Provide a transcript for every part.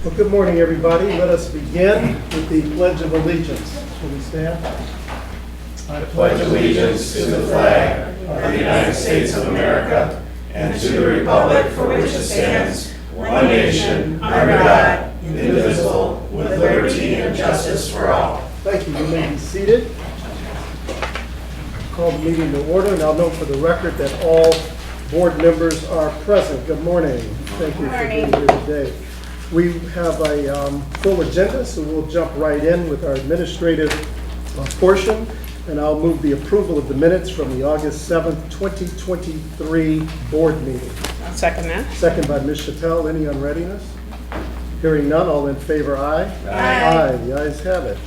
Well, good morning, everybody. Let us begin with the Pledge of Allegiance. Shall we stand? I pledge allegiance to the flag of the United States of America and to the republic for which it stands, one nation, under God, indivisible, with liberty and justice for all. Thank you. You may be seated. Call the meeting to order, and I'll note for the record that all board members are present. Good morning. Thank you for being here today. We have a full agenda, so we'll jump right in with our administrative portion, and I'll move the approval of the minutes from the August 7th, 2023 board meeting. I'll second that. Second by Ms. Chattel. Any unreadiness? Hearing none, all in favor, aye? Aye. Aye, the ayes have it.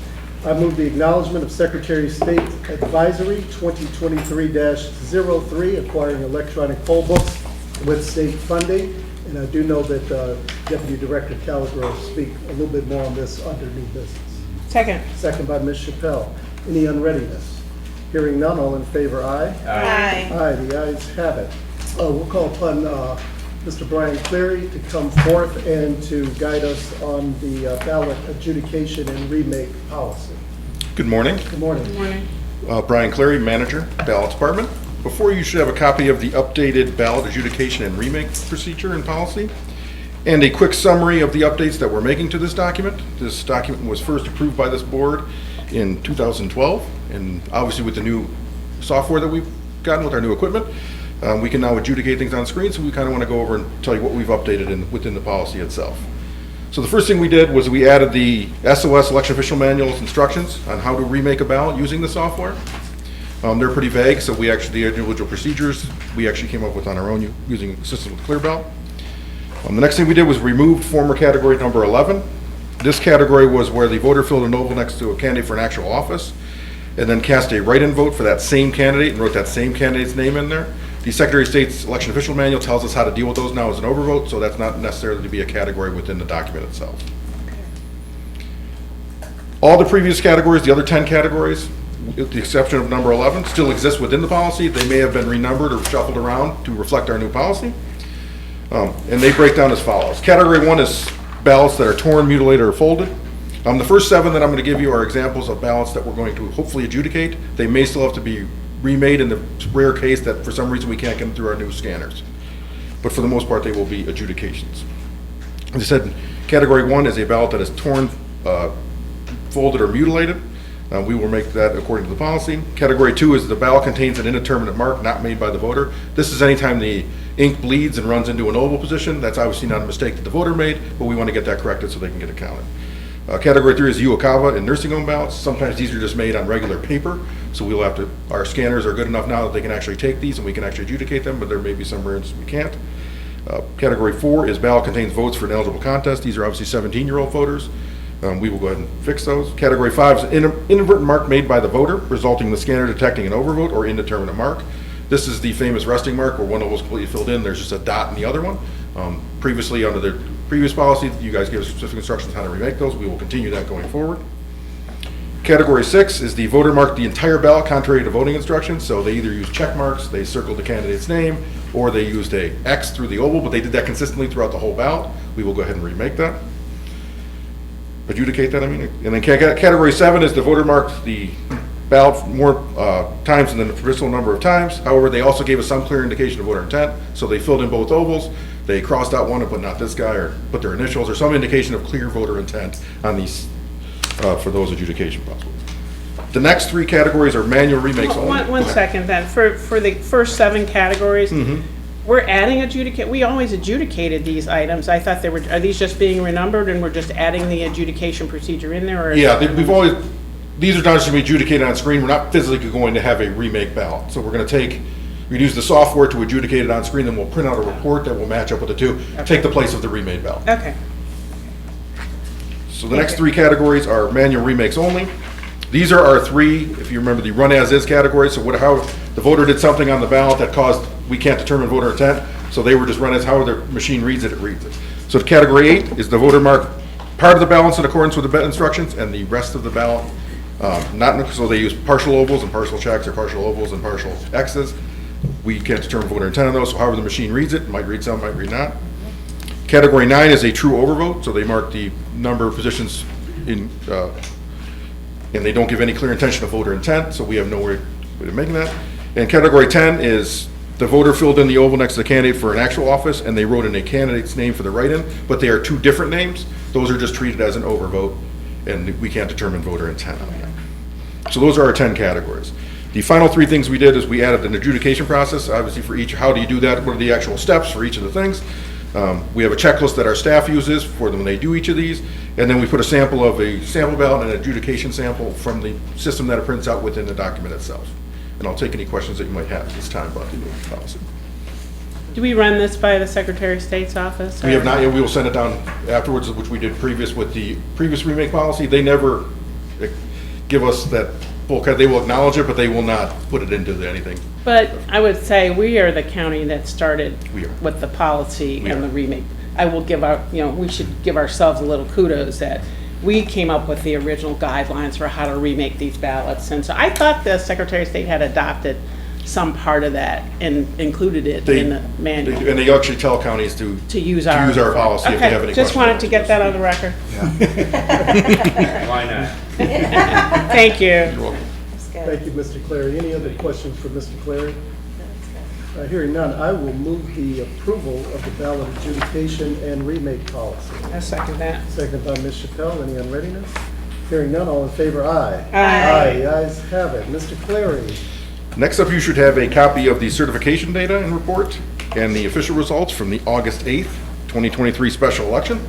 I move the acknowledgement of Secretary of State Advisory 2023-03, acquiring electronic poll books with state funding. And I do know that Deputy Director Callagher will speak a little bit more on this under new business. Second. Second by Ms. Chappelle. Any unreadiness? Hearing none, all in favor, aye? Aye. Aye, the ayes have it. We'll call upon Mr. Brian Cleary to come forth and to guide us on the ballot adjudication and remake policy. Good morning. Good morning. Good morning. Brian Cleary, Manager, Ballot Department. Before you should have a copy of the updated ballot adjudication and remake procedure and policy, and a quick summary of the updates that we're making to this document. This document was first approved by this board in 2012, and obviously with the new software that we've gotten with our new equipment, we can now adjudicate things on screen, so we kind of want to go over and tell you what we've updated within the policy itself. So the first thing we did was we added the SOS Election Official Manual's instructions on how to remake a ballot using the software. They're pretty vague, so we actually, the individual procedures, we actually came up with on our own using a system with ClearBallot. The next thing we did was remove former category number 11. This category was where the voter filled an oval next to a candidate for an actual office and then cast a write-in vote for that same candidate and wrote that same candidate's name in there. The Secretary of State's Election Official Manual tells us how to deal with those now as an overvote, so that's not necessarily to be a category within the document itself. All the previous categories, the other 10 categories, with the exception of number 11, still exist within the policy. They may have been renumbered or shuffled around to reflect our new policy. And they break down as follows. Category 1 is ballots that are torn, mutilated, or folded. The first 7 that I'm going to give you are examples of ballots that we're going to hopefully adjudicate. They may still have to be remade in the rare case that for some reason we can't get them through our new scanners. But for the most part, they will be adjudications. As I said, category 1 is a ballot that is torn, folded, or mutilated. We will make that according to the policy. Category 2 is the ballot contains an indeterminate mark not made by the voter. This is anytime the ink bleeds and runs into an oval position. That's obviously not a mistake that the voter made, but we want to get that corrected so they can get it counted. Category 3 is Cuyahoga and nursing home ballots. Sometimes these are just made on regular paper, so we'll have to, our scanners are good enough now that they can actually take these and we can actually adjudicate them, but there may be some rare instances we can't. Category 4 is ballot contains votes for an eligible contest. These are obviously 17-year-old voters. We will go ahead and fix those. Category 5 is an inadvertent mark made by the voter, resulting in the scanner detecting an overvote or indeterminate mark. This is the famous resting mark where one oval is completely filled in, there's just a dot in the other one. Previously, under the previous policy, you guys gave us specific instructions how to remake those. We will continue that going forward. Category 6 is the voter marked the entire ballot contrary to voting instructions. So they either use check marks, they circled the candidate's name, or they used a X through the oval, but they did that consistently throughout the whole ballot. We will go ahead and remake that. Adjudicate that, I mean. And then category 7 is the voter marked the ballot more times than the permissible number of times. However, they also gave us some clear indication of voter intent. So they filled in both ovals. They crossed out one and put not this guy, or put their initials, or some indication of clear voter intent on these for those adjudication possibilities. The next 3 categories are manual remakes only. One second then. For the first 7 categories, we're adding adjudicate. We always adjudicated these items. I thought are these just being renumbered and we're just adding the adjudication procedure in there? Or Yeah, we've always, these are not just going to be adjudicated on screen. We're not physically going to have a remake ballot. So we're going to we'd use the software to adjudicate it on screen, then we'll print out a report that will match up with the 2, take the place of the remade ballot. Okay. So the next 3 categories are manual remakes only. These are our 3, if you remember, the run as is category. So how the voter did something on the ballot that caused, we can't determine voter intent. So they were just run as how the machine reads it, it reads it. So category 8 is the voter mark part of the ballot in accordance with the instructions, and the rest of the ballot so they use partial ovals and partial checks, or partial ovals and partial X's. We can't determine voter intent on those, so however the machine reads it might read some, might read not. Category 9 is a true overvote, so they mark the number of positions in, and they don't give any clear intention of voter intent, so we have no way of making that. And category 10 is the voter filled in the oval next to the candidate for an actual office, and they wrote in a candidate's name for the write-in, but they are two different names. Those are just treated as an overvote, and we can't determine voter intent on them. So those are our 10 categories. The final 3 things we did is we added an adjudication process, obviously for each. How do you do that? What are the actual steps for each of the things? We have a checklist that our staff uses for them when they do each of these, and then we put a sample of a sample ballot and an adjudication sample from the system that it prints out within the document itself. And I'll take any questions that you might have at this time about the new policy. Do we run this by the Secretary of State's office? We have not yet. We will send it down afterwards, which we did previous with the previous remake policy. They never give us that full, they will acknowledge it, but they will not put it into anything. But I would say we are the county that started We are. with the policy We and are. the remake. I will give we should give ourselves a little kudos that we came up with the original guidelines for how to remake these ballots. And so I thought the Secretary of State had adopted some part of that and incled it in the manual. And they actually tell counties to use our policy if they have any Okay, questions. just wanted to get that on the record. Why not? Thank you. You're welcome. Thank you, Mr. Clary. Any other questions for Mr. Clary? Hearing none, I will move the approval of the ballot adjudication and remake policy. I second that. Second by Ms. Chappelle. Any unreadiness? Hearing none, all in favor, aye. Aye. The ayes have it. Mr. Clary. Next up, you should have a copy of the certification data and report and the official results from the August 8th, 2023 special election.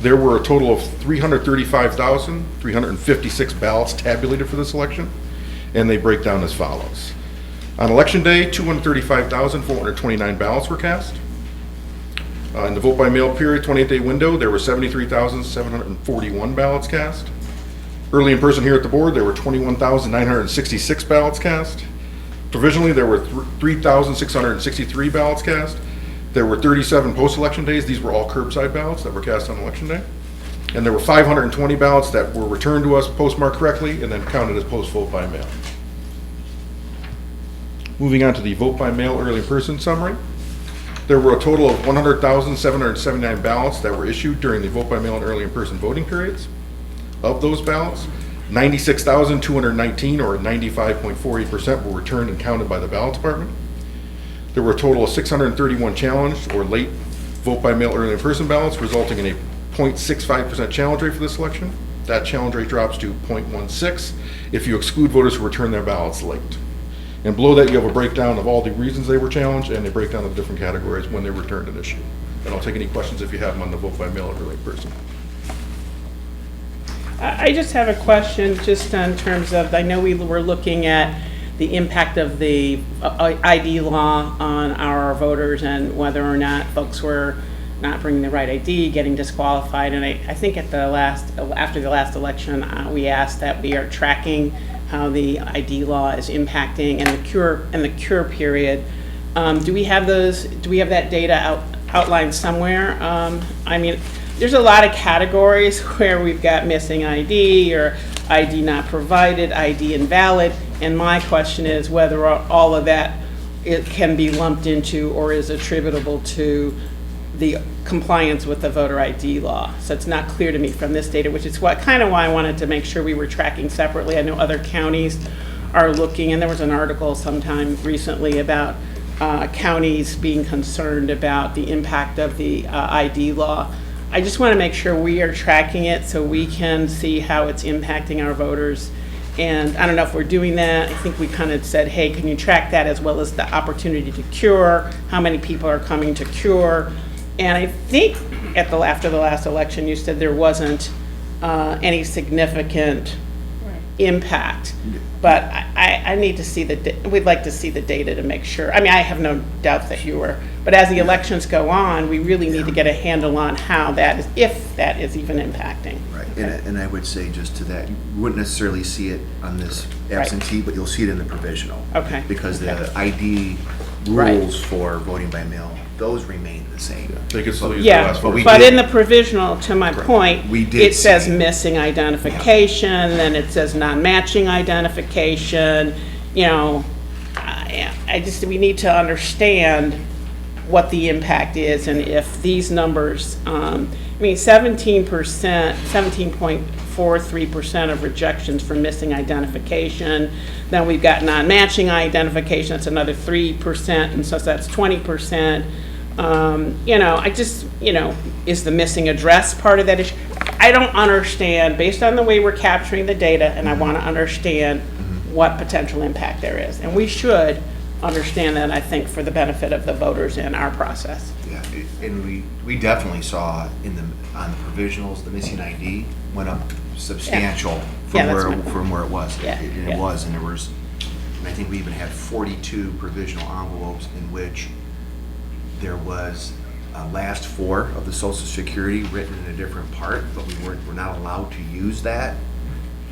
There were a total of 335,356 ballots tabulated for this election, and they break down as follows. On election day, 235,429 ballots were cast. In the vote by mail period, 28-day window, there were 73,741 ballots cast. Early in person here at the board, there were 21,966 ballots cast. Provisionally, there were 3,663 ballots cast. There were 37 post-election days. These were all curbside ballots that were cast on election day. And there were 520 ballots that were returned to us postmarked correctly and then counted as post-vote by mail. Moving on to the vote by mail early in person summary. There were a total of 100,779 ballots that were issued during the vote by mail and early in person voting periods. Of those ballots, 96,219 or 95.48% were returned and counted by the ballot department. There were a total of 631 challenged or late vote by mail early in person ballots, resulting in a 0.65% challenge rate for this election. That challenge rate drops to 0.16 if you exclude voters who return their ballots late. And below that, you have a breakdown of all the reasons they were challenged and a breakdown of different categories when they returned an issue. And I'll take any questions if you have them on the vote by mail or early in person. I just have a question just in terms of, I know we were looking at the impact of the ID law on our voters and whether or not folks were not bringing the right ID, getting disqualified. And I think after the last election, we asked that we are tracking how the ID law is impacting and the cure period. Do we have that data outlined somewhere? I mean, there's a lot of categories where we've got missing ID or ID not provided, ID invalid, and my question is whether all of that it can be lumped into or is attributable to the compliance with the voter ID law. So it's not clear to me from this data, which is kind of why I wanted to make sure we were tracking separately. I know other counties are looking, and there was an article sometime recently about counties being concerned about the impact of the ID law. I just want to make sure we are tracking it so we can see how it's impacting our voters. And I don't know if we're doing that. I think we kind of said, hey, can you track that as well as the opportunity to cure? How many people are coming to cure? And I think after the last election, you said there wasn't any significant impact. But I need to see we'd like to see the data to make sure. I mean, I have no doubt that you were. But as the elections go on, we really need to get a handle on how that is, if that is even impacting. Right, and I would say just to that, you wouldn't necessarily see it on this absentee, but you'll see it in the provisional. Okay. Because Okay. the ID rules for voting by mail, those remain the same. They could still use the Yeah, last vote. but in the provisional, to my point, We did it says see- missing identification, then it says non-matching identification, you know, we need to understand what the impact is, and if these numbers, I mean, 17%, 17.43% of rejections for missing identification. Then we've got non-matching identification, that's another 3%, and so that's 20%. I just, is the missing address part of that issue? I don't understand, based on the way we're capturing the data, and I want to understand what potential impact there is. And we should understand that, I think, for the benefit of the voters in our process. Yeah, and we definitely saw on the provisionals, the missing ID went up substantial from Yeah, where it was. Yeah, And yeah. it was, and I think we even had 42 provisional envelopes in which there was last four of the Social Security written in a different part, but we're not allowed to use that,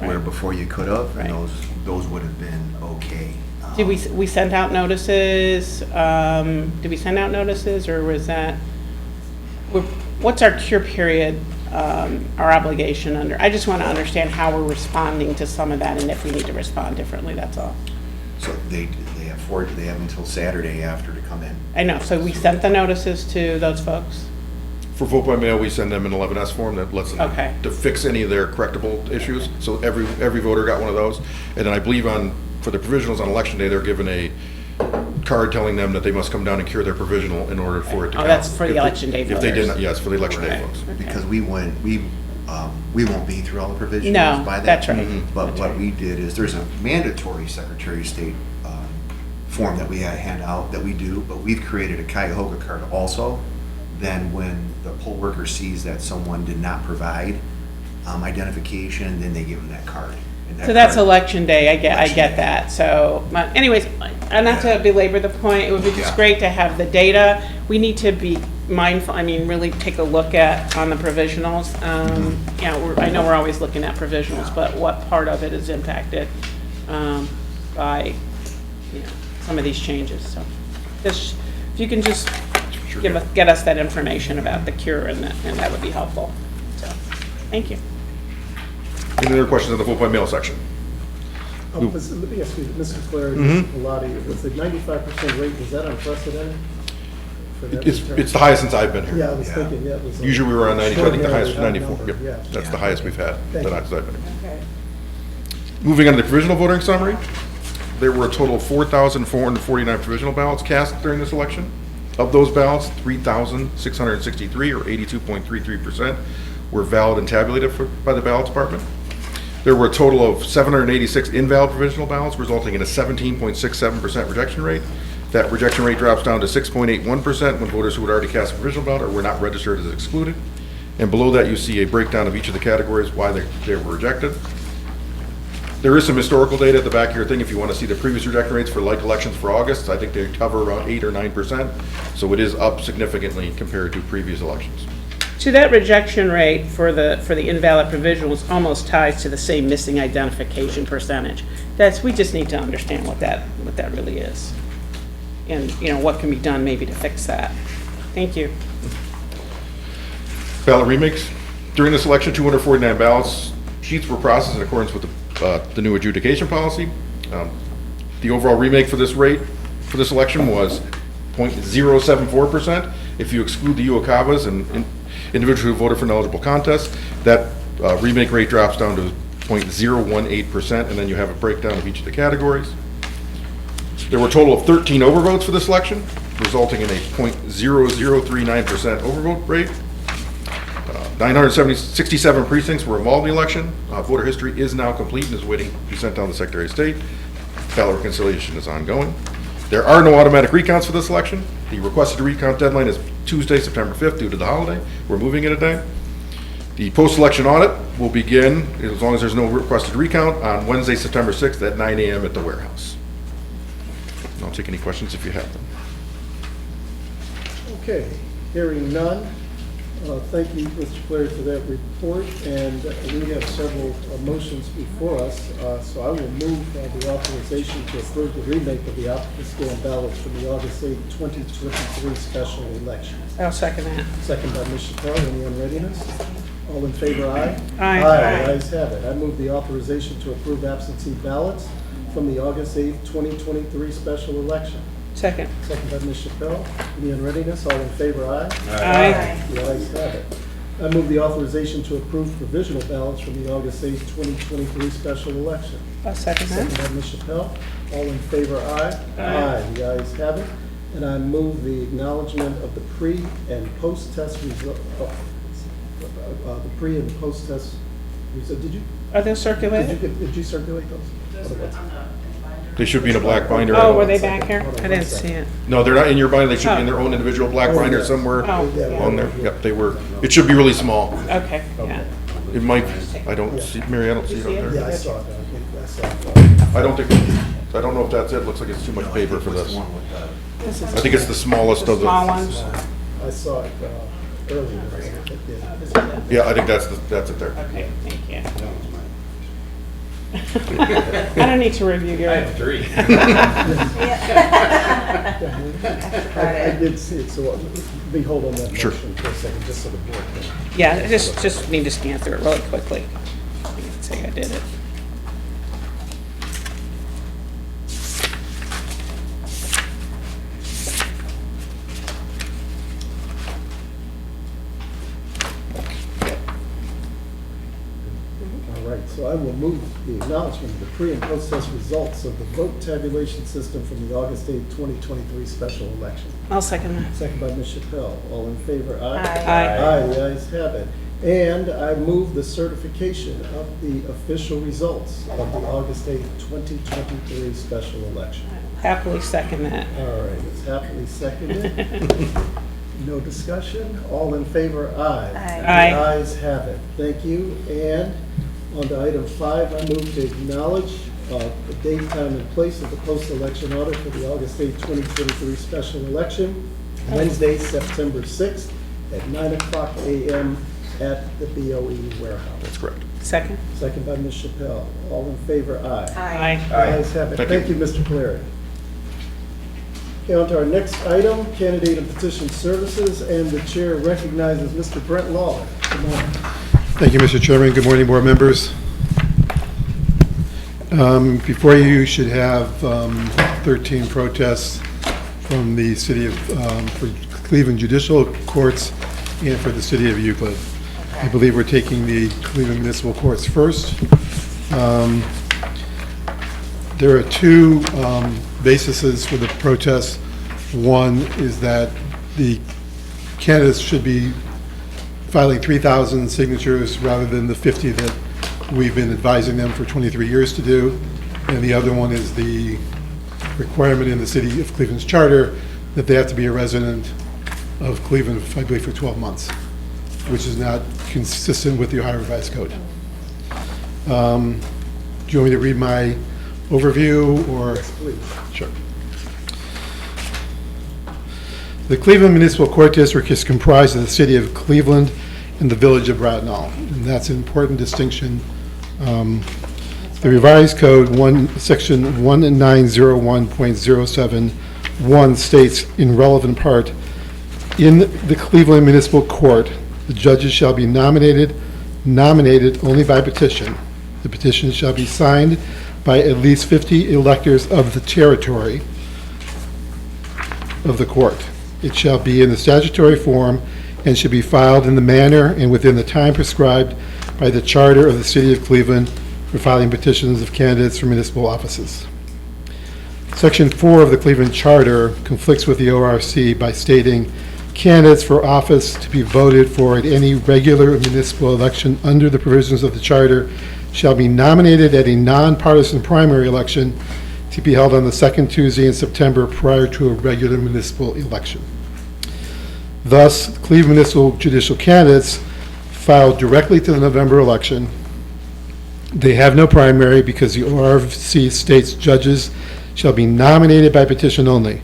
where Right. before you could have, Right. and those would have been okay. Did we send out notices? Did we send out notices, or was that, what's our cure period, our obligation under? I just want to understand how we're responding to some of that, and if we need to respond differently, that's all. So they have until Saturday after to come in. I know, so we sent the notices to those folks? For vote by mail, we send them an 11S form that lets them Okay. to fix any of their correctable issues. So every voter got one of those. And then I believe for the provisionals on election day, they're given a card telling them that they must come down and cure their provisional in order for it to Oh, count. that's for the If they- election day If they voters. did not, yes, for the election day Right. folks. Because we won't be through all the provisions No, by that. that's right. But That's what right. we did is, there's a mandatory Secretary of State form that we had to hand out that we do, but we've created a Cuyahoga card also. Then when the poll worker sees that someone did not provide identification, then they give them that card. And that So that's card- election day, I Election get day. that, so, anyways, not to belabor the point, it would be just Yeah. great to have the data. We need to be mindful, really take a look at, on the provisionals. I know we're always looking at provisionals, but what part of it is impacted by, some of these changes, so. If you can just Sure. get us that information about the cure, and that would be helpful, so, thank you. Any other questions on the vote by mail section? Let me ask you, Mr. Claire, Pilati, with the 95% rate, is that unprecedented? For that return? It's the highest since I've been here. Yeah, I was thinking, yeah. It was a Usually we were on 92, I think the highest was extraordinarily 94. high Yep, number, that's yeah. the highest we've had Thank since you. I've been here. Okay. Moving on to the provisional voting summary, there were a total of 4,449 provisional ballots cast during this election. Of those ballots, 3,663, or 82.33%, were valid and tabulated by the ballot department. There were a total of 786 invalid provisional ballots, resulting in a 17.67% rejection rate. That rejection rate drops down to 6.81% when voters who had already cast a provisional ballot or were not registered as excluded. And below that, you see a breakdown of each of the categories, why they were rejected. There is some historical data at the back of your thing if you want to see the previous rejection rates for like elections for August. I think they cover around 8 or 9%, so it is up significantly compared to previous elections. So that rejection rate for the invalid provisionals almost ties to the same missing identification percentage. We just need to understand what that really is. And, what can be done maybe to fix that. Thank you. Ballot remakes. During this election, 249 ballots sheets were processed in accordance with the new adjudication policy. The overall remake for this election was 0.074%. If you exclude the Cuyahogas and individuals who voted for an eligible contest, that remake rate drops down to 0.018%, and then you have a breakdown of each of the categories. There were a total of 13 overvotes for this election, resulting in a 0.0039% overvote rate. 967 precincts were involved in the election. Voter history is now complete and is waiting to be sent down to the Secretary of State. Ballot reconciliation is ongoing. There are no automatic recounts for this election. The requested recount deadline is Tuesday, September 5th, due to the holiday. We're moving it a day. The post-election audit will begin, as long as there's no requested recount, on Wednesday, September 6th at 9 a.m. at the warehouse. I'll take any questions if you have them. Okay, hearing none. Thank you, Mr. Clary, for that report, and we have several motions before us, so I will move the authorization to approve the remake of the optical scan ballots for the August 8, 2023 special election. I'll second that. Second by Ms. Chappelle. Any unreadiness? All in favor, aye? Aye. The ayes have it. I move the authorization to approve absentee ballots from the August 8, 2023 special election. Second. Second by Ms. Chappelle. Any unreadiness? All in favor, aye. Aye. The ayes have it. I move the authorization to approve provisional ballots from the August 8th, 2023 special election. I'll second Second that. by Ms. Chappelle. All in favor, aye. Aye. The ayes have it. And I move the acknowledgement of the pre- and post-test result, the pre- and post-test result. Did you Are they circulated? circulate those? They should be in a black binder. Oh, were they back here? I didn't see it. No, they're not in your binder. They should be in their own individual black Oh, binder yeah. somewhere Oh, on there. Yep, they were. It should be really small. Okay, yeah. It might, I don't see, Mary, I don't see it on Yeah, there. I saw it. I saw it. I don't know if that's it. Looks like it's too much paper for this. This is I think it's the smallest of small the. ones. I saw it earlier. Yeah, I think that's it there. Okay, thank you. I don't need to review your. I have 3. I did see it, so we hold on that Sure. motion for a second, just so the board can. Yeah, I just need to scan through it really quickly. Say I did it. All right, so I will move the acknowledgement of the pre- and post-test results of the vote tabulation system from the August 8, 2023 special election. I'll second that. Second by Ms. Chappelle. All in favor, aye? Aye. Aye, the ayes have it. And I move the certification of the official results of the August 8, 2023 special election. Happily second that. All right, it's happily seconded. No discussion. All in favor, aye. Aye. The ayes have it. Thank you. And on to item 5, I move to acknowledge the date, time, and place of the post-election audit for the August 8, 2023 special election, Wednesday, September 6th at 9:00 a.m. at the BOE warehouse. That's correct. Second? Second by Ms. Chappelle. All in favor, aye. Aye. The ayes have it. Thank Thank you. you, Mr. Cleary. Okay, on to our next item, candidate and petition services, and the chair recognizes Mr. Brent Lawler. Good morning. Thank you, Mr. Chairman. Good morning, board members. Before you should have 13 protests from the city of, for Cleveland Judicial Courts and for the city of Euclid. I believe we're taking the Cleveland Municipal Courts first. There are 2 bases for the protests. One is that the candidates should be filing 3,000 signatures rather than the 50 that we've been advising them for 23 years to do. And the other one is the requirement in the city of Cleveland's charter that they have to be a resident of Cleveland, I believe, for 12 months, which is not consistent with the Ohio Revised Code. Do you want me to read my overview, or? Please. Sure. The Cleveland Municipal Court District is comprised of the city of Cleveland and the village of Brattonall, and that's an important distinction. The revised code, section 1901.071 states in relevant part, in the Cleveland Municipal Court, the judges shall be nominated only by petition. The petition shall be signed by at least 50 electors of the territory of the court. It shall be in the statutory form and should be filed in the manner and within the time prescribed by the charter of the city of Cleveland for filing petitions of candidates for municipal offices. Section 4 of the Cleveland Charter conflicts with the ORC by stating candidates for office to be voted for at any regular municipal election under the provisions of the charter shall be nominated at a nonpartisan primary election to be held on the second Tuesday in September prior to a regular municipal election. Thus, Cleveland municipal judicial candidates filed directly to the November election. They have no primary because the ORC states judges shall be nominated by petition only.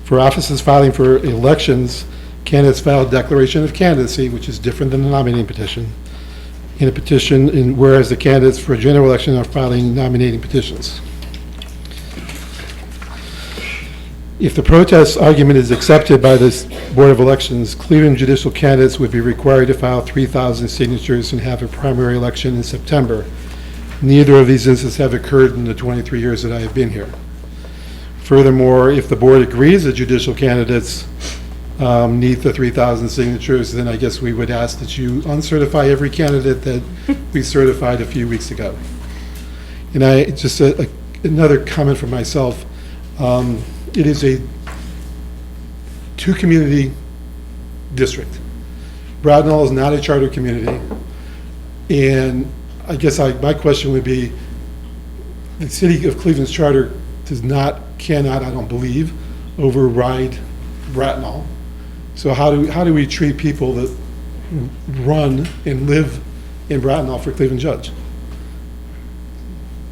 For offices filing for elections, candidates file a declaration of candidacy, which is different than the nominating petition, in a petition, whereas the candidates for a general election are filing nominating petitions. If the protest argument is accepted by this Board of Elections, Cleveland judicial candidates would be required to file 3,000 signatures and have a primary election in September. Neither of these instances have occurred in the 23 years that I have been here. Furthermore, if the board agrees that judicial candidates need the 3,000 signatures, then I guess we would ask that you uncertify every candidate that we certified a few weeks ago. And another comment from myself, it is a two-community district. Bradnall is not a charter community, and I guess my question would be, the city of Cleveland's charter cannot, I don't believe, override Bradnall. So how do we treat people that run and live in Bradnall for Cleveland Judge?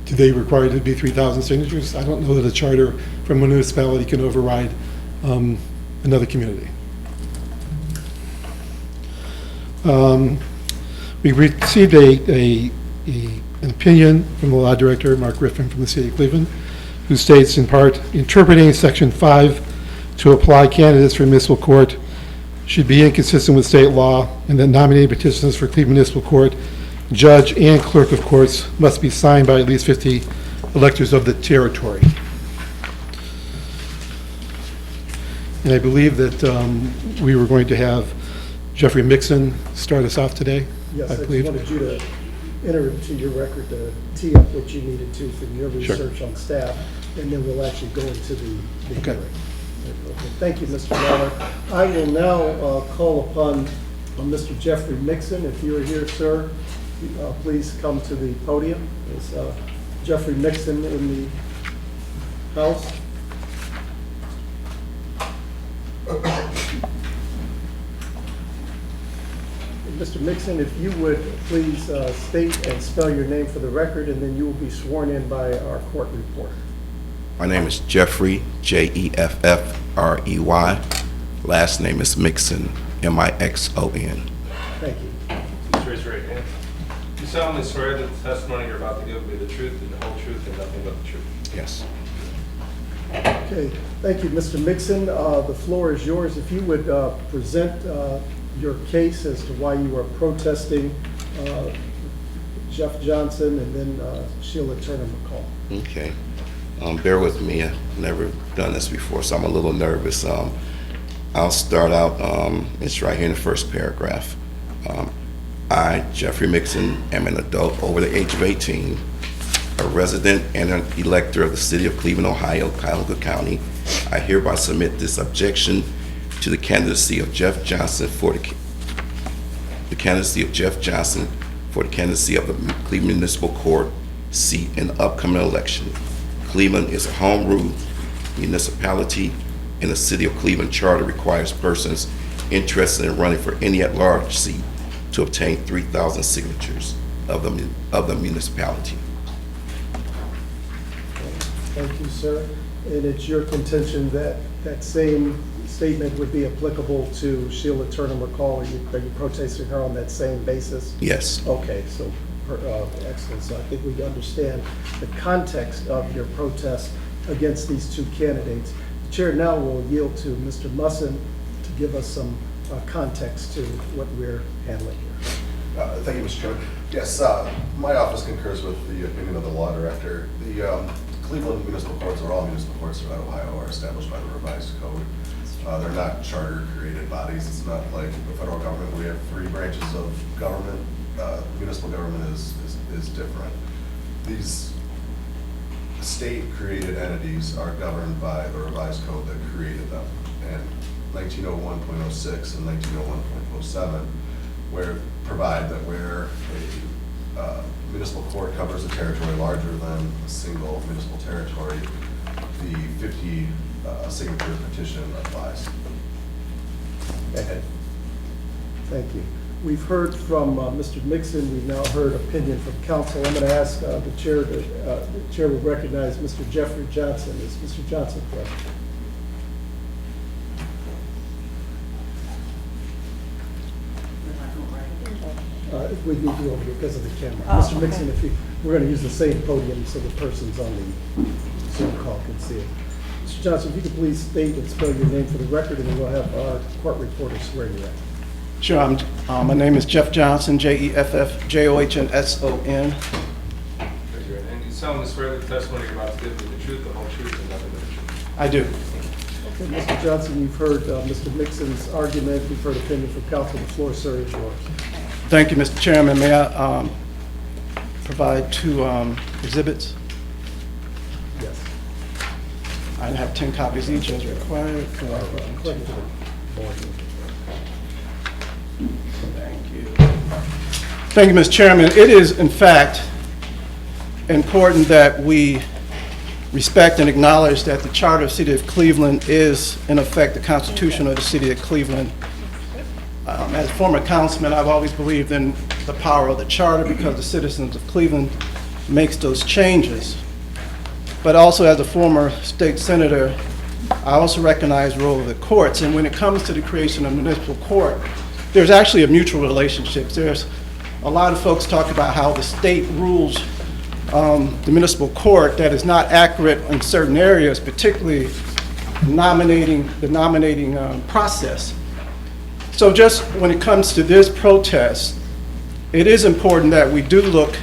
Do they require it to be 3,000 signatures? I don't know that a charter from a municipality can override another community. We received an opinion from the law director, Mark Griffin, from the city of Cleveland, who states in part, interpreting section 5 to apply candidates for municipal court should be inconsistent with state law, and that nominating petitions for Cleveland Municipal Court, judge and clerk of courts must be signed by at least 50 electors of the territory. And I believe that we were going to have Jeffrey Mixon start us off today. Yes, I just believe. wanted you to enter into your record to tee up what you needed to from your Sure. research on staff, and then we'll actually go into the Okay. hearing. Okay, thank you, Mr. Lawler. I will now call upon Mr. Jeffrey Mixon. If you are here, sir, please come to the podium. Is Jeffrey Mixon in the house? Mr. Mixon, if you would please state and spell your name for the record, and then you will be sworn in by our court reporter. My name is Jeffrey, Jeffrey. Last name is Mixon, Mixon. Thank you. Please raise your right hand. You solemnly swear that the testimony you're about to give will be the truth and the whole truth and nothing but the truth. Yes. Okay, thank you, Mr. Mixon. The floor is yours. If you would present your case as to why you are protesting Jeff Johnson and then Sheila Turner McCall. Okay. Bear with me. I've never done this before, so I'm a little nervous. I'll start out, it's right here in the first paragraph. I, Jeffrey Mixon, am an adult over the age of 18, a resident and an elector of the city of Cleveland, Ohio, Cuyahoga County. I hereby submit this objection to the candidacy of Jeff Johnson for the candidacy of the Cleveland Municipal Court seat in the upcoming election. Cleveland is a home rule municipality, and the city of Cleveland charter requires persons interested in running for any at-large seat to obtain 3,000 signatures of the municipality. Thank you, sir. And it's your contention that that same statement would be applicable to Sheila Turner McCall? Are you protesting her on that same basis? Yes. Okay, so excellent. So I think we understand the context of your protest against these two candidates. The chair now will yield to Mr. Musson to give us some context to what we're handling here. Thank you, Mr. Chairman. Yes, my office concurs with the opinion of the law director. The Cleveland municipal courts, or all municipal courts throughout Ohio, are established by the revised code. They're not charter-created bodies. It's not like the federal government. We have 3 branches of government. Municipal government is different. These state-created entities are governed by the revised code that created them. And 1901.06 and 1901.07 provide that where a municipal court covers a territory larger than a single municipal territory, the 50 signature petition applies. Okay. Thank you. We've heard from Mr. Mixon. We've now heard opinion from council. I'm going to ask the chair to, the chair will recognize Mr. Jeffrey Johnson. Is Mr. Johnson present? We need you over here because of the camera. Mr. Mixon, we're going to use the same podium so the persons on the Zoom call can see it. Mr. Johnson, if you could please state and spell your name for the record, and then we'll have our court reporter swear you in. Sure. My name is Jeff Johnson, Jeffjohnson. Raise your right hand. You solemnly swear that the testimony you're about to give will be the truth, the whole truth, and nothing but the truth. I do. Okay, Mr. Johnson, you've heard Mr. Nixon's argument, you've heard opinion from council. The floor, sir, is yours. Thank you, Mr. Chairman. May I provide two exhibits? Yes. I have 10 copies each as required. Clerk to the board. Thank you. Thank you, Mr. Chairman. It is, in fact, important that we respect and acknowledge that the Charter of the City of Cleveland is, in effect, the Constitution of the City of Cleveland. As a former councilman, I've always believed in the power of the Charter because the citizens of Cleveland makes those changes. But also as a former state senator, I also recognize the role of the courts. And when it comes to the creation of municipal court, there's actually a mutual relationship. There's a lot of folks talk about how the state rules the municipal court that is not accurate in certain areas, particularly the nominating process. So just when it comes to this protest, it is important that we do look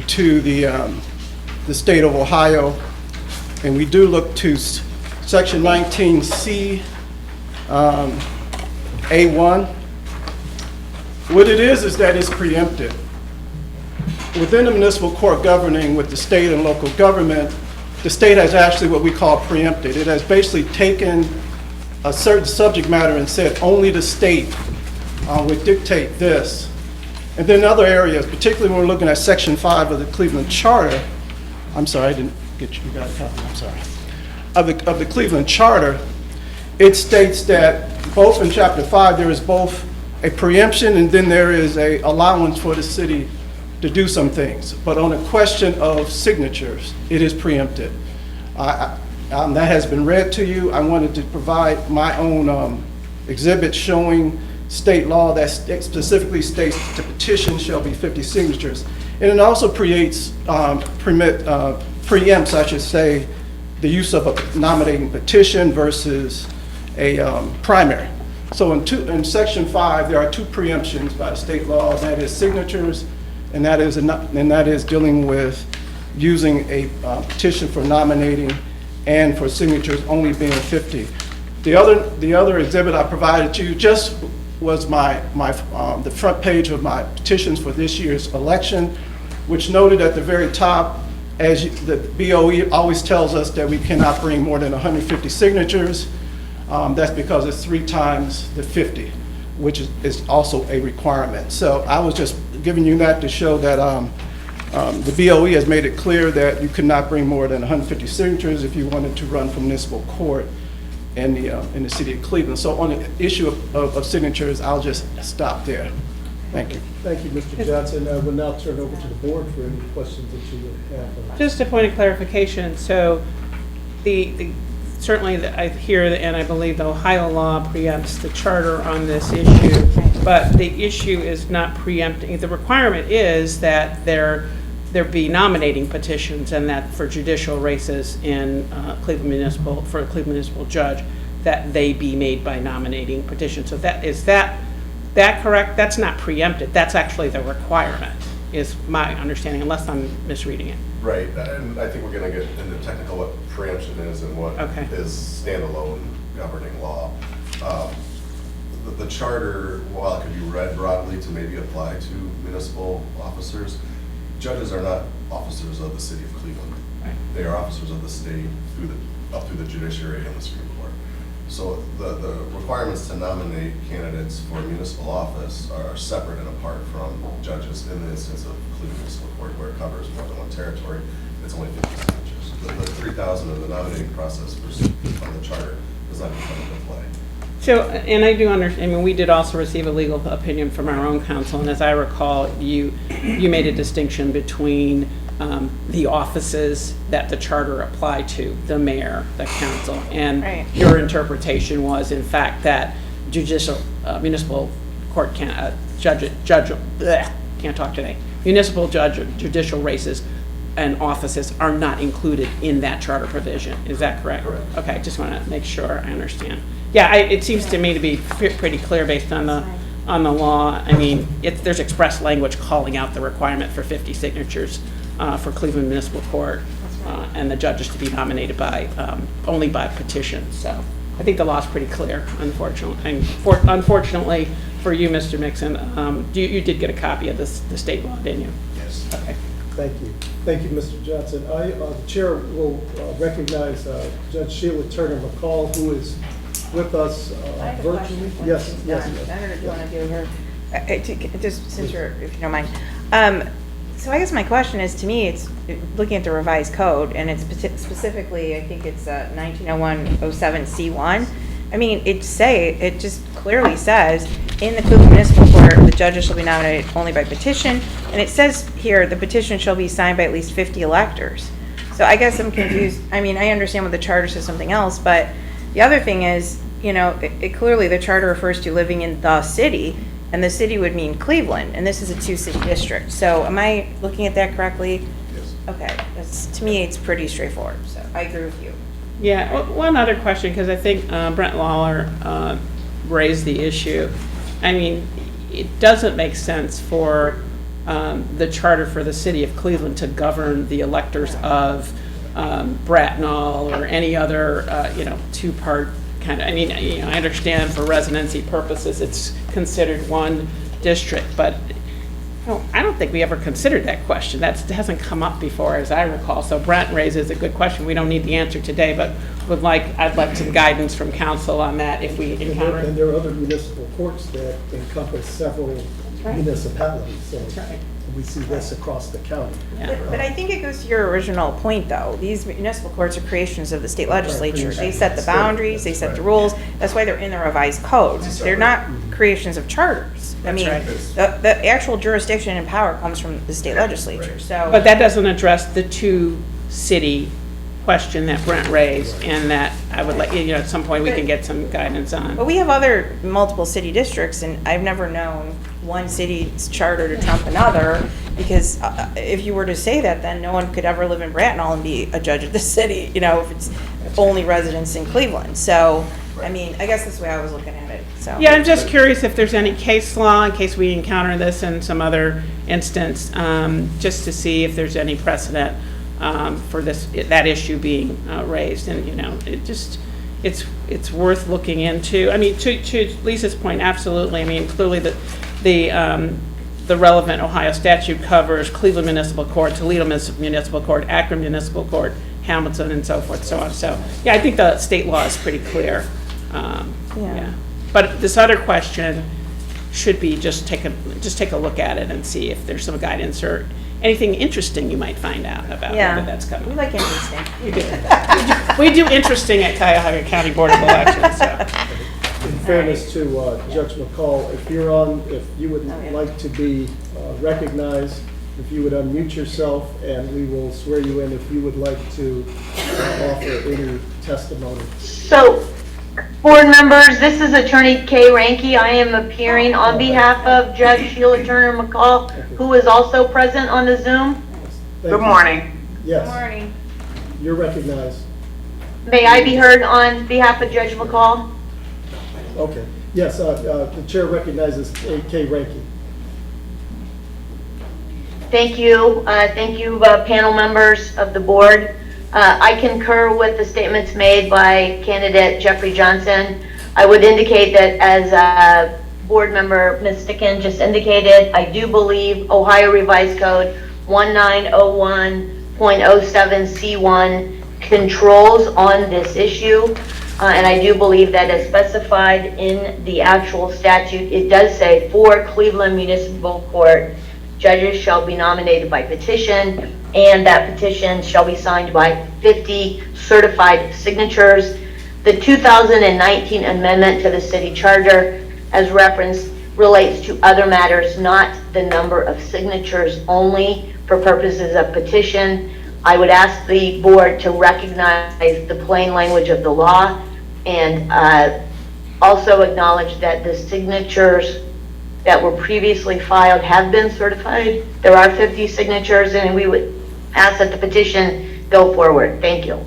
to the state of Ohio, and we do look to Section 19C, A1. What it is that it's preempted. Within the municipal court governing with the state and local government, the state has actually what we call preempted. It has basically taken a certain subject matter and said only the state would dictate this. And then other areas, particularly when we're looking at Section 5 of the Cleveland Charter, I'm sorry, I didn't get you got a copy, I'm sorry. Of the Cleveland Charter, it states that both in Chapter 5, there is both a preemption and then there is a allowance for the city to do some things. But on a question of signatures, it is preempted. That has been read to you. I wanted to provide my own exhibit showing state law that specifically states the petition shall be 50 signatures. And it also preempts, I should say, the use of a nominating petition versus a primary. So in Section 5, there are two preemptions by the state law. That is signatures, and that is dealing with using a petition for nominating and for signatures only being 50. The other exhibit I provided you just was the front page of my petitions for this year's election, which noted at the very top, the BOE always tells us that we cannot bring more than 150 signatures. That's because it's 3 times the 50, which is also a requirement. So I was just giving you that to show that the BOE has made it clear that you could not bring more than 150 signatures if you wanted to run for municipal court in the city of Cleveland. So on the issue of signatures, I'll just stop there. Thank you. Thank you, Mr. Johnson. I will now turn over to the board for any questions that you would have. Just a point of clarification. So certainly I hear and I believe the Ohio law preempts the charter on this issue, but the issue is not preempting. The requirement is that there be nominating petitions, and that for judicial races in Cleveland Municipal, for a Cleveland Municipal judge, that they be made by nominating petitions. So is that correct? That's not preempted. That's actually the requirement, is my understanding, unless I'm misreading it. Right, and I think we're going to get into technical what preemption is and what is standalone governing law. The charter, while it could be read broadly to maybe apply to municipal officers, judges are not officers of the city of Cleveland. Right. They are officers of the state up through the judiciary and the Supreme Court. So the requirements to nominate candidates for municipal office are separate and apart from judges in the instance of Cleveland Municipal Court, where it covers more than one territory. It's only 50 signatures. The 3,000 of the nominating process on the charter does not come into play. So, and I do understand, I mean, we did also receive a legal opinion from our own counsel, and as I recall, you made a distinction between the offices that the charter applied to, the mayor, the council, and your interpretation was, in fact, that municipal court can't talk today. Municipal judicial races and offices are not included in that charter provision. Is that correct? Correct. Okay, just want to make sure I understand. Yeah, it seems to me to be pretty clear based on the law. I mean, there's express language calling out the requirement for 50 signatures for Cleveland Municipal Court. and the judges to be nominated by, only by petition. So I think the law's pretty clear, unfortunately. And unfortunately for you, Mr. Mixon, you did get a copy of the state law, didn't you? Yes. Okay. Thank you. Thank you, Mr. Johnson. The chair will recognize Judge Sheila Turner McCall, who is with us I have a virtually. question. Yes, yes. Senator, do you want to do her? Just since you're, if you don't mind. So I guess my question is, to me, it's looking at the revised code, and it's specifically, I think it's 1901-07C1. I mean, it just clearly says, in the Cleveland Municipal Court, the judges shall be nominated only by petition, and it says here, the petition shall be signed by at least 50 electors. So I guess I'm confused. I mean, I understand what the charter says something else, but the other thing is, you know, it clearly, the charter refers to living in the city, and the city would mean Cleveland, and this is a 2-city district. So am I looking at that correctly? Yes. Okay, to me, it's pretty straightforward, so I agree with you. Yeah, one other question, because I think Brent Lawler raised the issue. I mean, it doesn't make sense for the charter for the city of Cleveland to govern the electors of Bracknell or any other, two-part kind of, I mean, I understand for residency purposes, it's considered one district, but I don't think we ever considered that question. That hasn't come up before, as I recall. So Brent raises a good question. We don't need the answer today, but I'd like some guidance from council on that if we encounter And it. there are other municipal courts that encompass several right. municipalities, so That's right. we see this across the county. Yeah. But I think it goes to your original point, though. These municipal courts are creations of the state legislature. They set the boundaries, they set the rules. That's why they're in the revised codes. They're not creations of charters. I mean, the actual jurisdiction and power comes from the state legislature, so. But that doesn't address the two-city question that Brent raised, and that I would like, at some point we can get some guidance on. But we have other multiple city districts, and I've never known one city's charter to trump another, because if you were to say that, then no one could ever live in Bracknell and be a judge of the city, if it's only residents in Cleveland. So, I mean, I guess that's the way I was looking at it, so. Yeah, I'm just curious if there's any case law, in case we encounter this in some other instance, just to see if there's any precedent for that issue being raised. And, it's worth looking into. I mean, to Lisa's point, absolutely. I mean, clearly the relevant Ohio statute covers Cleveland Municipal Court, Toledo Municipal Court, Akron Municipal Court, Hamilton, and so forth, so on. So, yeah, I think the state law is pretty clear. Yeah. But this other question should be just take a look at it and see if there's some guidance or anything interesting you might find out about whether that's coming. We like interesting. We do. We do interesting at Cuyahoga County Board of Elections. So. In fairness to Judge McCall, if you would like to be recognized, if you would unmute yourself, and we will swear you in if you would like to offer any testimony. So, board members, this is Attorney Kay Ranke. I am appearing on behalf of Judge Sheila Turner McCall, who is also present on the Zoom. Good morning. Good Yes, morning. you're recognized. May I be heard on behalf of Judge McCall? Okay. Yes, the chair recognizes Kay Ranke. Thank you. Thank you, panel members of the board. I concur with the statements made by candidate Jeffrey Johnson. I would indicate that as board member Ms. Sticken just indicated, I do believe Ohio Revised Code 1901.07C1 controls on this issue. And I do believe that as specified in the actual statute, it does say for Cleveland Municipal Court, judges shall be nominated by petition, and that petition shall be signed by 50 certified signatures. The 2019 amendment to the city charter, as referenced, relates to other matters, not the number of signatures only for purposes of petition. I would ask the board to recognize the plain language of the law and also acknowledge that the signatures that were previously filed have been certified. There are 50 signatures, and we would ask that the petition go forward. Thank you.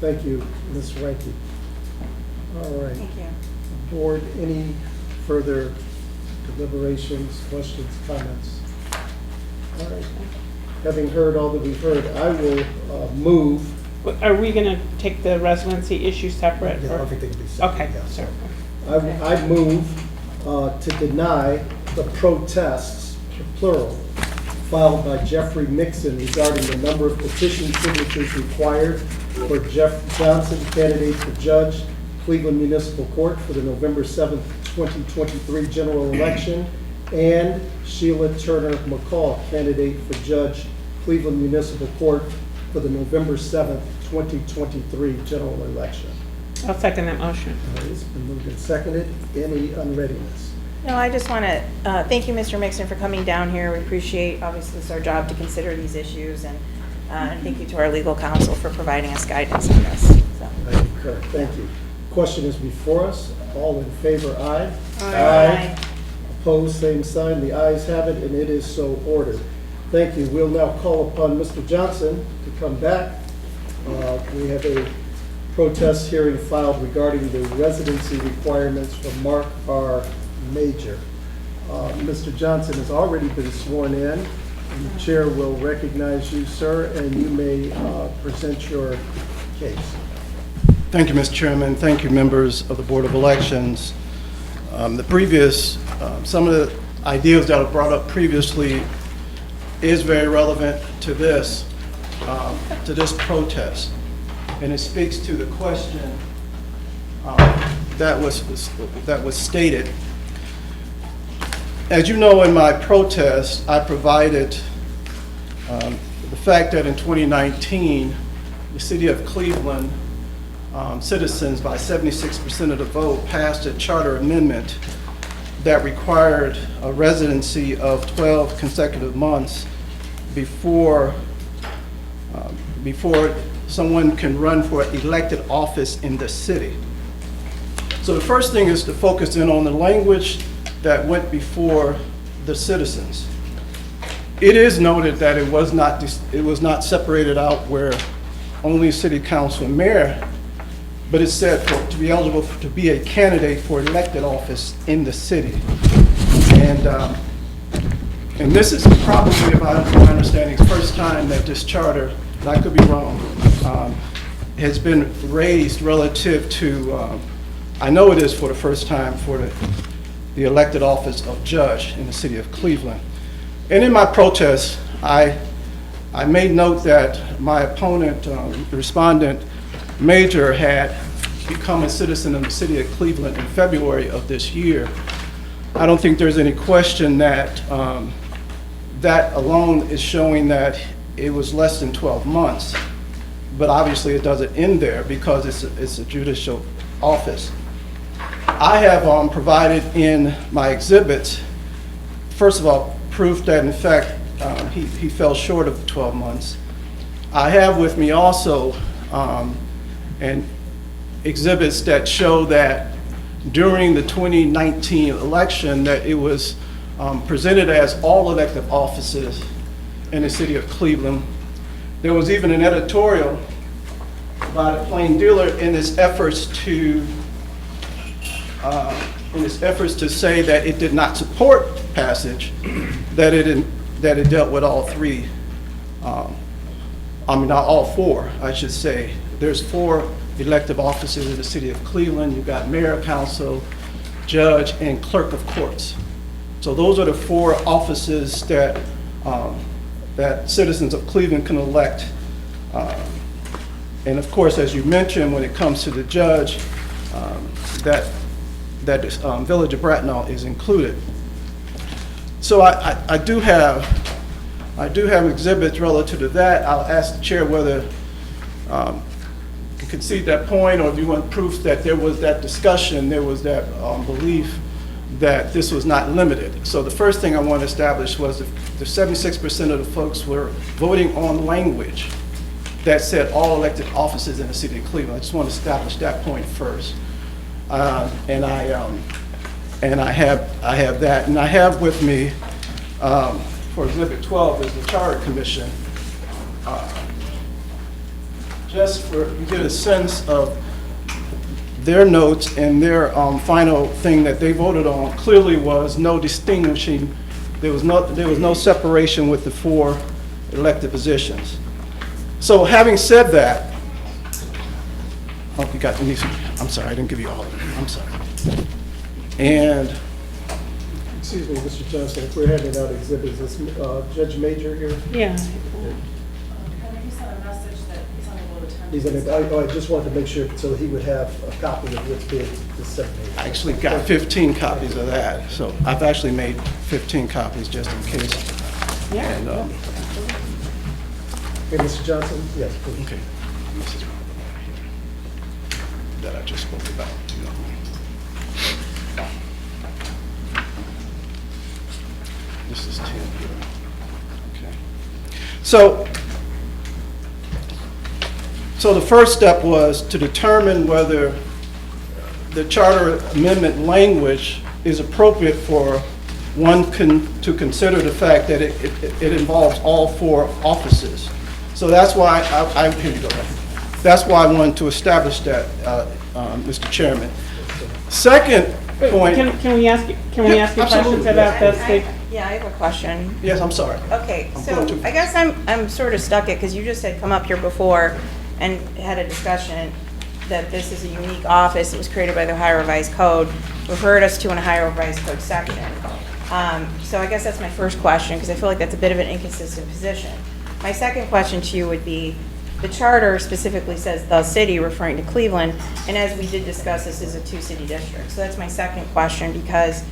Thank you, Ms. Ranke. All right. Thank you. Board, any further deliberations, questions, comments? All right. having heard all that we've heard, I will move. Are we going to take the residency issue separate? Yeah, I don't think they can be separate. Okay, yeah. sorry. I move to deny the protests, plural, filed by Jeffrey Mixon regarding the number of petition signatures required for Jeff Johnson, candidate for judge, Cleveland Municipal Court for the November 7th, 2023 general election, and Sheila Turner McCall, candidate for judge, Cleveland Municipal Court for the November 7th, 2023 general election. I'll second that motion. It's been moved and seconded. Any unreadiness? No, I just want to thank you, Mr. Mixon, for coming down here. We appreciate, obviously, it's our job to consider these issues, and thank you to our legal counsel for providing us guidance on this. So. I concur. Thank you. Question is before us. All in favor, aye. Aye. Opposed, same sign. The ayes have it, and it is so ordered. Thank you. We'll now call upon Mr. Johnson to come back. We have a protest hearing filed regarding the residency requirements for Mark R. Major. Mr. Johnson has already been sworn in, and the chair will recognize you, sir, and you may present your case. Thank you, Mr. Chairman. Thank you, members of the Board of Elections. Some of the ideas that were brought up previously is very relevant to this protest. And it speaks to the question that was stated. As you know, in my protest, I provided the fact that in 2019, the city of Cleveland citizens, by 76% of the vote, passed a charter amendment that required a residency of 12 consecutive months before someone can run for elected office in the city. So the first thing is to focus in on the language that went before the citizens. It is noted that it was not separated out where only city council and mayor, but it said to be eligible to be a candidate for elected office in the city. And this is probably, if my understanding, the first time that this charter, and I could be wrong, has been raised relative to, I know it is for the first time for the elected office of judge in the city of Cleveland. And in my protest, I made note that my opponent, the respondent, Major, had become a citizen of the city of Cleveland in February of this year. I don't think there's any question that that alone is showing that it was less than 12 months. But obviously it doesn't end there because it's a judicial office. I have provided in my exhibits, first of all, proof that in fact he fell short of the 12 months. I have with me also and exhibits that show that during the 2019 election that it was presented as all elective offices in the city of Cleveland. There was even an editorial by the Plain Dealer in its efforts to say that it did not support passage, that it dealt with all three. Not all four, I should say. There's 4 elective offices in the city of Cleveland. You've got mayor, council, judge, and clerk of courts. So those are the 4 offices that that citizens of Cleveland can elect. And of course, as you mentioned, when it comes to the judge, that Village of Bracknell is included. So I do have exhibits relative to that. I'll ask the chair whether you concede that point, or if you want proof that there was that discussion, there was that belief that this was not limited. So the first thing I want to establish was the 76% of the folks were voting on language that said all elected offices in the city of Cleveland. I just want to establish that point first. And I have that, and I have with me for Exhibit 12 is the Charter Commission. Just for you get a sense of their notes, and their final thing that they voted on clearly was no distinguishing. There was no separation with the 4 elected positions. So having said that, oh, you got, I'm sorry, I didn't give you all of them, I'm sorry. And Excuse me, Mr. Johnson, if we're handing out exhibits, is Judge Major here? Yeah. He sent a message that he's unable to attend. He's in it. I just wanted to make sure, so he would have a copy of what's being disseminated. I actually got 15 copies of that, so I've actually made 15 copies just in case. Yeah. And, Okay, Mr. Johnson? Yes, please. okay. This is that I just spoke about. This is 10 here. Okay. So the first step was to determine whether the charter amendment language is appropriate for one to consider the fact that it involves all 4 offices. So that's why here you go. That's why I wanted to establish that, Mr. Chairman. Second point. Can we ask you questions absolutely. about this? Yeah, I have a question. Yes, I'm sorry. Okay, I'm so going too I guess I'm sort of stuck it, because you just had come up here before and had a discussion that this is a unique office that was created by the Ohio Revised Code, referred us to an Ohio Revised Code section. So I guess that's my first question, because I feel like that's a bit of an inconsistent position. My second question to you would be, the charter specifically says the city, referring to Cleveland, and as we did discuss, this is a 2-city district. So that's my second question, because,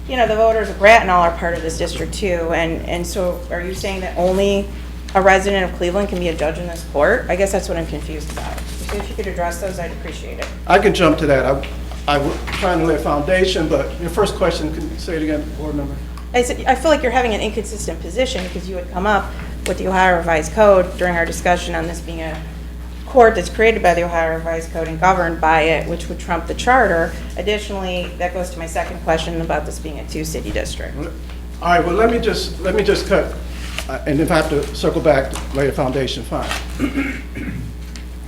you know, the voters of Brattonall are part of this district too, and so are you saying that only a resident of Cleveland can be a judge in this court? I guess that's what I'm confused about. So if you could address those, I'd appreciate it. I can jump to that. I was trying to lay a foundation, but your first question, can you say it again, board member? I said, I feel like you're having an inconsistent position, because you had come up with the Ohio Revised Code during our discussion on this being a court that's created by the Ohio Revised Code and governed by it, which would trump the charter. Additionally, that goes to my second question about this being a 2-city district. All right, well, let me just cut, and if I have to circle back to lay a foundation, fine.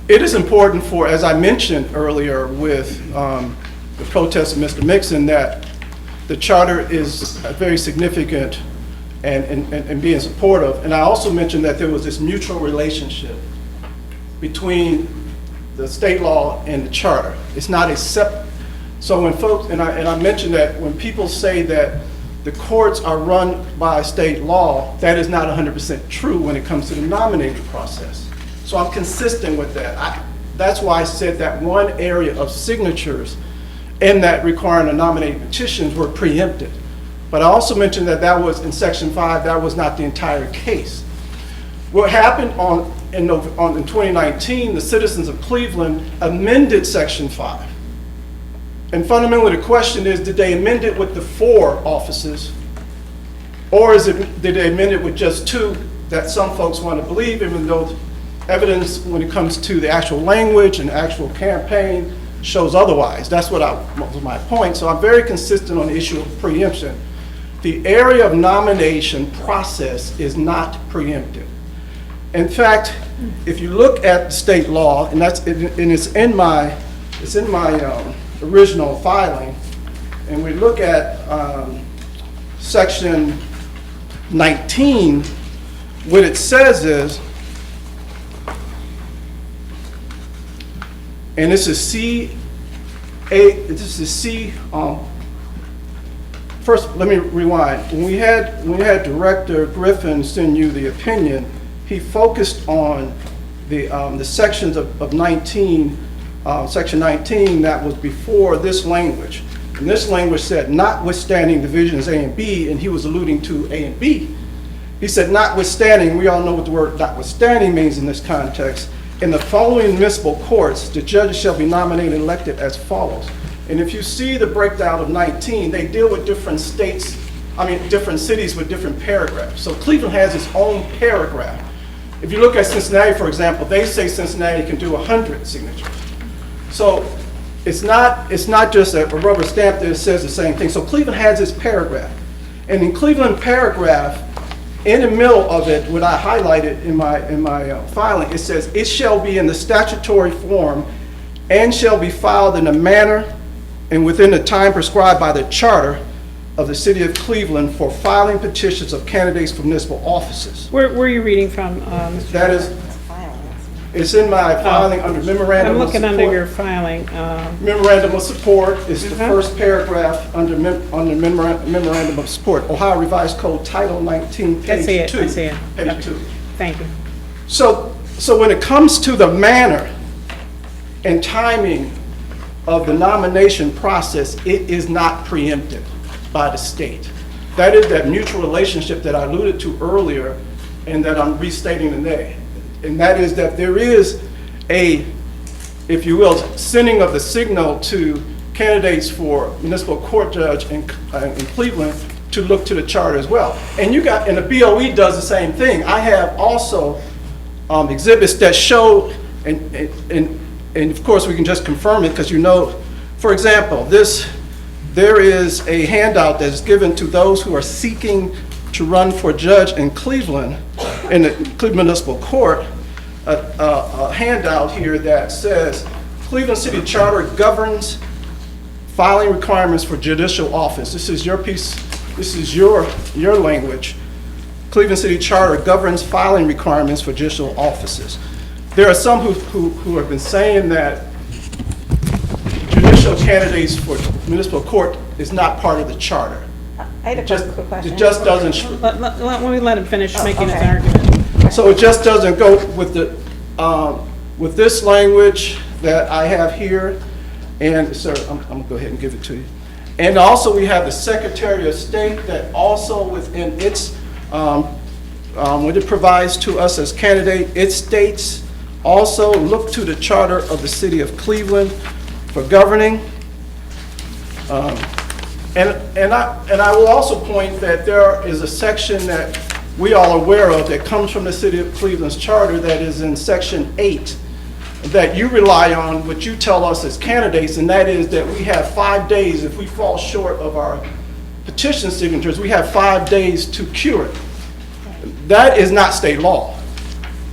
It is important for, as I mentioned earlier with the protest of Mr. Mixon, that the charter is very significant and being supportive. And I also mentioned that there was this mutual relationship between the state law and the charter. It's not a separate. So when folks, and I mentioned that when people say that the courts are run by state law, that is not 100% true when it comes to the nominating process. So I'm consistent with that. That's why I said that one area of signatures and that requiring a nominating petitions were preempted. But I also mentioned that that was in Section 5, that was not the entire case. What happened in 2019, the citizens of Cleveland amended Section 5. And fundamentally, the question is, did they amend it with the 4 offices? Or did they amend it with just 2 that some folks want to believe, even though evidence when it comes to the actual language and actual campaign shows otherwise? That's what was my point. So I'm very consistent on the issue of preemption. The area of nomination process is not preempted. In fact, if you look at state law, and it's in my original filing, and we look at section 19, what it says is, and this is first, let me rewind. When we had Director Griffin send you the opinion, he focused on the sections of 19, section 19 that was before this language. And this language said, notwithstanding divisions A and B, and he was alluding to A and B. He said, notwithstanding, we all know what the word notwithstanding means in this context. In the following municipal courts, the judges shall be nominated and elected as follows. And if you see the breakdown of 19, they deal with different cities with different paragraphs. So Cleveland has its own paragraph. If you look at Cincinnati, for example, they say Cincinnati can do 100 signatures. So it's not just a rubber stamp that says the same thing. So Cleveland has its paragraph. And in Cleveland paragraph, in the middle of it, what I highlighted in my filing, it says, it shall be in the statutory form and shall be filed in a manner and within the time prescribed by the charter, of the City of Cleveland for filing petitions of candidates for municipal offices. Where are you reading from, Mr. That is, it's in my filing under memorandum I'm of looking support. under your filing. Memorandum of support is the Uh-huh. first paragraph under memorandum of support, Ohio Revised Code Title 19, I page 2. see it, I see it. Page Okay. 2. Thank you. So when it comes to the manner and timing of the nomination process, it is not preempted by the state. That is that mutual relationship that I alluded to earlier and that I'm restating today. And that is that there is a, if you will, sending of the signal to candidates for municipal court judge in Cleveland to look to the charter as well. And and the BOE does the same thing. I have also exhibits that show, and of course we can just confirm it because you know, for example, there is a handout that's given to those who are seeking to run for judge in Cleveland, in the Cleveland Municipal Court, a handout here that says Cleveland City Charter governs filing requirements for judicial office. This is your piece, this is your language. Cleveland City Charter governs filing requirements for judicial offices. There are some who have been saying that judicial candidates for municipal court is not part of the charter. I had a quick question. It just doesn't, Let me let him finish making his okay. argument. so it just doesn't go with the, with this language that I have here. And sir, I'm gonna go ahead and give it to you. And also we have the Secretary of State that also within its, what it provides to us as candidate, it states also look to the charter of the City of Cleveland for governing. And I will also point that there is a section that we all are aware of that comes from the City of Cleveland's charter that is in section 8 that you rely on, what you tell us as candidates, and that is that we have 5 days. If we fall short of our petition signatures, we have 5 days to cure it. That is not state law.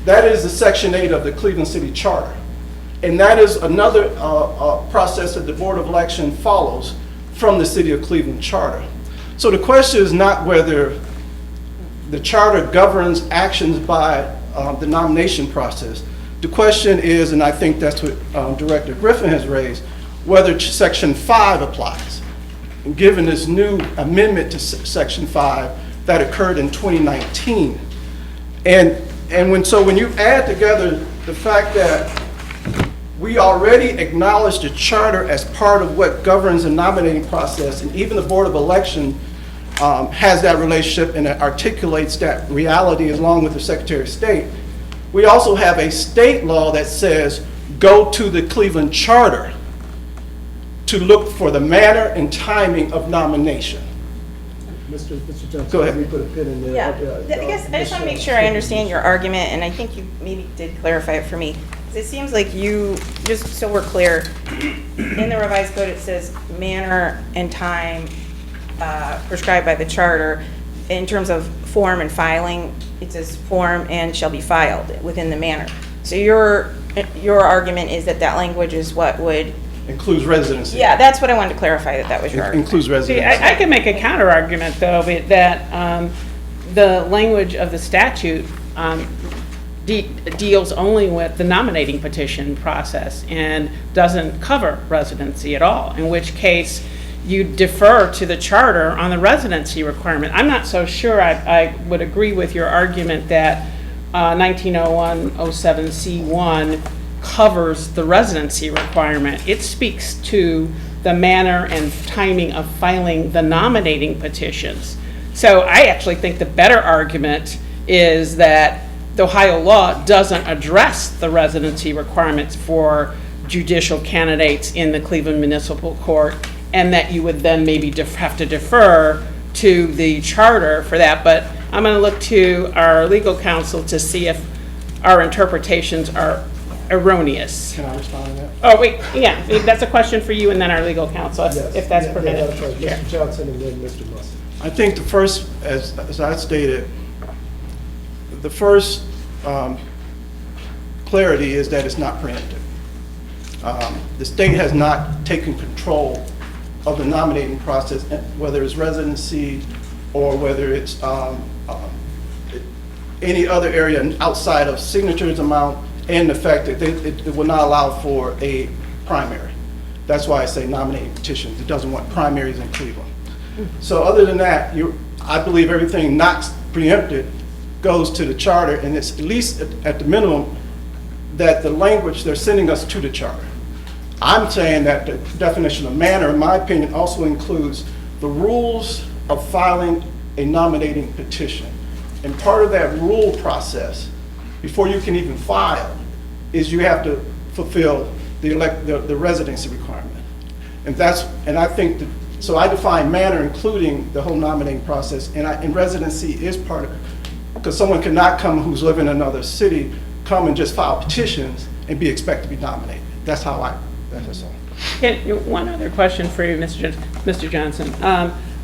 That is the section 8 of the Cleveland City Charter. And that is another process that the Board of Election follows from the City of Cleveland Charter. So the question is not whether the charter governs actions by the nomination process. The question is, and I think that's what Director Griffin has raised, whether Section 5 applies. And given this new amendment to Section 5 that occurred in 2019. So when you add together the fact that we already acknowledge the charter as part of what governs the nominating process, and even the Board of Election has that relationship and articulates that reality along with the Secretary of State. We also have a state law that says go to the Cleveland Charter to look for the manner and timing of nomination. Mr. Johnson, Go ahead. let me put a pin in there. Yeah, I guess I just want to make sure I understand your argument, and I think you maybe did clarify it for me. It seems like you, just so we're clear, in the revised code it says manner and time prescribed by the charter. In terms of form and filing, it says form and shall be filed within the manner. So your argument is that that language is what would... Includes residency. Yeah, that's what I wanted to clarify, that was your argument. Includes See, residency. I can make a counter argument though, that the language of the statute deals only with the nominating petition process and doesn't cover residency at all, in which case you defer to the charter on the residency requirement. I'm not so sure I would agree with your argument that 1901-07C1 covers the residency requirement. It speaks to the manner and timing of filing the nominating petitions. So I actually think the better argument is that the Ohio law doesn't address the residency requirements for judicial candidates in the Cleveland Municipal Court, and that you would then maybe have to defer to the charter for that. But I'm going to look to our legal counsel to see if our interpretations are erroneous. Can I respond to that? Oh, wait, yeah, that's a question for you and then our legal counsel, Yes. if that's Yeah, permitted. that's right. Yeah. Mr. Johnson and then Mr. Musso. I think the first, as I stated, the first clarity is that it's not preemptive. The state has not taken control of the nominating process, whether it's residency or whether it's any other area outside of signatures amount, and the fact that it will not allow for a primary. That's why I say nominating petitions. It doesn't want primaries in Cleveland. So other than that, I believe everything not preempted goes to the charter, and it's at least at the minimum that the language, they're sending us to the charter. I'm saying that the definition of manner, in my opinion, also includes the rules of filing a nominating petition. And part of that rule process, before you can even file, is you have to fulfill the residency requirement. And I think that, so I define manner including the whole nominating process, and residency is part of it. Because someone cannot come who's living in another city, come and just file petitions and be expected to be nominated. That's how that's all. One other question for you, Mr. Johnson.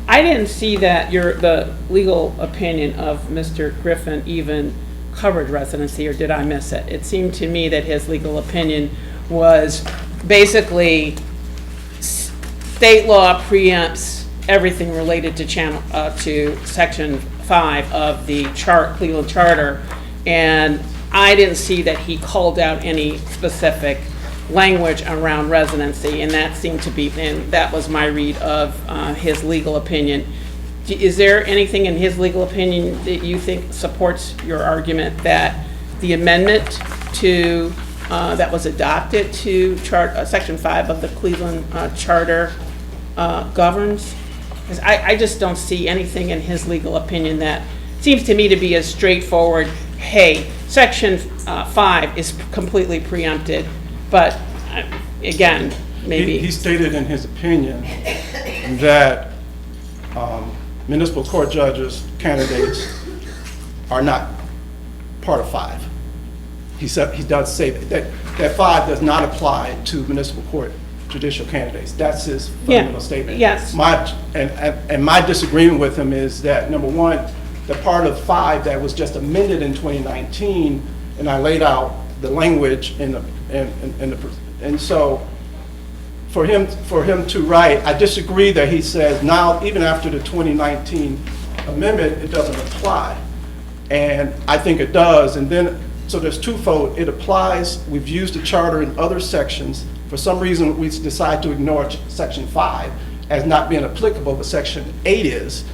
I didn't see that the legal opinion of Mr. Griffin even covered residency, or did I miss it? It seemed to me that his legal opinion was basically state law preempts everything related to Section 5 of the Cleveland Charter, and I didn't see that he called out any specific language around residency, and that seemed to be, and that was my read of his legal opinion. Is there anything in his legal opinion that you think supports your argument that the amendment to that was adopted to Section 5 of the Cleveland Charter governs? Because I just don't see anything in his legal opinion that seems to me to be as straightforward, hey, Section 5 is completely preempted, but again, maybe. He stated in his opinion that municipal court judges, candidates, are not part of 5. He does say that 5 does not apply to municipal court judicial candidates. That's his fundamental statement. Yes. My disagreement with him is that, number one, the part of 5 that was just amended in 2019, and I laid out the language and so for him to write, I disagree that he says now, even after the 2019 amendment, it doesn't apply. And I think it does. And then, so there's twofold. It applies. We've used the charter in other sections. For some reason, we decide to ignore Section 5 as not being applicable, but Section 8 is.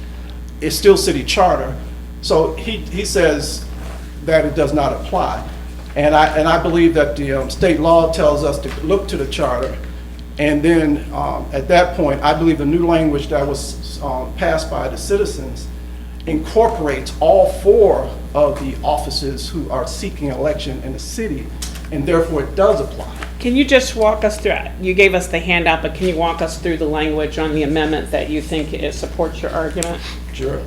It's still city charter. So he says that it does not apply. And I believe that the state law tells us to look to the charter. And then at that point, I believe the new language that was passed by the citizens incorporates all 4 of the offices who are seeking election in the city, and therefore it does apply. Can you just walk us through, you gave us the handout, but can you walk us through the language on the amendment that you think it supports your argument? Sure.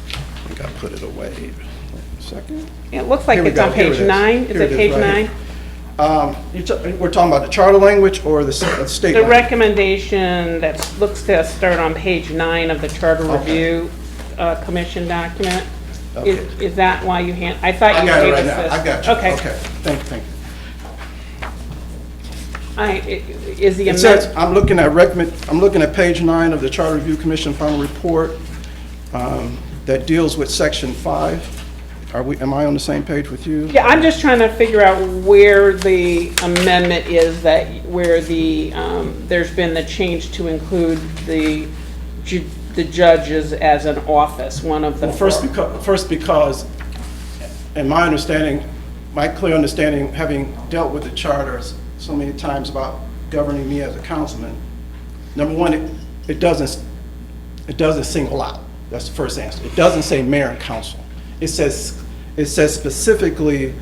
I think I put it away. Wait a second. It looks like Here we it's go. on Here page it is. 9. Is Here it it is, page right 9? We're talking about the charter language or the state The language? recommendation that looks to start on page 9 of the Charter Review Commission document. Okay. Is that why you I thought I you got it gave right us now. this. I got you. Okay. Okay. Thank you. Is the It says, amendment, I'm looking at page 9 of the Charter Review Commission final report that deals with Section 5. Am I on the same page with you? yeah, I'm just trying to figure out where the amendment is where there's been the change to include the judges as an office, one of the. Well, first because, in my understanding, my clear understanding, having dealt with the charters so many times about governing me as a councilman, number one, it doesn't single out. That's the first answer. It doesn't say mayor and council. It says specifically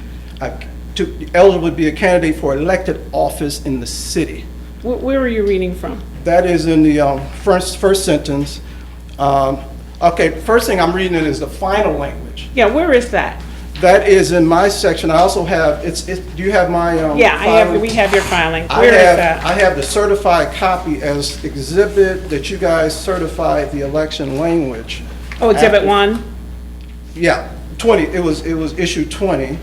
eligible to be a candidate for elected office in the city. Where are you reading from? That is in the first sentence. Okay, first thing I'm reading is the final language. Yeah, where is that? That is in my section. I also have, do you have my? Yeah, we have your filing. I Where is that? have the certified copy as exhibit that you guys certified the election language. Oh, Exhibit 1? Yeah, 20, it was issue 20.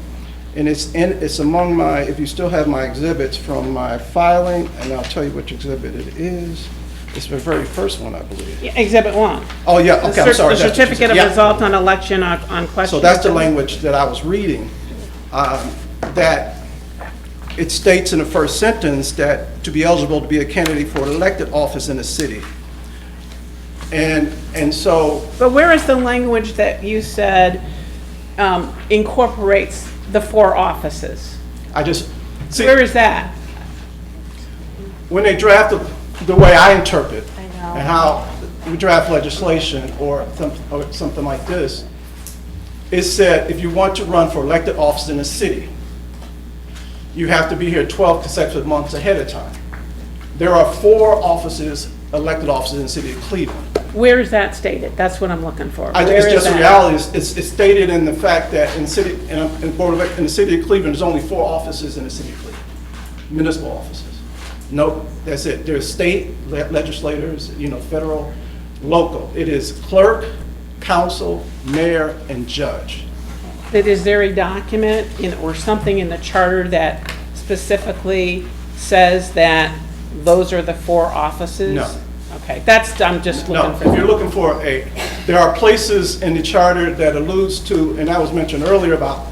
And it's among my, if you still have my exhibits from my filing, and I'll tell you which exhibit it is. It's the very first one, I believe. Yeah, Exhibit 1. Oh, yeah, okay, I'm sorry. The that's what you certificate said. of Yeah. result on election on question. So that's the language that I was reading, that it states in the first sentence that to be eligible to be a candidate for an elected office in the city. And so, But where is the language that you said incorporates the 4 offices? I just, see, Where is that? when they draft the way I interpret I know. and how we draft legislation or something like this, it said if you want to run for elected office in the city, you have to be here 12 consecutive months ahead of time. There are 4 offices, elected offices in the city of Cleveland. Where is that stated? That's what I'm looking for. I think Where it's is just a that? reality. It's stated in the fact that in the city of Cleveland, there's only 4 offices in the city of Cleveland, municipal offices. Nope, that's it. There's state legislators, federal, local. It is clerk, council, mayor, and judge. That is there a document or something in the charter that specifically says that those are the 4 offices? No. Okay, I'm just No, looking for. if you're looking for there are places in the charter that alludes to, and that was mentioned earlier about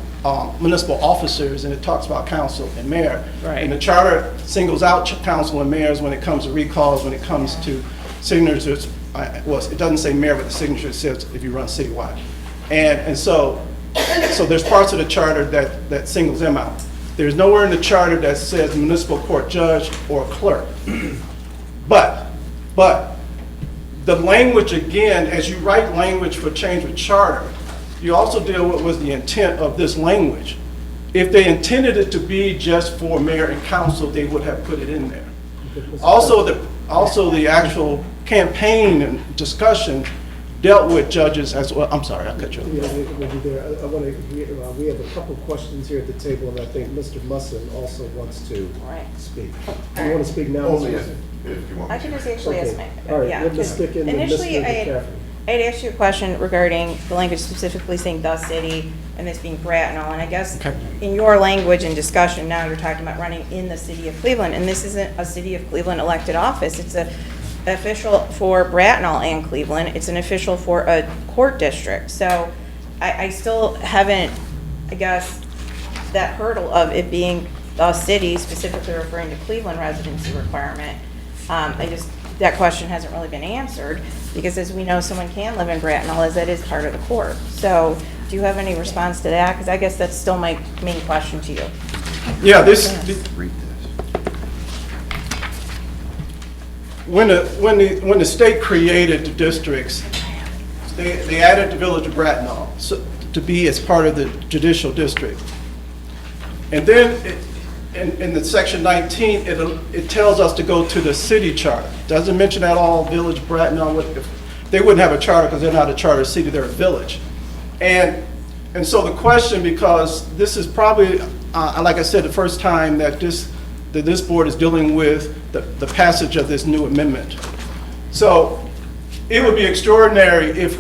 municipal officers, and it talks about council and mayor. Right. And the charter singles out council and mayors when it comes to recalls, when it comes to signatures. It doesn't say mayor, but the signature says if you run citywide. And so there's parts of the charter that singles them out. There's nowhere in the charter that says municipal court judge or clerk. But the language, again, as you write language for change of charter, you also deal with was the intent of this language. If they intended it to be just for mayor and council, they would have put it in there. Also, the actual campaign and discussion dealt with judges as well. I'm sorry, I cut you off. Yeah, we'll be there. I want to, we have a couple of questions here at the table, and I think Mr. Musson also wants to Right. speak. Do you want to speak now? Only Mr. if Musson? if you want. I me can to. just actually ask Okay. my, All right, yeah. we'll just stick in the Initially, Mr. I had asked you a question regarding the language specifically saying the city and this being Bratnell, and I guess Okay. in your language and discussion, now you're talking about running in the city of Cleveland, and this isn't a city of Cleveland elected office. It's a official for Bratnell and Cleveland. It's an official for a court district. So I still haven't, I guess, that hurdle of it being the city, specifically referring to Cleveland residency requirement. That question hasn't really been answered, because as we know, someone can live in Bratnell as that is part of the court. So do you have any response to that? Because I guess that's still my main question to you. Yeah, Read this. when the state created the districts, they added the village of Bratnell to be as part of the judicial district. And then in the section 19, it tells us to go to the city charter. Doesn't mention at all village Bratnell. They wouldn't have a charter because they're not a charter city, they're a village. And so the question, because this is probably, like I said, the first time that this board is dealing with the passage of this new amendment. So it would be extraordinary if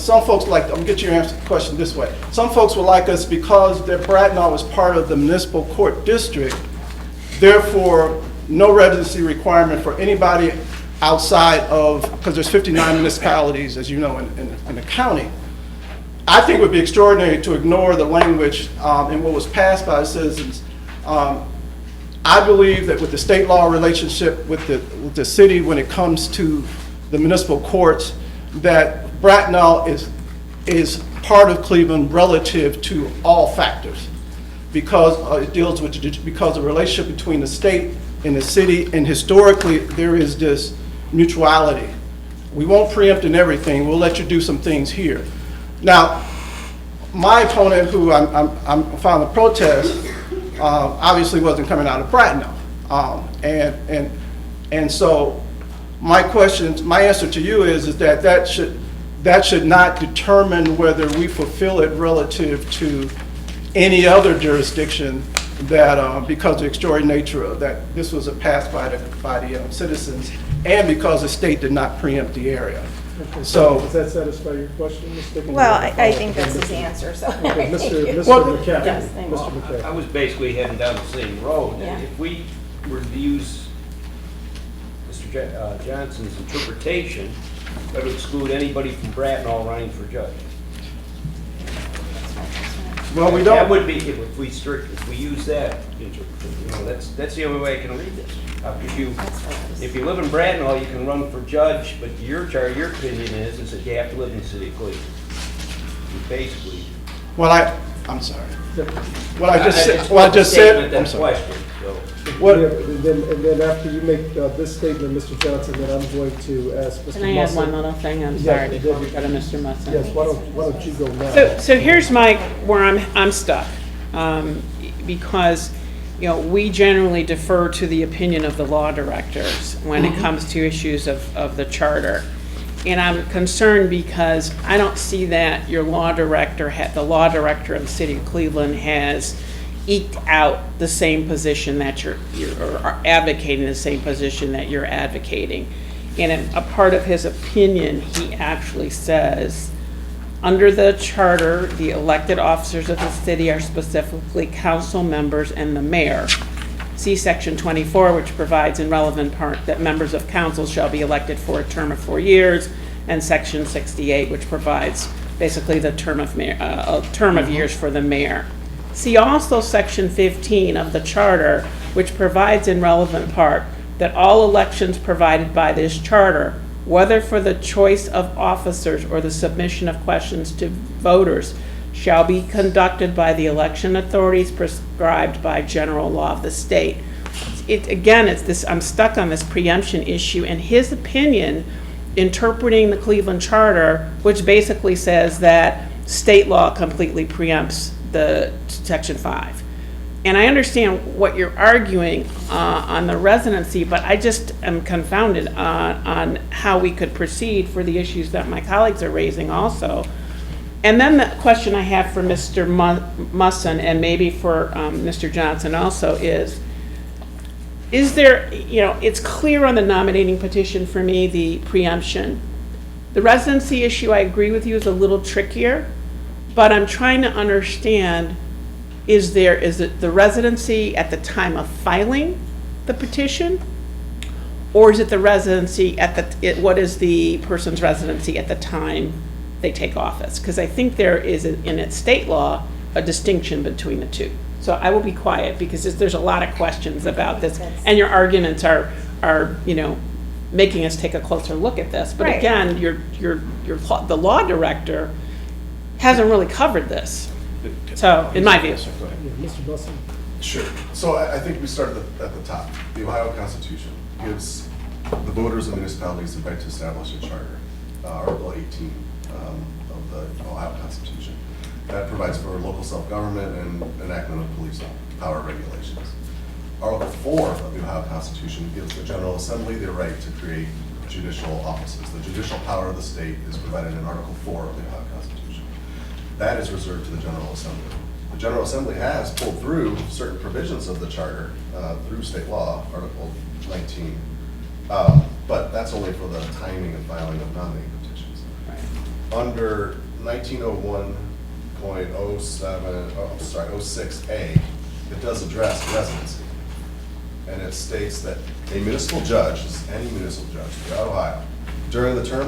some folks like, I'm gonna get you to answer the question this way. Some folks would like us, because their Bratnell is part of the municipal court district, therefore no residency requirement for anybody outside of, because there's 59 municipalities, as you know, in the county. I think it would be extraordinary to ignore the language in what was passed by citizens. I believe that with the state law relationship with the city when it comes to the municipal courts, that Bratnell is part of Cleveland relative to all factors, because it deals with because of the relationship between the state and the city, and historically there is this mutuality. We won't preempt in everything. We'll let you do some things here. Now, my opponent, who I'm filing a protest, obviously wasn't coming out of Bratnell, and so my answer to you is that should not determine whether we fulfill it relative to any other jurisdiction, that because of the extraordinary nature of that this was passed by the citizens, and because the state did not preempt the area. Okay, So- does that satisfy your question, Ms. Dickey? Well, I think that's his answer, so. Okay, Mr. Well, McCaffrey. yes, thank you. Mr. I McCaffrey. was basically heading down the same road. Yeah. If we were to use Mr. Johnson's interpretation, that would exclude anybody from Bracknell running for judge. Well, we That don't, would be, if we use that interpretation, that's the only way I can read this. If you live in Bracknell, you can run for judge, but your opinion is that you have to live in the city of Cleveland. You basically. I'm sorry. What I just said, I'm That sorry. question, so. What, Yeah, and then after you make this statement, Mr. Johnson, then I'm going to ask Mr. Musson. Can I add one little thing? I'm Yeah, sorry, before we go to Mr. Musson. Yes, why don't you go now? So here's where I'm stuck, because, we generally defer to the opinion of the law directors when it comes to issues of the charter. And I'm concerned because I don't see that your law director, the law director of the city of Cleveland has eked out the same position that you're or advocating the same position that you're advocating. And a part of his opinion, he actually says, under the charter, the elected officers of the city are specifically council members and the mayor. See section 24, which provides in relevant part that members of council shall be elected for a term of 4 years, and section 68, which provides basically the term of years for the mayor. See also section 15 of the charter, which provides in relevant part that all elections provided by this charter, whether for the choice of officers or the submission of questions to voters, shall be conducted by the election authorities prescribed by general law of the state. I'm stuck on this preemption issue, and his opinion interpreting the Cleveland Charter, which basically says that state law completely preempts the Section 5. And I understand what you're arguing on the residency, but I just am confounded on how we could proceed for the issues that my colleagues are raising also. And then the question I have for Mr. Musson and maybe for Mr. Johnson also is there, it's clear on the nominating petition for me, the preemption. The residency issue, I agree with you, is a little trickier, but I'm trying to understand, is it the residency at the time of filing the petition? Or is it the residency what is the person's residency at the time they take office? Because I think there is, in its state law, a distinction between the two. So I will be quiet because there's a lot of questions about this, and your arguments are making us take a closer look at this. But Right. again, the law director hasn't really covered this. So, in my view. Yeah, Mr. Musson. Sure. So I think we started at the top. The Ohio Constitution gives the voters and municipalities the right to establish a charter. Article 18 of the Ohio Constitution. That provides for local self-government and enactment of police power regulations. Article 4 of the Ohio Constitution gives the General Assembly the right to create judicial offices. The judicial power of the state is provided in Article 4 of the Ohio Constitution. That is reserved to the General Assembly. The General Assembly has pulled through certain provisions of the charter through state law, Article 19, but that's only for the timing and filing of nominating petitions. Under 1901.06A, it does address residency. And it states that a municipal judge, any municipal judge throughout Ohio, during the term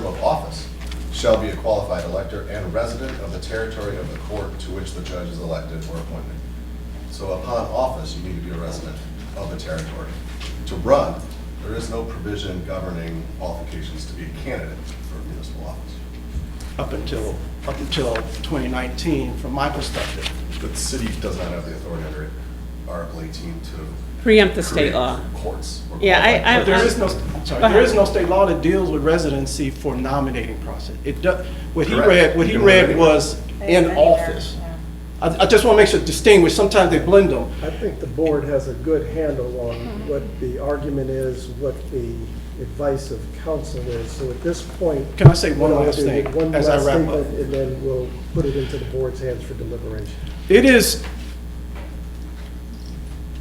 of office, shall be a qualified elector and resident of the territory of the court to which the judge is elected or appointed. So upon office, you need to be a resident of the territory. To run, there is no provision governing qualifications to be a candidate for a municipal office. up until 2019, from my perspective. The city does not have the authority under Article 18 to Preempt the state create law. courts. or Yeah, qualified But there is no, Go ahead. there is no state law that deals with residency for nominating process. It does, what he Correct. read You can live was in Anywhere, office. yeah. I just want to make sure distinguish, sometimes they blend them. I think the board has a good handle on what the argument is, what the advice of counsel is. So at this point. Can I say one we'll last do thing one as I last wrap up? statement, and then we'll put it into the board's hands for deliberation. It is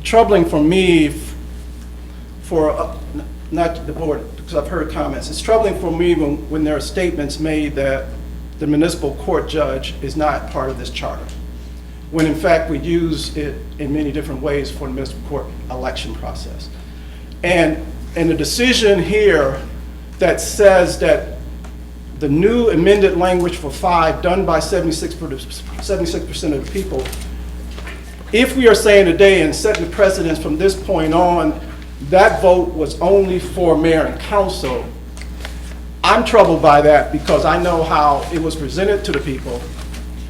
troubling for me for not the board, because I've heard comments, it's troubling for me when there are statements made that the municipal court judge is not part of this charter, when in fact we use it in many different ways for the municipal court election process. And the decision here that says that the new amended language for 5 done by 76% of the people, if we are saying today and setting the precedence from this point on, that vote was only for mayor and council, I'm troubled by that because I know how it was presented to the people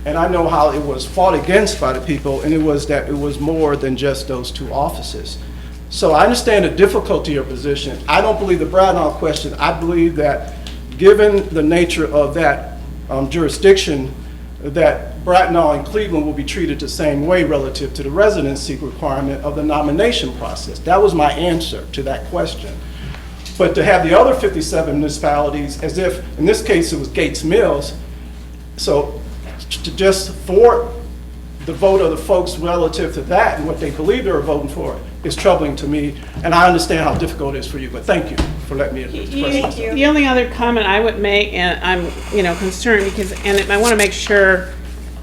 and I know how it was fought against by the people, and it was that it was more than just those 2 offices. So I understand the difficulty of your position. I don't believe the Bradnall question. I believe that given the nature of that jurisdiction, that Bradnall and Cleveland will be treated the same way relative to the residency requirement of the nomination process. That was my answer to that question. But to have the other 57 municipalities, as if, in this case, it was Gates Mills, so to just thwart the vote of the folks relative to that and what they believe they were voting for is troubling to me, and I understand how difficult it is for you, but thank you for letting me express myself. The only other comment I would make, and I'm, concerned because, and I want to make sure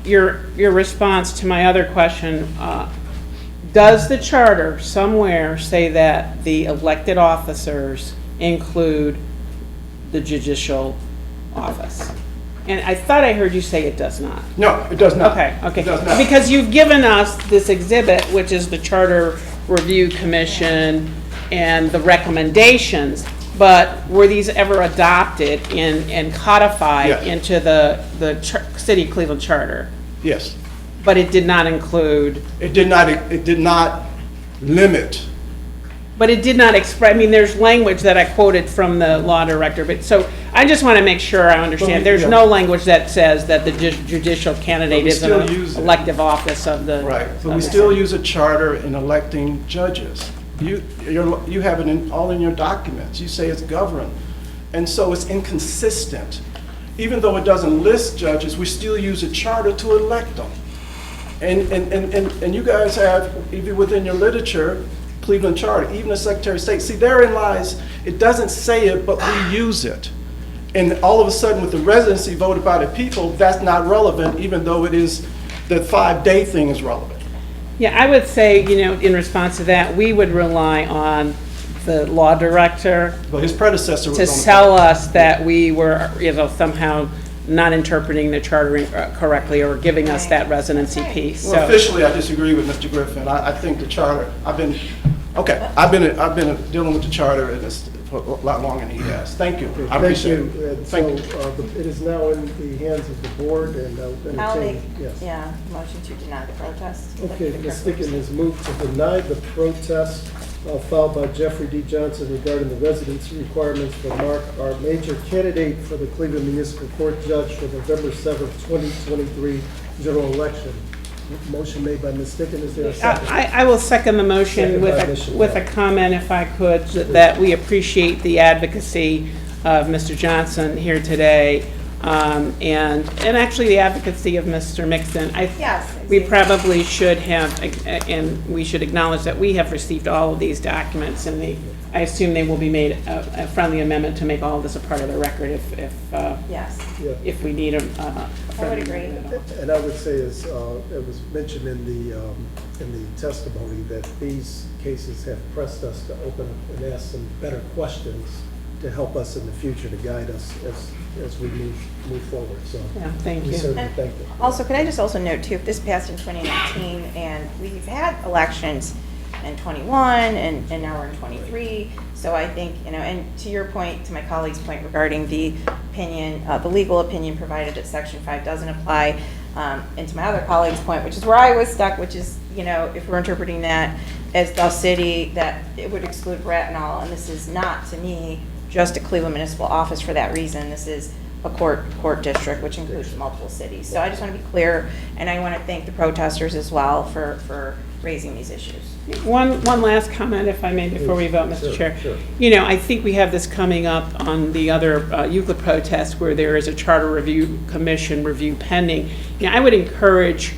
your response to my other question, does the charter somewhere say that the elected officers include the judicial office? And I thought I heard you say it does not. No, it does not. Okay. It does not. Because you've given us this exhibit, which is the Charter Review Commission and the recommendations, but were these ever adopted and codified Yes. into the City of Cleveland Charter? Yes. But it did not include, It did not limit. but it did not express, there's language that I quoted from the law director, but so I just want to make sure I understand. There's no language that says that the judicial candidate is an elective office of the. Right, but we of the still city. use a charter in electing judges. You have it all in your documents. You say it's governed. And so it's inconsistent. Even though it doesn't list judges, we still use a charter to elect them. And you guys have, even within your literature, Cleveland Charter, even the Secretary of State. See, therein lies, it doesn't say it, but we use it. And all of a sudden, with the residency voted by the people, that's not relevant, even though it is, the 5-day thing is relevant. Yeah, I would say, in response to that, we would rely on the law director But his predecessor was to on the sell us that we were, somehow not interpreting the charter correctly or giving us that residency piece. Well, So, officially, I disagree with Mr. Griffin. I think the charter, I've been dealing with the charter and this for a lot longer than he has. Thank you. I Thank appreciate you. it. And Thank so you. it is now in the hands of the board, and I'll I'll make, entertain, yes. motion to deny the protest. Okay, Ms. Sticken has moved to deny the protest filed by Jeffrey D. Johnson regarding the residency requirements for Mark, our major candidate for the Cleveland Municipal Court Judge for November 7th, 2023 general election. Motion made by Ms. Sticken, is there a second? I will second the motion Second by Ms. Chanel. with a comment, if I could, that we appreciate the advocacy of Mr. Johnson here today, and actually the advocacy of Mr. Mixon. Yes. We probably should have, and we should acknowledge that we have received all of these documents, and I assume they will be made a friendly amendment to make all of this a part of the record Yes, if we need a I would agree. And I would say, as it was mentioned in the testimony, that these cases have pressed us to open up and ask some better questions to help us in the future, to guide us as we move forward, so. Yeah, thank We you. certainly thank you. Also, could I just also note too, if this passed in 2019, and we've had elections in 21, and now we're in 23, so I think, and to your point, to my colleague's point regarding the opinion, the legal opinion provided that Section 5 doesn't apply, and to my other colleague's point, which is where I was stuck, which is, if we're interpreting that as the city, that it would exclude Brattonall, and this is not, to me, just a Cleveland municipal office for that reason. This is a court district, which includes multiple cities. So I just want to be clear, and I want to thank the protesters as well for raising these issues. One last comment, if I may, before we vote, Mr. Chair. Sure. I think we have this coming up on the other Euclid protest where there is a Charter Review Commission review pending. I would encourage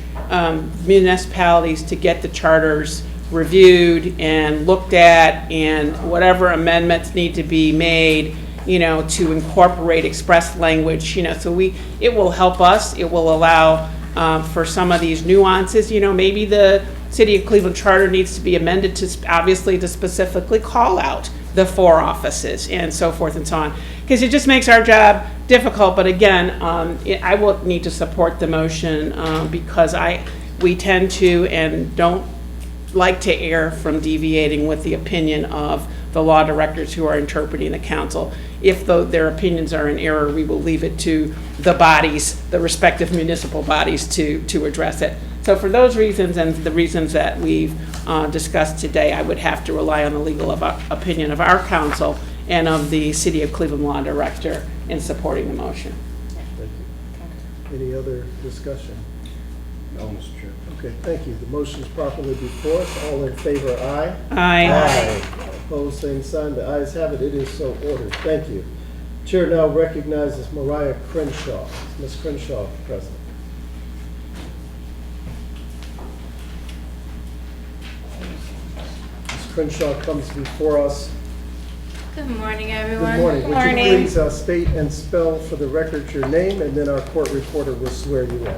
municipalities to get the charters reviewed and looked at, and whatever amendments need to be made, to incorporate express language, so it will help us. It will allow for some of these nuances. Maybe the City of Cleveland Charter needs to be amended to specifically call out the 4 offices and so forth and so on, because it just makes our job difficult. But again, I will need to support the motion because we tend to and don't like to err from deviating with the opinion of the law directors who are interpreting the council. If their opinions are in error, we will leave it to the bodies, the respective municipal bodies, to address it. So for those reasons and the reasons that we've discussed today, I would have to rely on the legal opinion of our council and of the City of Cleveland Law Director in supporting the motion. Thank you. Any other discussion? No, Mr. Chair. Okay, thank you. The motion is properly before us. All in favor, aye? Aye. Opposed, same sign. The ayes have it. It is so ordered. Thank you. Chair now recognizes Mariah Crenshaw. Ms. Crenshaw, present. Ms. Crenshaw comes before us. Good morning, everyone. Good morning. Good Would morning. you please state and spell for the record your name, and then our court reporter will swear you in.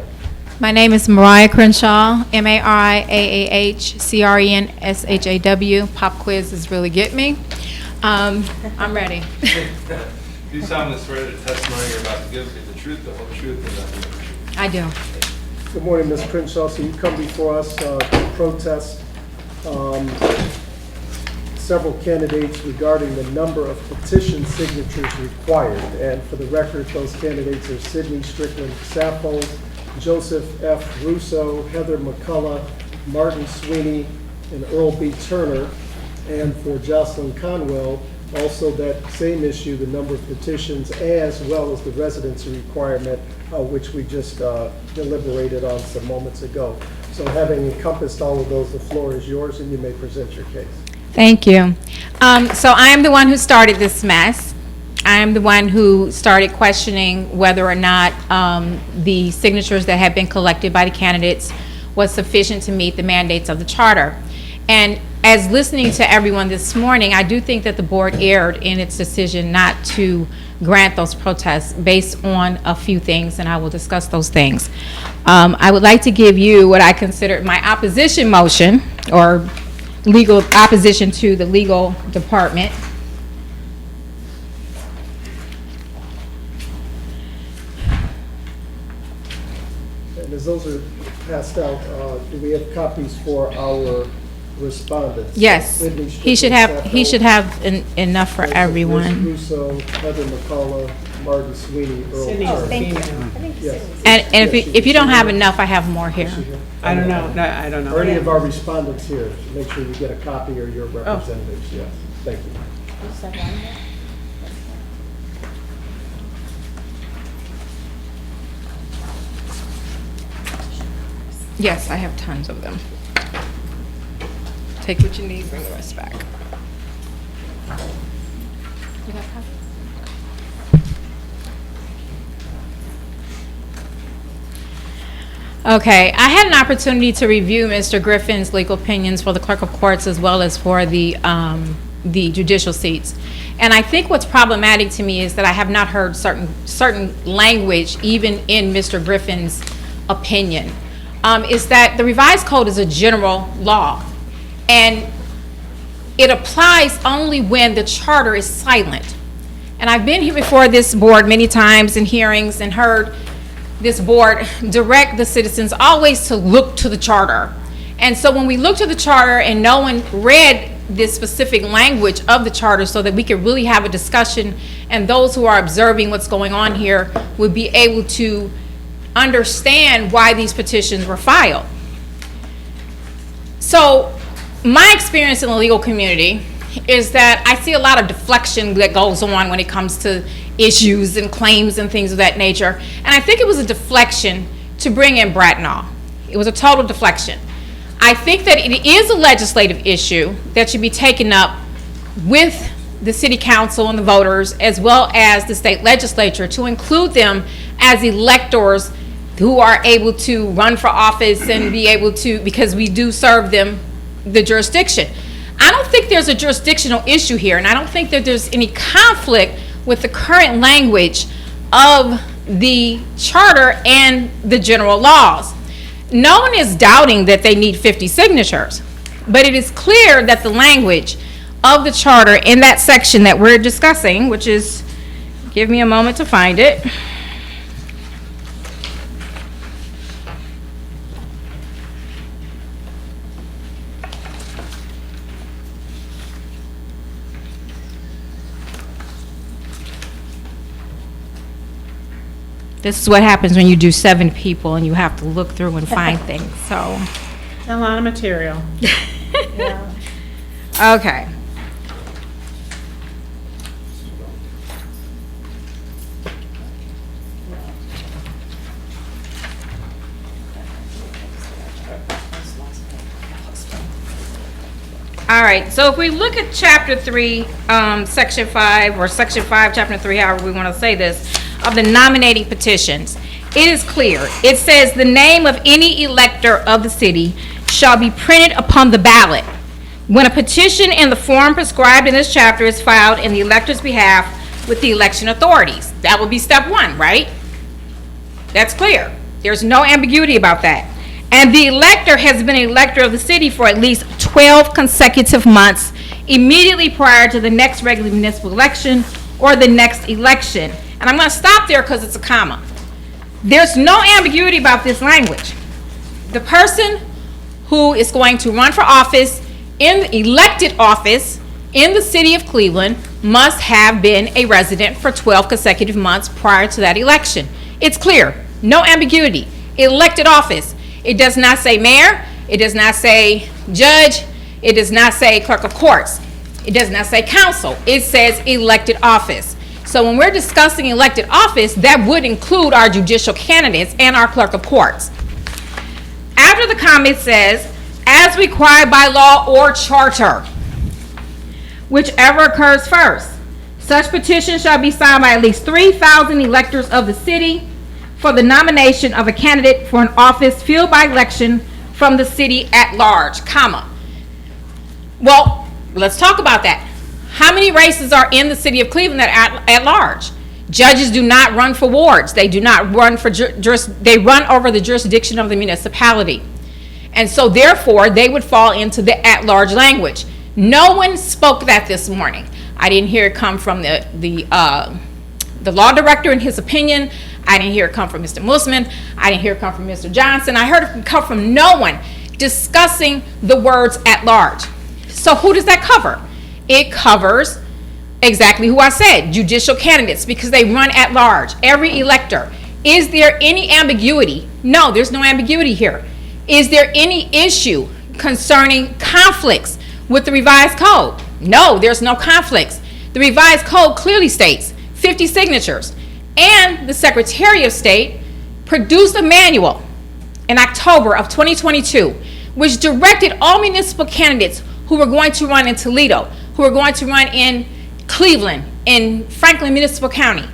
My name is Mariah Crenshaw, M-A-R-I-A-A-H-C-R-E-N-S-H-A-W. Pop quizzes really get me. I'm ready. Do you solemnly swear that the testimony you're about to give is the truth, the whole truth, and nothing but the truth? I do. Good morning, Ms. Crenshaw. So you come before us to protest several candidates regarding the number of petition signatures required. And for the record, those candidates are Sidney Strickland Saffold, Joseph F. Russo, Heather McCullough, Martin Sweeney, and Earl B. Turner. And for Jocelyn Conwell, also that same issue, the number of petitions, as well as the residency requirement, which we just deliberated on some moments ago. So having encompassed all of those, the floor is yours, and you may present your case. Thank you. So I am the one who started this mess. I am the one who started questioning whether or not the signatures that had been collected by the candidates was sufficient to meet the mandates of the charter. And as listening to everyone this morning, I do think that the board erred in its decision not to grant those protests based on a few things, and I will discuss those things. I would like to give you what I consider my opposition motion, or legal opposition to the legal department. And as those are passed out, do we have copies for our respondents? Yes, Sidney he Strickland should have enough for Joseph everyone. Russo, Heather McCullough, Martin Sweeney, Earl Sydney's Turner. female. Yes. And if you don't have enough, I have more here. I don't know. No, I don't know. Or any of our respondents here, make sure you get a copy, or your representatives, yes. Thank you. Yes, I have tons of them. Take what you need, bring the rest back. You got copies? Okay, I had an opportunity to review Mr. Griffin's legal opinions for the clerk of courts as well as for the judicial seats. And I think what's problematic to me is that I have not heard certain language, even in Mr. Griffin's opinion, is that the revised code is a general law. And it applies only when the charter is silent. And I've been here before this board many times in hearings and heard this board direct the citizens always to look to the charter. And so when we look to the charter and no one read this specific language of the charter so that we could really have a discussion, and those who are observing what's going on here would be able to understand why these petitions were filed. So my experience in the legal community is that I see a lot of deflection that goes on when it comes to issues and claims and things of that nature. And I think it was a deflection to bring in Bratnaugh. It was a total deflection. I think that it is a legislative issue that should be taken up with the city council and the voters, as well as the state legislature, to include them as electors who are able to run for office and be able to, because we do serve them the jurisdiction. I don't think there's a jurisdictional issue here, and I don't think that there's any conflict with the current language of the charter and the general laws. No one is doubting that they need 50 signatures, but it is clear that the language of the charter in that section that we're discussing, which is, give me a moment to find it. This is what happens when you do 7 people and you have to look through and find things, so. A lot of material. Okay. All right, so if we look at chapter 3, section 5, or section 5, chapter 3, however we want to say this, of the nominating petitions, it is clear. It says the name of any elector of the city shall be printed upon the ballot. When a petition in the form prescribed in this chapter is filed in the elector's behalf with the election authorities. That would be step 1, right? That's clear. There's no ambiguity about that. And the elector has been an elector of the city for at least 12 consecutive months immediately prior to the next regular municipal election or the next election. And I'm going to stop there because it's a comma. There's no ambiguity about this language. The person who is going to run for office, in elected office in the city of Cleveland, must have been a resident for 12 consecutive months prior to that election. It's clear. No ambiguity. Elected office. It does not say mayor. It does not say judge. It does not say clerk of courts. It does not say council. It says elected office. So when we're discussing elected office, that would include our judicial candidates and our clerk of courts. After the comment says, as required by law or charter, whichever occurs first, such petition shall be signed by at least 3,000 electors of the city for the nomination of a candidate for an office filled by election from the city at large, comma. Well, let's talk about that. How many races are in the city of Cleveland that are at large? Judges do not run for wards. They do not run for they run over the jurisdiction of the municipality. And so therefore, they would fall into the at-large language. No one spoke that this morning. I didn't hear it come from the law director in his opinion. I didn't hear it come from Mr. Musman. I didn't hear it come from Mr. Johnson. I heard it come from no one discussing the words at large. So who does that cover? It covers exactly who I said, judicial candidates, because they run at large, every elector. Is there any ambiguity? No, there's no ambiguity here. Is there any issue concerning conflicts with the revised code? No, there's no conflicts. The revised code clearly states 50 signatures. And the Secretary of State produced a manual in October of 2022, which directed all municipal candidates who were going to run in Toledo, who are going to run in Cleveland, in Franklin Municipal County.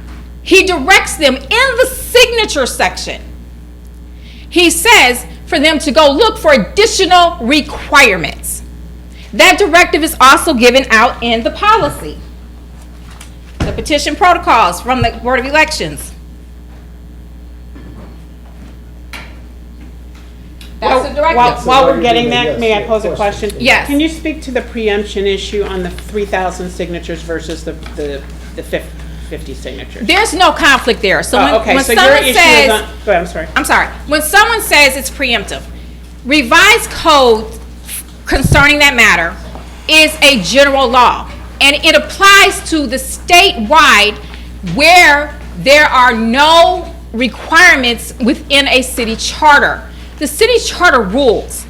He directs them in the signature section. He says for them to go look for additional requirements. That directive is also given out in the policy. The petition protocols from the Board of Elections. That's the directive. While we're getting that, may I pose a question? Yes. Can you speak to the preemption issue on the 3,000 signatures versus the 50 signatures? There's no conflict there. So when so someone your issue says, is on, go ahead, I'm sorry. When someone says it's preemptive, revised code concerning that matter is a general law, and it applies to the statewide where there are no requirements within a city charter. The city charter rules.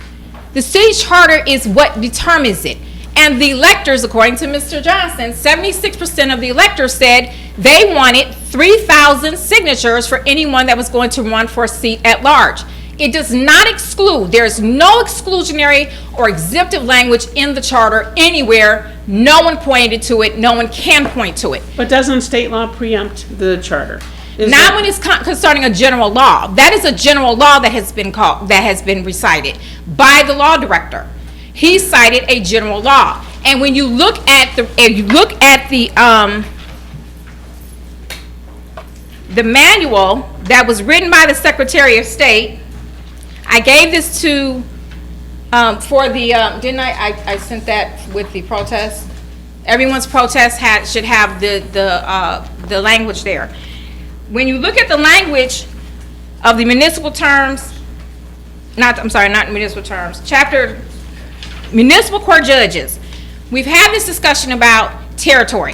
The city charter is what determines it. And the electors, according to Mr. Johnson, 76% of the electors said they wanted 3,000 signatures for anyone that was going to run for a seat at large. It does not exclude. There's no exclusionary or exemptive language in the charter anywhere. No one pointed to it. No one can point to it. But doesn't state law preempt the charter? Not when it's concerning a general law. That is a general law that has been recited by the law director. He cited a general law. And when you look at the manual that was written by the Secretary of State, I gave this to for the didn't I sent that with the protest. Everyone's protest should have the language there. When you look at the language of the municipal terms, not municipal terms, chapter municipal court judges, we've had this discussion about territory.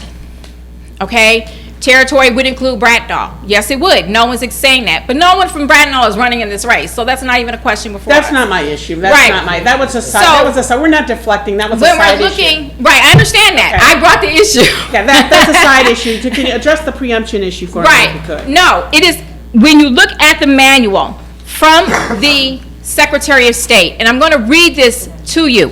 Okay, territory would include Bracknell. Yes, it would. No one's saying that, but no one from Bracknell is running in this race, so that's not even a question before That's us. not my issue. That's Right. not my, that was a side, So- that was a side, we're not deflecting, that was a When side we're issue. looking, right, I understand that. Okay. I brought the issue. Okay, that's a side issue. Can you address the preemption issue for me if you Right. could? No, it is, when you look at the manual from the Secretary of State, and I'm going to read this to you.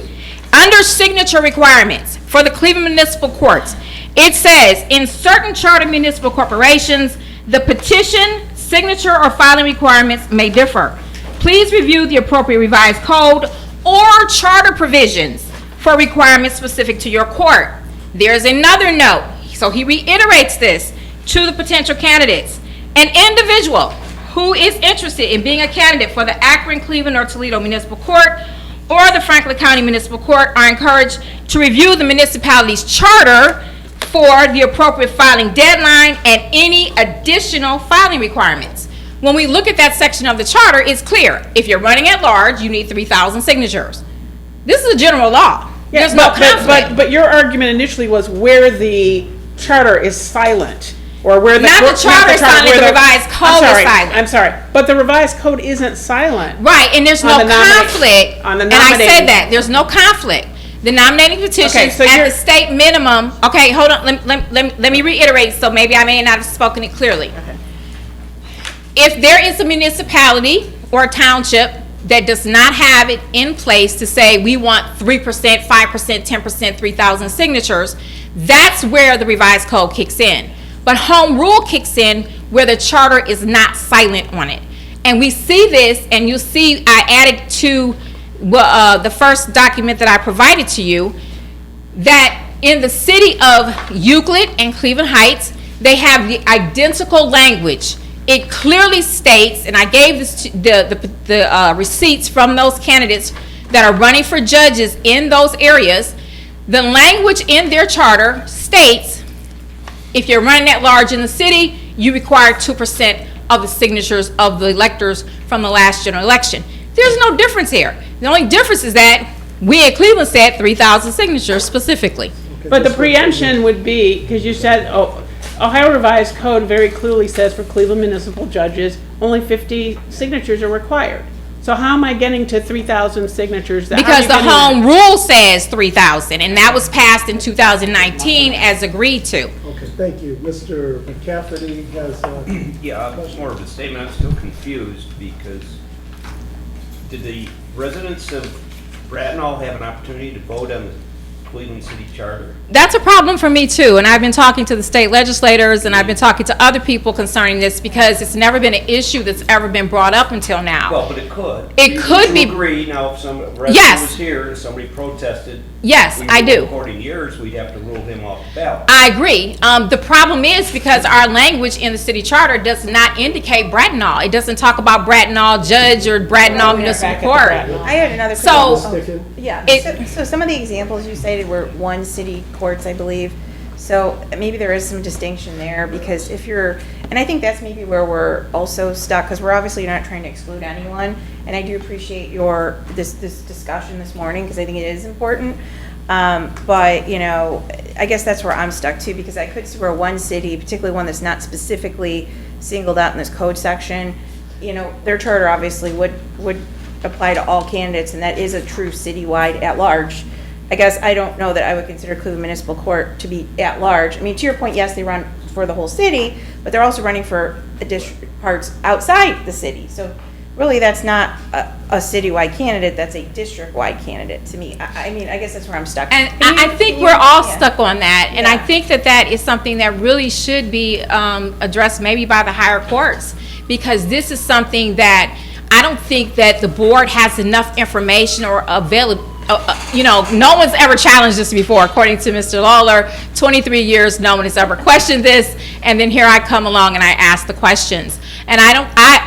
Under signature requirements for the Cleveland Municipal Courts, it says, in certain charter municipal corporations, the petition, signature, or filing requirements may differ. Please review the appropriate revised code or charter provisions for requirements specific to your court. There's another note, so he reiterates this to the potential candidates. An individual who is interested in being a candidate for the Akron, Cleveland, or Toledo Municipal Court or the Franklin County Municipal Court are encouraged to review the municipality's charter for the appropriate filing deadline and any additional filing requirements. When we look at that section of the charter, it's clear. If you're running at large, you need 3,000 signatures. This is a general law. There's no conflict. But your argument initially was where the charter is silent, or where the... Not the charter is silent, where the revised code is silent. I'm sorry, but the revised code isn't silent. Right, and there's no On the nomina- conflict. on the And I nominating- said that, there's no conflict. The nominating petitions so at you're- the state minimum, okay, hold on, let me reiterate, so maybe I may not have spoken it clearly. If there is a municipality or a township that does not have it in place to say, we want 3%, 5%, 10%, 3,000 signatures, that's where the revised code kicks in. But home rule kicks in where the charter is not silent on it. And we see this, and you see I added to the first document that I provided to you, that in the city of Euclid and Cleveland Heights, they have the identical language. It clearly states, and I gave this to the receipts from those candidates that are running for judges in those areas. The language in their charter states, if you're running at large in the city, you require 2% of the signatures of the electors from the last general election. There's no difference here. The only difference is that we at Cleveland said 3,000 signatures specifically. But the preemption would be, because you said, Ohio Revised Code very clearly says for Cleveland municipal judges, only 50 signatures are required. So how am I getting to 3,000 signatures? Because the home rule says 3,000, and that was passed in 2019 as agreed to. Okay, thank you. Mr. McCafferty has, Yeah, more of a statement. I'm still confused because did the residents of Bracknell have an opportunity to vote on the Cleveland City Charter? That's a problem for me too, and I've been talking to the state legislators and I've been talking to other people concerning this because it's never been an issue that's ever been brought up until now. Well, but it could. It could Do be- you agree now if some resident Yes. was here and somebody protested? Yes, we I rule do. According to yours, we'd have to rule him off the ballot. I agree. The problem is because our language in the city charter does not indicate Bracknell. It doesn't talk about Bracknell judge or Bracknell municipal court. I had another. So- question. Yeah, It- so some of the examples you cited were one city courts, I believe. So maybe there is some distinction there, because if you're, and I think that's maybe where we're also stuck, because we're obviously not trying to exclude anyone. And I do appreciate this discussion this morning, because I think it is important. But, you know, I guess that's where I'm stuck too, because I could see where one city, particularly one that's not specifically singled out in this code section, you know, their charter obviously would apply to all candidates, and that is a true citywide at-large. I guess I don't know that I would consider Cleveland Municipal Court to be at-large. I mean, to your point, yes, they run for the whole city, but they're also running for parts outside the city. So really, that's not a citywide candidate, that's a district-wide candidate to me. I mean, I guess that's where I'm stuck. And Can you- I think can we're you- all yeah. stuck on that, and I Yeah. think that is something that really should be addressed maybe by the higher courts, because this is something that I don't think that the board has enough information or no one's ever challenged this before, according to Mr. Lawler. 23 years, no one has ever questioned this, and then here I come along and I ask the questions. And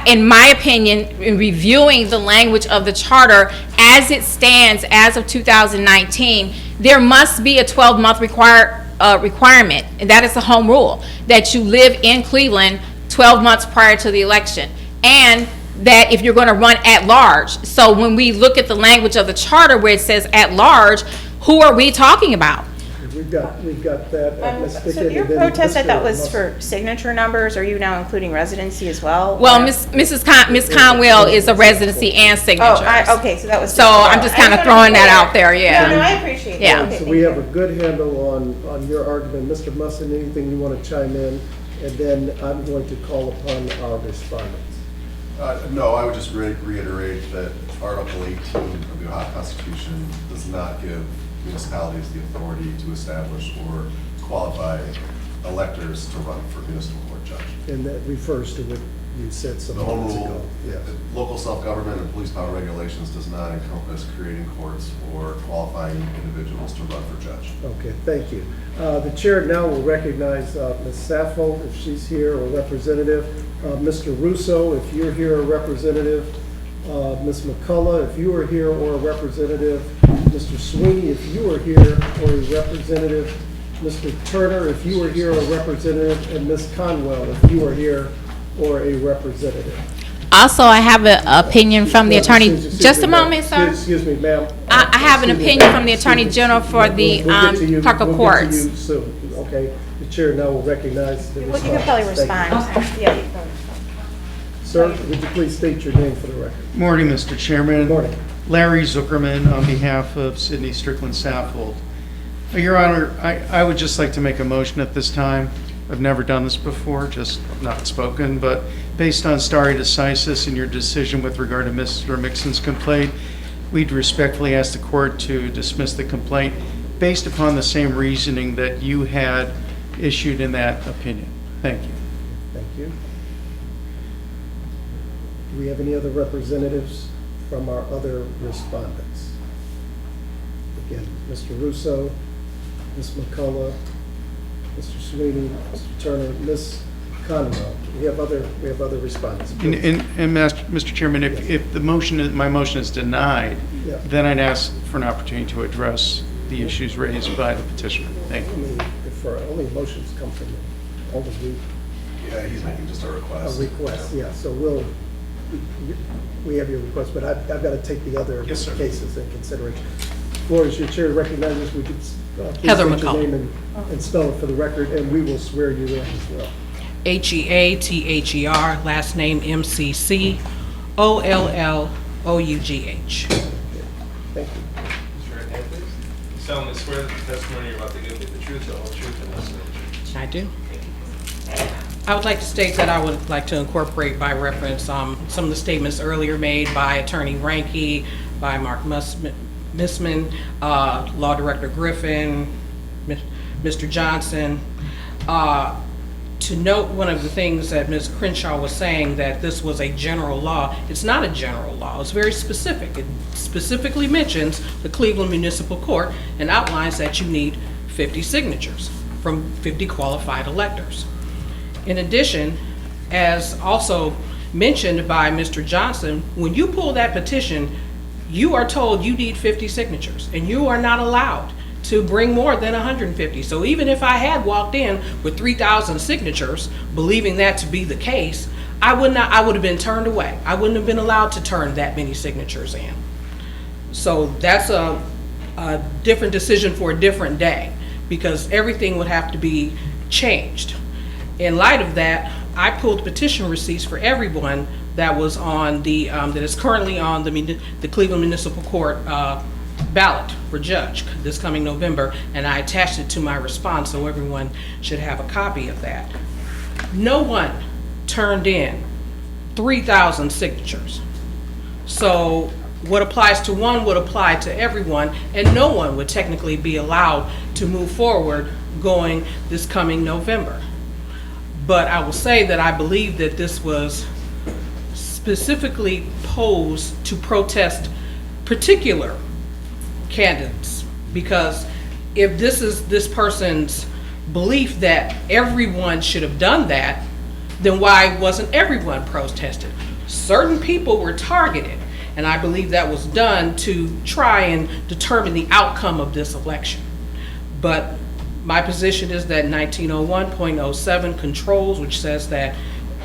in my opinion, in reviewing the language of the charter as it stands as of 2019, there must be a 12-month requirement, and that is the home rule, that you live in Cleveland 12 months prior to the election, and that if you're going to run at large. So when we look at the language of the charter where it says at large, who are we talking about? We've got that. Ms. So Pickett, your and then protest, I Mr. thought, was Musk. for signature numbers. Are you now including residency as well? Well, or- Miss Conwell is a residency and signatures. Okay, so that was. So I'm just kind of throwing that out there, yeah. No, I appreciate it. Yeah. Okay, So thank we you. have a good handle on your argument. Mr. Musson, anything you want to chime in? And then I'm going to call upon our respondents. No, I would just reiterate that Article 18 of the Ohio Constitution does not give municipalities the authority to establish or qualify electors to run for municipal court judge. And that refers to what you said some The home minutes ago. rule, Yeah. local self-government and police power regulations does not encompass creating courts or qualifying individuals to run for judge. Okay, thank you. The chair now will recognize Ms. Saffold, if she's here, or representative. Mr. Russo, if you're here, a representative. Ms. McCullough, if you are here, or a representative. Mr. Sweeney, if you are here, or a representative. Mr. Turner, if you are here, a representative. And Ms. Conwell, if you are here, or a representative. Also, I have an opinion from the attorney. Excuse Just me, a ma'am. moment, sir. Excuse me, ma'am. I have an Excuse me, opinion ma'am. from the Attorney General for the We'll get to you. clerk of We'll courts. get to you soon, okay? The chair now will recognize the Well, response. you can probably Thank you. respond. Yeah, you can respond. Sir, would you please state your name for the record? Morning, Mr. Chairman. Good morning. Larry Zuckerman on behalf of Sidney Strickland Saffold. Your Honor, I would just like to make a motion at this time. I've never done this before, just not spoken, but based on stare decisis and your decision with regard to Mr. Mixon's complaint, we'd respectfully ask the court to dismiss the complaint based upon the same reasoning that you had issued in that opinion. Thank you. Thank you. Do we have any other representatives from our other respondents? Again, Mr. Russo, Ms. McCullough, Mr. Sweeney, Mr. Turner, Ms. Conwell. We have other respondents. And, Mr. Chairman, if the motion, my motion is denied, Yeah. then I'd ask for an opportunity to address the issues raised by the petitioner. Thank you. Only if our only motions come from only Yeah, he's making just a a request. request, yeah, so we have your request, but I've got to take the other Yes, sir. cases in consideration. Floor is your chair recognizes, would you please Heather state your McCullough. name and spell it for the record, and we will swear you in as well. Heather, last name McCollugh. Thank you. Raise your right hand, please. You solemnly swear that the testimony you're about to give me the truth, the whole truth, and nothing but the truth. I do. I would like to state that I would like to incorporate by reference some of the statements earlier made by Attorney Ranke, by Mark Missman, Law Director Griffin, Mr. Johnson. To note one of the things that Ms. Crenshaw was saying, that this was a general law. It's not a general law. It's very specific. It specifically mentions the Cleveland Municipal Court and outlines that you need 50 signatures from 50 qualified electors. In addition, as also mentioned by Mr. Johnson, when you pull that petition, you are told you need 50 signatures, and you are not allowed to bring more than 150. So even if I had walked in with 3,000 signatures, believing that to be the case, I would have been turned away. I wouldn't have been allowed to turn that many signatures in. So that's a different decision for a different day, because everything would have to be changed. In light of that, I pulled petition receipts for everyone that was on the, that is currently on the Cleveland Municipal Court ballot for judge this coming November, and I attached it to my response, so everyone should have a copy of that. No one turned in 3,000 signatures. So what applies to one would apply to everyone, and no one would technically be allowed to move forward going this coming November. But I will say that I believe that this was specifically posed to protest particular candidates. Because if this is this person's belief that everyone should have done that, then why wasn't everyone protested? Certain people were targeted, and I believe that was done to try and determine the outcome of this election. But my position is that 1901.07 controls, which says that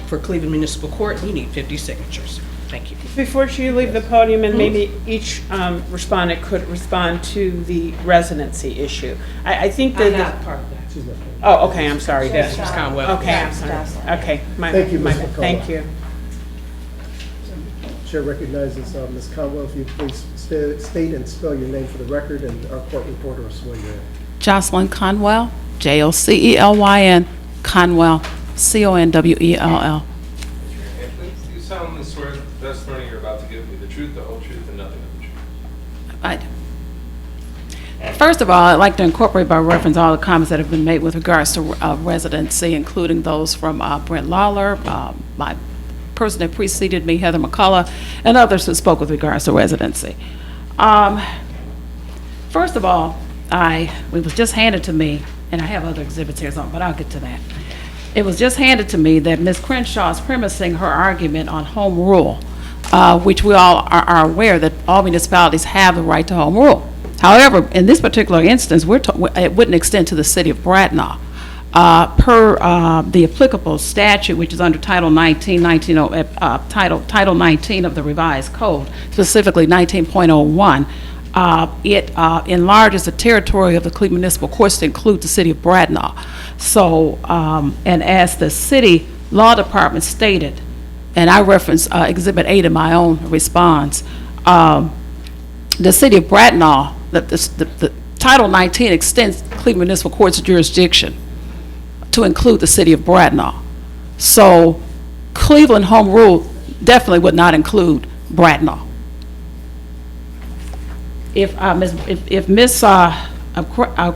for Cleveland Municipal Court, we need 50 signatures. Thank you. Before you leave the podium, and maybe each respondent could respond to the residency issue. I think that. I'm not part of that. Oh, okay, I'm sorry. Yes, Ms. Conwell. Okay, I'm sorry. Okay. Thank you, Ms. McCullough. Thank you. Chair recognizes Ms. Conwell. If you please state and spell your name for the record, and our court reporter will swear you in. Jocelyn Conwell, Jocelyn, Conwell, Conwell. Do you solemnly swear that the testimony you're about to give me the truth, the whole truth, and nothing but the truth? I do. First of all, I'd like to incorporate by reference all the comments that have been made with regards to residency, including those from Brent Lawler, my person that preceded me, Heather McCullough, and others who spoke with regards to residency. First of all, it was just handed to me, and I have other exhibits here, but I'll get to that. It was just handed to me that Ms. Crenshaw is premising her argument on home rule, which we all are aware that all municipalities have the right to home rule. However, in this particular instance, it wouldn't extend to the city of Bratenahl. Per the applicable statute, which is under Title 19, Title 19 of the revised code, specifically 19.01, it enlarges the territory of the Cleveland Municipal Courts to include the city of Bratenahl. So, and as the city law department stated, and I reference Exhibit 8 in my own response, the city of Bratenahl, the Title 19 extends Cleveland Municipal Court's jurisdiction to include the city of Bratenahl. So Cleveland home rule definitely would not include Bratenahl. If Ms.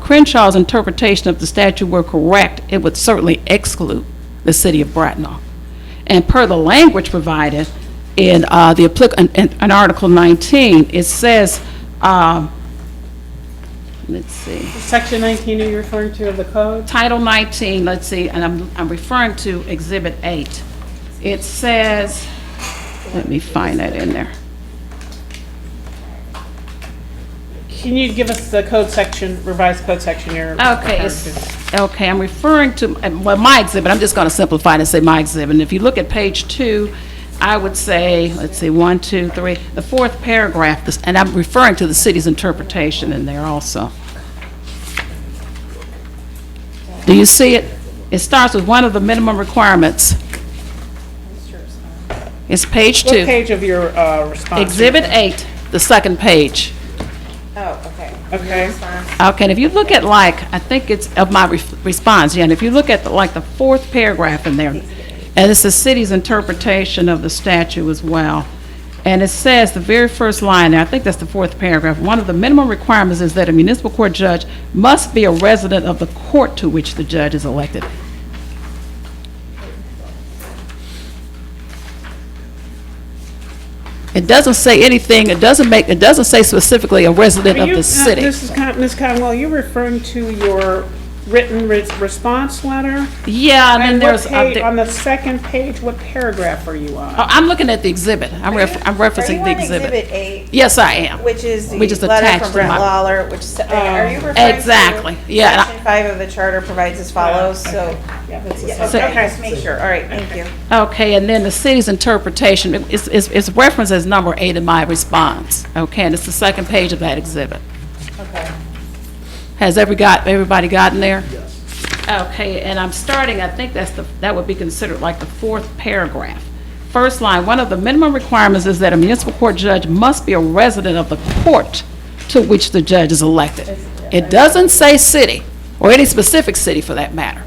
Crenshaw's interpretation of the statute were correct, it would certainly exclude the city of Bratenahl. And per the language provided in in Article 19, it says, let's see. Section 19 are you referring to of the code? Title 19, let's see, and I'm referring to Exhibit 8. It says, let me find that in there. Can you give us the code section, revised code section you're Okay, referring to? okay, I'm referring to, well, my exhibit, I'm just going to simplify it and say my exhibit. And if you look at page 2, I would say, let's see, 1, 2, 3, the fourth paragraph, and I'm referring to the city's interpretation in there also. Do you see it? It starts with one of the minimum requirements. It's page 2. What page of your response? Exhibit 8, the second page. Oh, okay. Okay. Okay, and if you look at I think it's of my response, yeah, and if you look at the fourth paragraph in there, and it's the city's interpretation of the statute as well, and it says, the very first line there, I think that's the fourth paragraph, one of the minimum requirements is that a municipal court judge must be a resident of the court to which the judge is elected. It doesn't say anything, it doesn't say specifically a resident of the city. Ms. Conwell, you're referring to your written response letter? Yeah, and then there's... on the second page, what paragraph are you on? I'm looking at the exhibit. I'm referencing the exhibit. Are you on Exhibit 8? Yes, I am. Which is the Which is letter attached from to Brent my- Lawler, which, are you referring to? Exactly, yeah. Section 5 of the charter provides as follows, so. Yeah, that's the Yeah, same. okay, just make sure, all right, thank you. Okay, and then the city's interpretation, it's referenced as number 8 in my response. Okay, and it's the second page of that exhibit. Okay. Has everybody gotten there? Yes. Okay, and I'm starting, I think that would be considered like the fourth paragraph. First line, one of the minimum requirements is that a municipal court judge must be a resident of the court to which the judge is elected. It doesn't say city, or any specific city for that matter.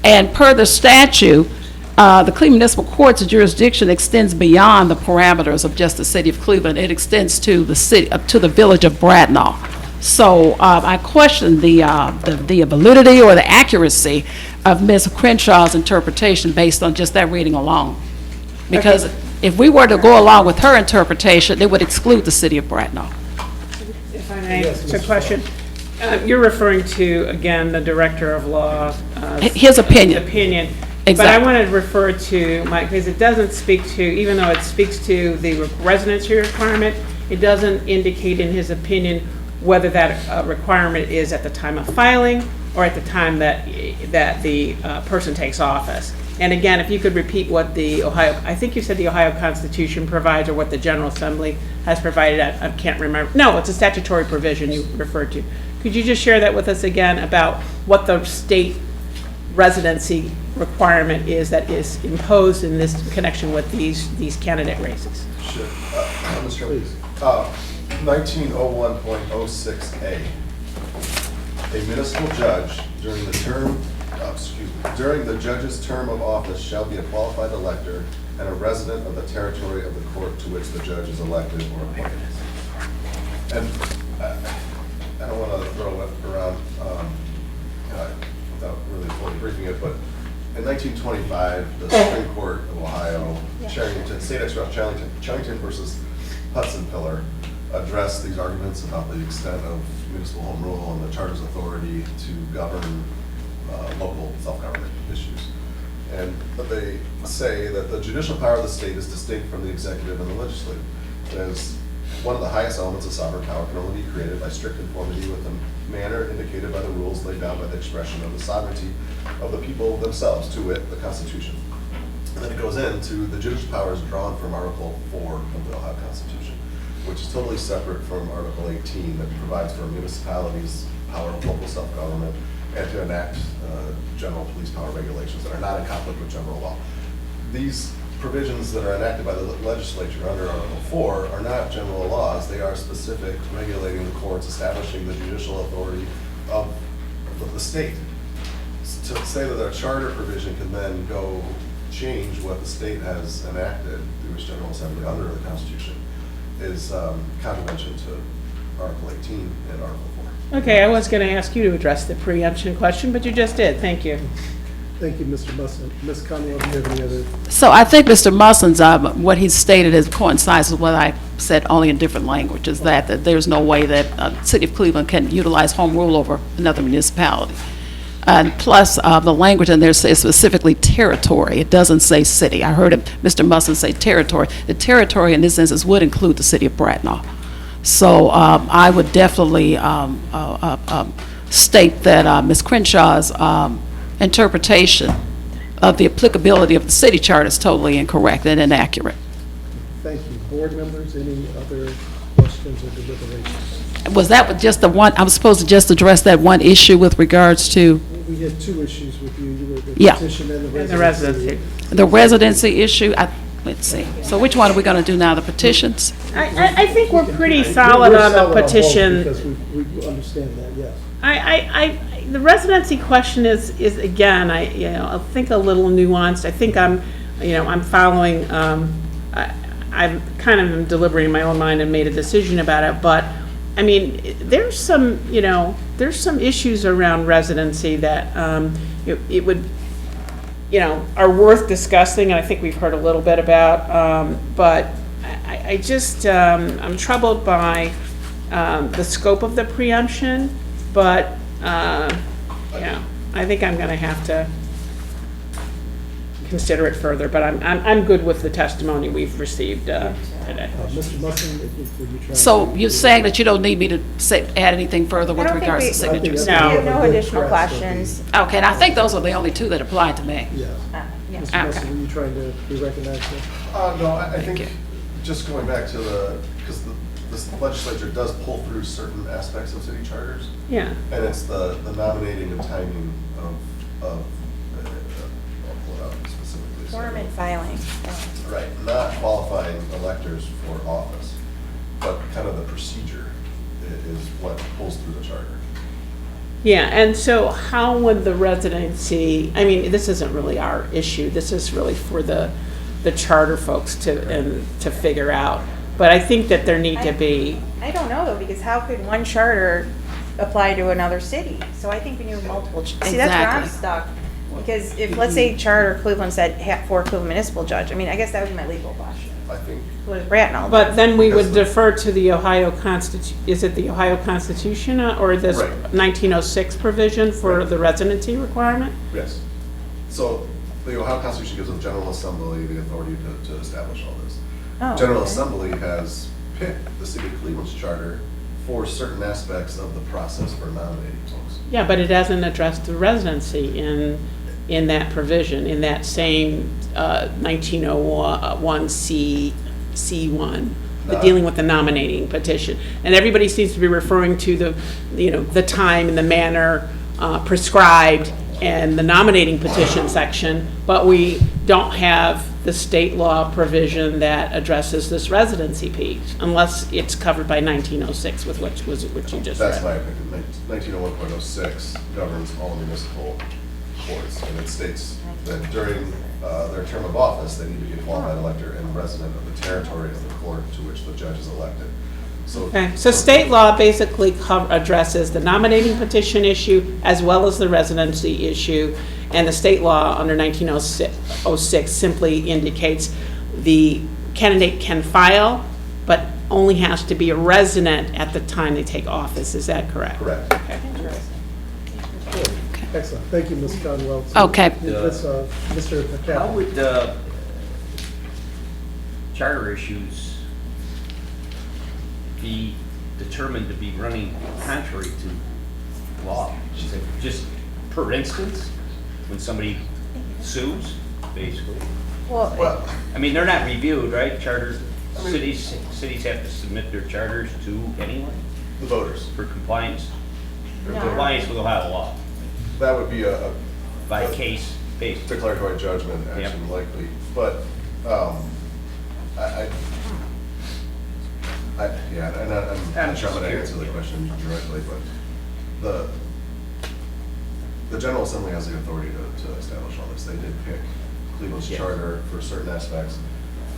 And per the statute, the Cleveland Municipal Court's jurisdiction extends beyond the parameters of just the city of Cleveland. It extends to the city, to the village of Bratenahl. So I question the validity or the accuracy of Ms. Crenshaw's interpretation based on just that reading alone. Because if we were to go along with her interpretation, it would exclude the city of Bratenahl. If I may, Yes, it's a Mr. question. You're referring to, again, the Director of Law. His opinion. Opinion. But I Exactly. want to refer to, Mike, because it doesn't speak to, even though it speaks to the residency requirement, it doesn't indicate in his opinion whether that requirement is at the time of filing or at the time that the person takes office. And again, if you could repeat what the Ohio, I think you said the Ohio Constitution provides, or what the General Assembly has provided, I can't remember. No, it's a statutory provision you referred to. Could you just share that with us again about what the state residency requirement is that is imposed in this connection with these candidate races? Sure. Mr. Chairman, 1901.06A. A municipal judge during the judge's term of office shall be a qualified elector and a resident of the territory of the court to which the judge is elected or appointed. And I don't want to throw it around without really fully briefing it, but in 1925, the Supreme Court of Ohio, State Ex Rel. Chellington versus Hudson Pillar, addressed these arguments about the extent of municipal home rule and the charter's authority to govern local self-government issues. And they say that the judicial power of the state is distinct from the executive and the legislative. As one of the highest elements of sovereign power can only be created by strict conformity with the manner indicated by the rules laid down by the expression of the sovereignty of the people themselves, to wit, the Constitution. And then it goes into the judicial powers drawn from Article 4 of the Ohio Constitution, which is totally separate from Article 18 that provides for municipalities' power of local self-government and to enact general police power regulations that are not in conflict with general law. These provisions that are enacted by the legislature under Article 4 are not general laws. They are specific, regulating the courts, establishing the judicial authority of the state. To say that a charter provision can then go change what the state has enacted through its General Assembly under the Constitution is contravention to Article 18 and Article 4. Okay, I was going to ask you to address the preemption question, but you just did. Thank you. Thank you, Mr. Musson. Ms. Conwell, do you have any other? So I think Mr. Muslin's, what he stated is coincides with what I said, only in different languages, that there's no way that the city of Cleveland can utilize home rule over another municipality. And plus, the language in there says specifically territory. It doesn't say city. I heard Mr. Muslin say territory. The territory in this instance would include the city of Bracknell. So I would definitely state that Ms. Crenshaw's interpretation of the applicability of the city charter is totally incorrect and inaccurate. Thank you. Board members, any other questions or deliberations? Was that just the one, I was supposed to just address that one issue with regards to? We had two issues with you. You were the Yeah. petition and the And residency. The residency issue, let's see. So which one are we going to do now, the petitions? I think we're pretty solid We're on the solid both petition. Because we understand that, yes. The residency question is again, I think a little nuanced. I think I'm following, I'm kind of deliberating in my own mind and made a decision about it, but I mean, there's some issues around residency that it would, are worth discussing, and I think we've heard a little bit about, but I just, I'm troubled by the scope of the preemption, but I think I'm going to have to consider it further, but I'm good with the testimony we've received today. Mr. Musson, were you trying? So you're saying that you don't need me to add anything further with I don't think regards to we- signatures? We have no additional questions. Okay, and I think those are the only two that apply to me. Yes. Yes. Mr. Musson, were you trying to be recognized? Sir? No, I Thank you. think, just going back to because the legislature does pull through certain aspects of city charters, Yeah. and it's the nominating and timing of I'll pull it out specifically. Form and filing. Right, not qualifying electors for office, but kind of the procedure is what pulls through the charter. Yeah, and so how would the residency, I mean, this isn't really our issue, this is really for the charter folks to figure out. But I think that there need to be, I don't know though, because how could one charter apply to another city? So I think we need multiple, see, that's where I'm Exactly. stuck. Because if, let's say charter Cleveland said for Cleveland municipal judge, I mean, I guess that would be my legal question. I think, What Bratnell But does. then we would Because the- defer to the Ohio is it the Ohio Constitution or this Right. 1906 provision for Right. the residency requirement? yes. So the Ohio Constitution gives the General Assembly the authority to establish all this. Oh, General okay. Assembly has picked the city of Cleveland's charter for certain aspects of the process for nominating folks. Yeah, but it hasn't addressed the residency in that provision, in that same 1901 C1, dealing with the nominating petition. And everybody seems to be referring to the time and the manner prescribed and the nominating petition section, but we don't have the state law provision that addresses this residency piece, unless it's covered by 1906 with what you just read. That's my opinion. 1901.06 governs all municipal courts, and it states that during their term of office, they need to be a qualified elector and resident of the territory of the court to which the judge is elected. Okay, so state law basically addresses the nominating petition issue as well as the residency issue, and the state law under 1906 simply indicates the candidate can file, but only has to be a resident at the time they take office. Is that correct? Correct. Okay. Excellent. Thank you, Ms. Conwell. Okay. Mr. How McCaffrey. would charter issues be determined to be running contrary to law? Is it just per instance, when somebody sues, basically? Well, I mean, they're not reviewed, right? Charters, cities have to submit their charters to anyone The voters. for compliance with Ohio law That would be a by case basis. declaratory judgment action likely, but yeah, and I'm not sure I'm going to answer the question directly, but the General Assembly has the authority to establish all this. They did pick Cleveland's charter for certain aspects.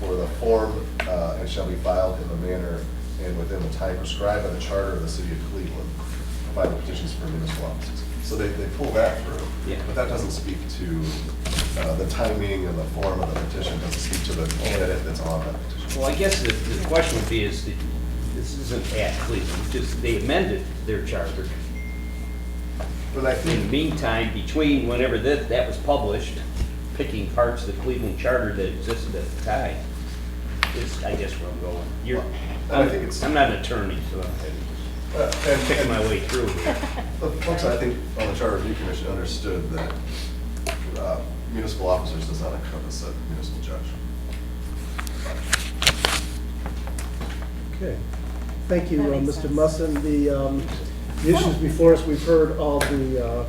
For the form, it shall be filed in the manner and within the time prescribed by the charter of the city of Cleveland, filing petitions for municipal offices. So they pull that through, but that doesn't speak to the timing and the form of the petition, doesn't speak to the candidate that's on that petition. Well, I guess the question would be is that this isn't at Cleveland, just they amended their charter. But I think In the meantime, between whenever that was published, picking parts of the Cleveland charter that existed at the time is, I guess, where I'm going. I think it's- I'm not an attorney, so I'm picking my way through here. the folks, I think, on the Charter Review Commission understood that municipal officers does not encompass a municipal judge. Okay. Thank you, Mr. Musson. The issues before us, we've heard all the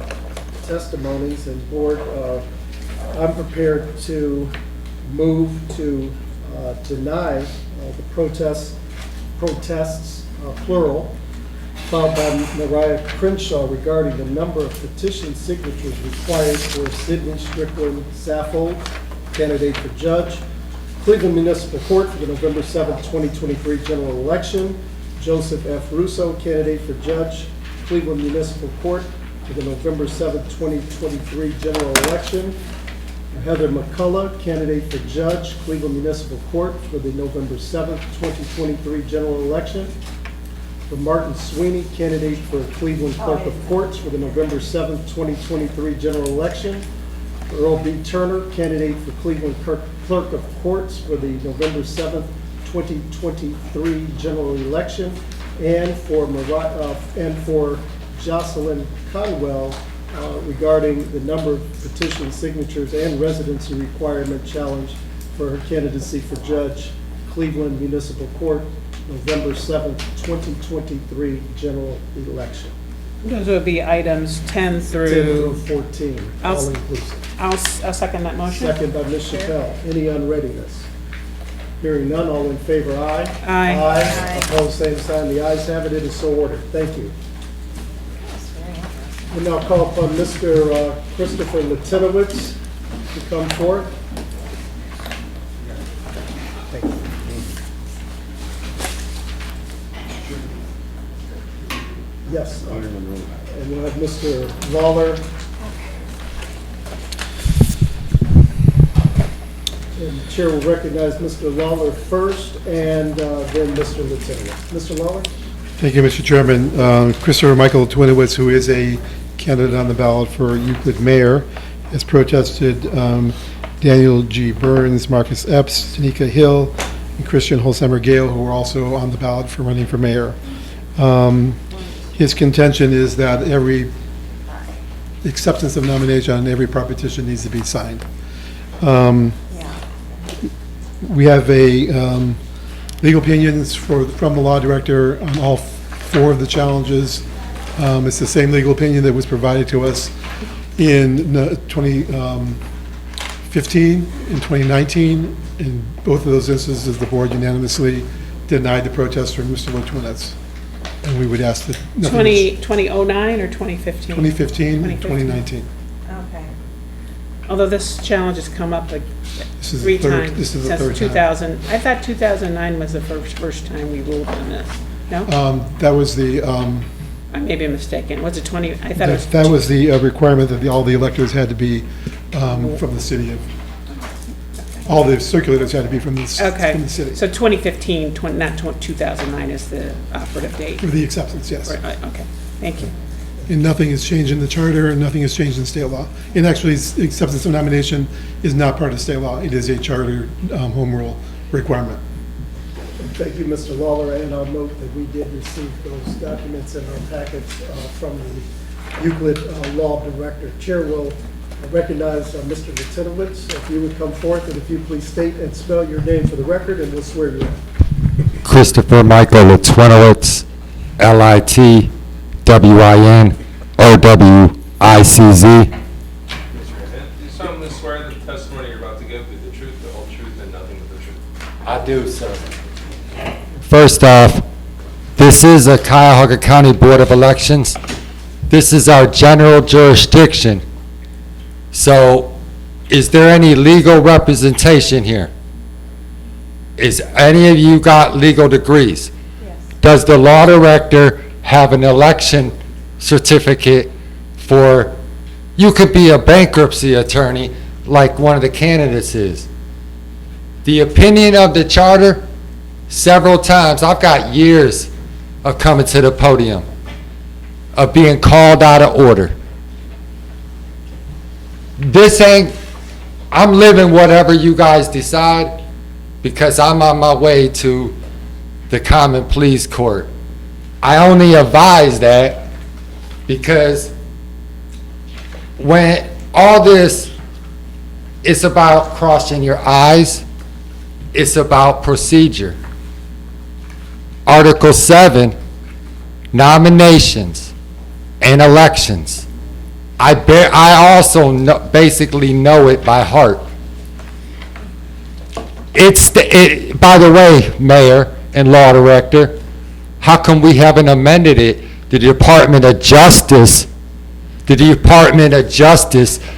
testimonies, and board, I'm prepared to move to deny the protests, plural, filed by Mariah Crenshaw regarding the number of petition signatures required for Sidney Strickland Saffold, candidate for judge, Cleveland Municipal Court for the November 7th, 2023 general election, Joseph F. Russo, candidate for judge, Cleveland Municipal Court for the November 7th, 2023 general election, Heather McCullough, candidate for judge, Cleveland Municipal Court for the November 7th, 2023 general election, for Martin Sweeney, candidate for Cleveland Clerk of Courts for the November 7th, 2023 general election, for Earl B. Turner, candidate for Cleveland Clerk of Courts for the November 7th, 2023 general election, and for Jocelyn Conwell regarding the number of petition signatures and residency requirement challenge for her candidacy for judge, Cleveland Municipal Court, November 7th, 2023 general election. Those would be items 10 through 14, all inclusive. I'll second that motion. Second by Ms. Chappelle. Any unreadiness? Hearing none, all in favor, aye. Aye. Aye. Opposed, same sign. The ayes have it. It is so ordered. Thank you. We now call upon Mr. Christopher Latinowitz to come forth. Thank you. Yes. And we'll have Mr. Lawler. And the chair will recognize Mr. Lawler first, and then Mr. Lieutenant. Mr. Lawler? Thank you, Mr. Chairman. Christopher Michael Twinowitz, who is a candidate on the ballot for Euclid mayor, has protested Daniel G. Burns, Marcus Epps, Tanika Hill, and Christian Holzheimer Gale, who are also on the ballot for running for mayor. His contention is that every acceptance of nomination on every petition needs to be signed. We have a legal opinions from the law director on all four of the challenges. It's the same legal opinion that was provided to us in 2015 and 2019. In both of those instances, the board unanimously denied the protest from Mr. Lotwinitz. And we would ask that. 2009 or 2015? 2015 and 2019. Okay. Although this challenge has come up like This is three the third- times. this is the since third time. 2000. I thought 2009 was the first time we ruled on this. No? That was the, I may be mistaken. Was it 20? I thought it was. that was the requirement that all the electors had to be from the city of, all the circulators had to be from the Okay, from the city. so 2015, not 2009 is the operative date. For the acceptance, yes. Right, okay, thank you. And nothing has changed in the charter, and nothing has changed in state law. And actually, acceptance of nomination is not part of state law. It is a charter home rule requirement. Thank you, Mr. Lawler, and I'll note that we did receive those documents in our package from the Euclid Law Director. Chair will recognize Mr. Lieutenowitz. If you would come forth, and if you please state and spell your name for the record, and we'll swear you in. Christopher Michael Litwinowitz, Litwinowicz. Do you solemnly swear that the testimony you're about to give is the truth, the whole truth, and nothing but the truth? I do, sir. First off, this is a Cuyahoga County Board of Elections. This is our general jurisdiction. So, is there any legal representation here? Is any of you got legal degrees? Yes. Does the law director have an election certificate for, you could be a bankruptcy attorney like one of the candidates is. The opinion of the charter, several times, I've got years of coming to the podium, of being called out of order. This ain't, I'm living whatever you guys decide, because I'm on my way to the Common Pleas Court. I only advise that because when all this is about crossing your eyes, it's about procedure. Article 7, nominations and elections. I also basically know it by heart. By the way, Mayor and Law Director, how come we haven't amended it? The Department of Justice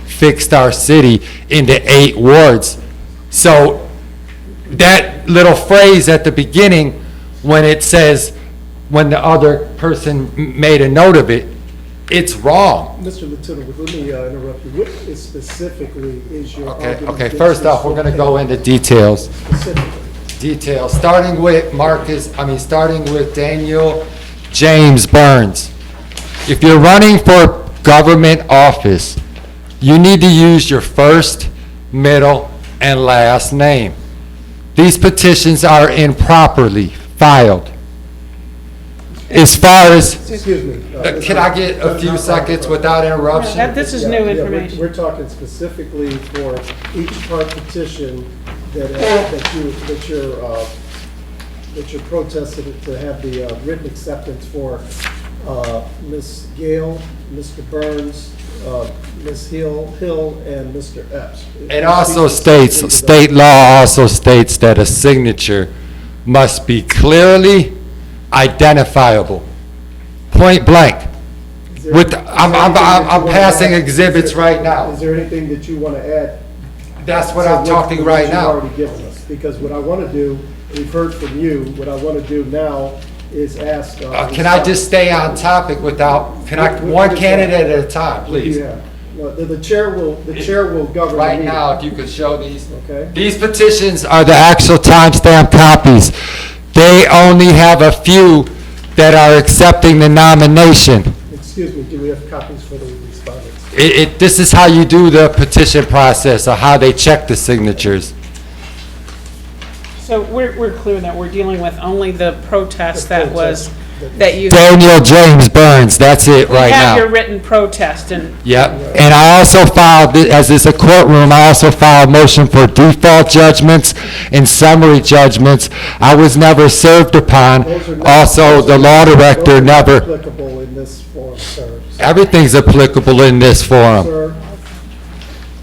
fixed our city into 8 wards. So that little phrase at the beginning, when it says, when the other person made a note of it, it's wrong. Mr. Lieutenant, let me interrupt you. What specifically is your argument? Okay, first off, we're gonna go into details. Details, starting with Daniel James Burns. If you're running for government office, you need to use your first, middle, and last name. These petitions are improperly filed. As far as, Excuse me. can I get a few seconds without interruption? This is new information. We're talking specifically for each part petition that you're protesting to have the written acceptance for Ms. Gale, Mr. Burns, Ms. Hill, and Mr. Epps. It also states, state law also states that a signature must be clearly identifiable, point blank. I'm passing exhibits right now. Is there anything that you want to add? That's what I'm talking right now. You've already given us, because what I want to do, we've heard from you, what I want to do now is ask. Can I just stay on topic without, one candidate at a time, please? Yeah. No, the chair will govern the Right meeting. now, if you could show these. Okay. These petitions are the actual timestamp copies. They only have a few that are accepting the nomination. Excuse me, do we have copies for the respondents? This is how you do the petition process, or how they check the signatures. So we're clear that we're dealing with only the protest that was, that you. Daniel James Burns, that's it right You have your now. written protest and. Yep, and I also filed, as it's a courtroom, I also filed motion for default judgments and summary judgments. I was never served upon. Those are not- Also, the law director those are not never, applicable in this forum, sir. everything's applicable in this forum. Sir,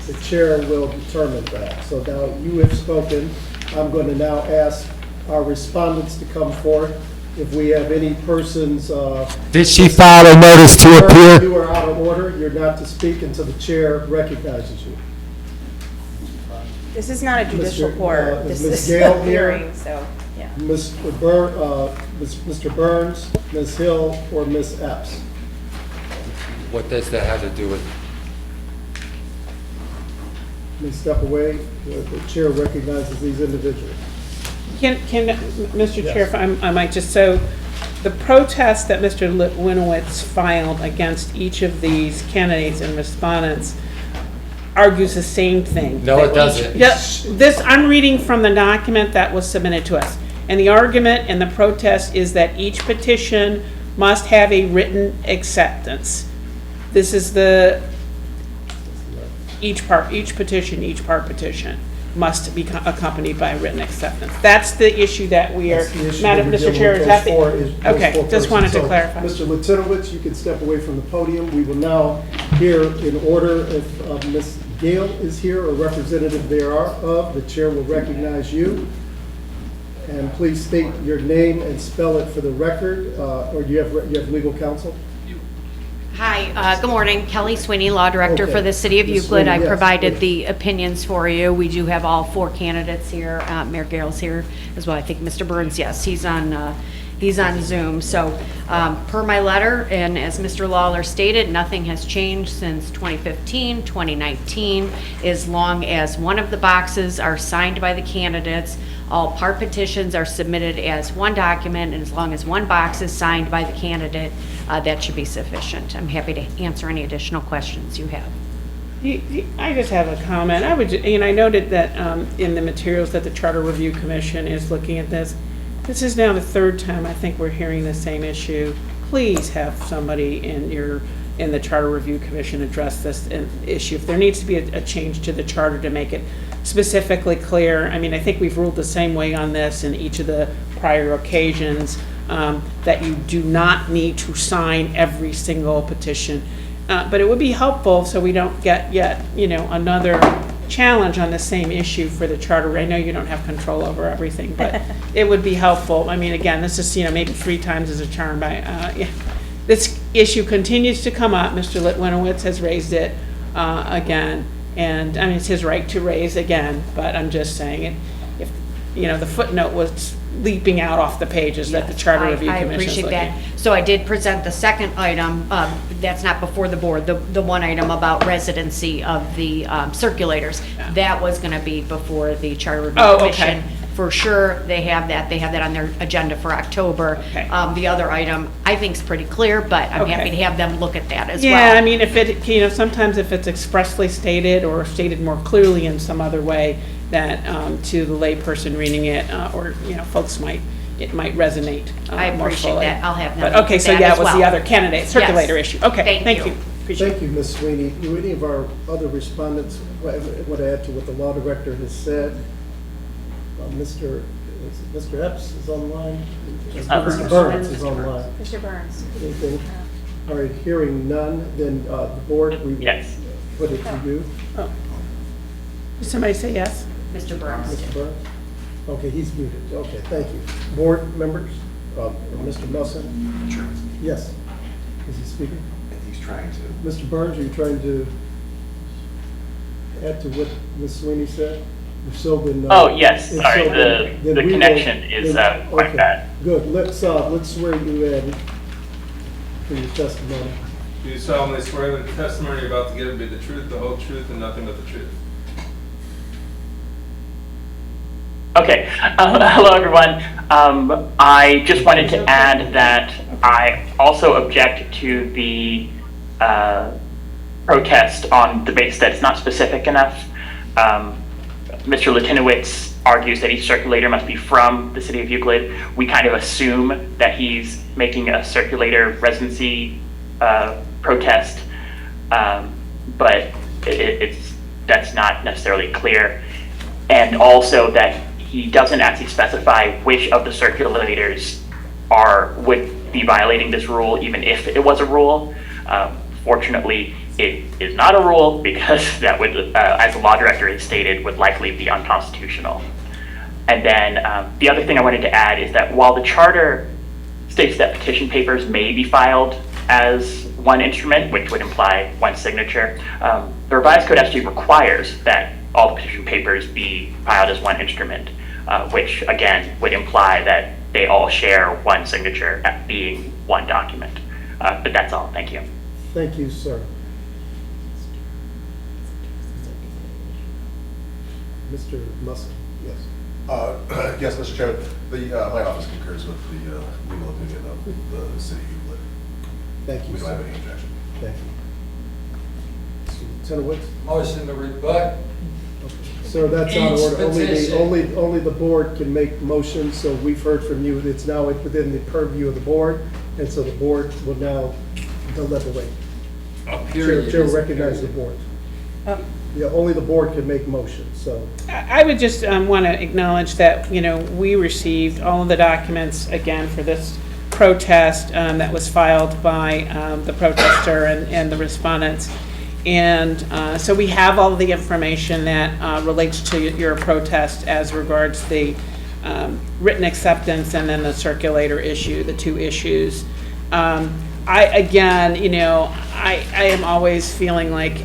the chair will determine that. So now you have spoken. I'm going to now ask our respondents to come forth. If we have any persons. Did she file a notice to appear? You are out of order. You're not to speak until the chair recognizes you. This is not a judicial Mr. court. Is This Ms. is Gale a here? hearing, so, yeah. Mr. Burns, Ms. Hill, or Ms. Epps? What does that have to do with? Please step away. The chair recognizes these individuals. Can, Mr. Chair, if I might just, so the protest that Mr. Winowitz filed against each of these candidates and respondents argues the same thing. No, it doesn't. Yes, this, I'm reading from the document that was submitted to us. And the argument and the protest is that each petition must have a written acceptance. This is the, each part petition must be accompanied by a written acceptance. That's the issue that we are, That's the issue Madam, that we're Mr. Chair, dealing is with that those the? four Okay, just persons. wanted to So, clarify. Mr. Litinowitz, you can step away from the podium. We will now hear in order if Ms. Gale is here or representative thereof, the chair will recognize you. And please state your name and spell it for the record, or do you have legal counsel? Hi, good morning. Kelly Sweeney, Law Director Okay. for the City of Ms. Euclid. Sweeney, I yes, provided please. the opinions for you. We do have all four candidates here. Mayor Garrell's here as well. I think Mr. Burns, yes, he's on Zoom. So per my letter, and as Mr. Lawler stated, nothing has changed since 2015, 2019, as long as one of the boxes are signed by the candidates. All part petitions are submitted as one document, and as long as one box is signed by the candidate, that should be sufficient. I'm happy to answer any additional questions you have. I just have a comment. I noted that in the materials that the Charter Review Commission is looking at this. This is now the third time I think we're hearing the same issue. Please have somebody in the Charter Review Commission address this issue. If there needs to be a change to the charter to make it specifically clear, I mean, I think we've ruled the same way on this in each of the prior occasions, that you do not need to sign every single petition. But it would be helpful so we don't get yet, another challenge on the same issue for the charter. I know you don't have control over everything, but it would be helpful. I mean, again, this is, maybe 3 times as a charm. This issue continues to come up. Mr. Litwinowitz has raised it again. And, I mean, it's his right to raise again, but I'm just saying, if, the footnote was leaping out off the pages that the Charter Review I Commission is appreciate looking. that. So I did present the second item, that's not before the board, the one item about residency of the circulators. Yeah. That was gonna be before the Charter Review Oh, Commission. okay. For sure, they have that on their agenda for October. Okay. The other item, I think is pretty clear, but I'm happy Okay. to have them look at that as well. Yeah, I mean, if it, sometimes if it's expressly stated or stated more clearly in some other way that, to the layperson reading it, or, folks it might resonate I more appreciate fully. that. I'll have them But, look okay, at so that yeah, as it was the well. other candidate, circulator issue. Okay, thank you. Appreciate it. Thank you, Ms. Sweeney. Do any of our other respondents want to add to what the law director has said? Mr. Epps is online. Mr. Burns is online. Mr. Burns. Anything? All right, hearing none, then the board, we will put it to you. Oh. Did somebody say yes? Mr. Burns. Mr. Burns? Okay, he's muted. Okay, thank you. Board members, Mr. Nelson? Sure. Yes. Is he speaking? He's trying to. Mr. Burns, are you trying to add to what Ms. Sweeney said? If so, then. Oh, yes, if sorry, so, then the we will- connection is quite okay, bad. Good, let's swear you in for your testimony. Do you solemnly swear that the testimony you're about to give will be the truth, the whole truth, and nothing but the truth? Okay. Hello, everyone. I just wanted to add that I also object to the protest on the basis that it's not specific enough. Mr. Latinowitz argues that each circulator must be from the city of Euclid. We kind of assume that he's making a circulator residency protest, but that's not necessarily clear. And also that he doesn't actually specify which of the circulators would be violating this rule, even if it was a rule. Fortunately, it is not a rule because that would, as the law director has stated, would likely be unconstitutional. And then the other thing I wanted to add is that while the charter states that petition papers may be filed as one instrument, which would imply one signature, the revised code actually requires that all the petition papers be filed as one instrument, which again would imply that they all share one signature at being one document. But that's all. Thank you. Thank you, sir. Mr. Musk, yes. Yes, Mr. Chairman, my office concurs with the legal opinion of the city of Euclid. Thank you, We don't sir. have any objection. Thank you. Lieutenant Woods? Motion to rebut. Sir, that's out of Each order. petition. Only the board can make motions, so we've heard from you. It's now within the purview of the board, and so the board will now deliberate. Chair recognize the board. Yeah, only the board can make motions, so. I would just want to acknowledge that, we received all of the documents, again, for this protest that was filed by the protester and the respondents. And so we have all of the information that relates to your protest as regards the written acceptance and then the circulator issue, the two issues. I am always feeling like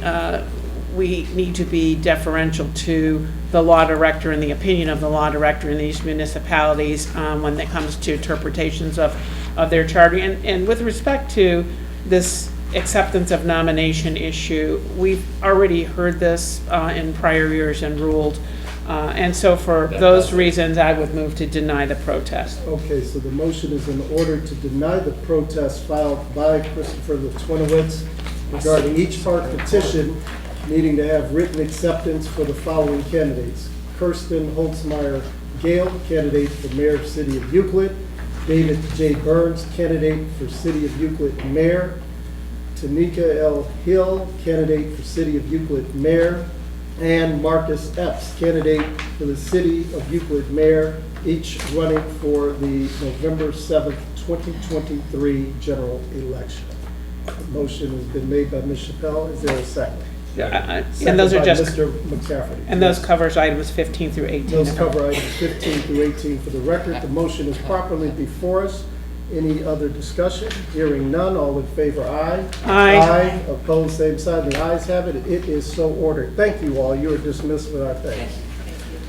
we need to be deferential to the law director and the opinion of the law director in these municipalities when it comes to interpretations of their charter. And with respect to this acceptance of nomination issue, we've already heard this in prior years and ruled. And so for those reasons, I would move to deny the protest. Okay, so the motion is in order to deny the protest filed by Christopher Latinowitz regarding each part petition needing to have written acceptance for the following candidates: Kirsten Holtzmeyer Gale, candidate for mayor of City of Euclid; David J. Burns, candidate for City of Euclid mayor; Tanika L. Hill, candidate for City of Euclid mayor; and Marcus Epps, candidate for the City of Euclid mayor, each running for the November 7th, 2023 general election. The motion has been made by Ms. Chappelle. Is there a second? And those are just, Mr. McCafferty. and those covers items 15 through 18. Those cover items 15 through 18 for the record. The motion is properly before us. Any other discussion? Hearing none, all in favor, aye. Aye. Aye. Opposed, same sign. The ayes have it. It is so ordered. Thank you all. You are dismissed with our thanks.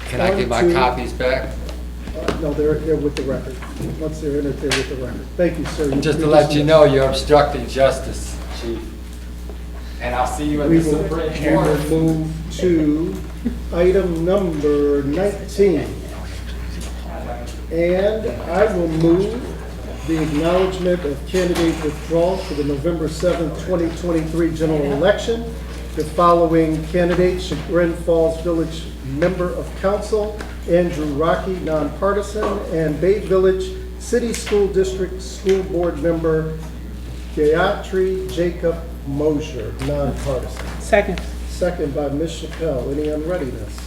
Can I get my copies back? No, they're with the record. Once they're entered, they're with the record. Thank you, sir. Just to let you know, you're obstructing justice, Chief. And I'll see you in the Supreme We will Court. move to item number 19. And I will move the acknowledgement of candidate withdrawal for the November 7th, 2023 general election. The following candidates: Chagrin Falls Village Member of Council, Andrew Rocky, nonpartisan, and Bay Village City School District School Board Member, Gayatri Jacob Mosher, nonpartisan. Second. Second by Ms. Chappelle. Any unreadiness?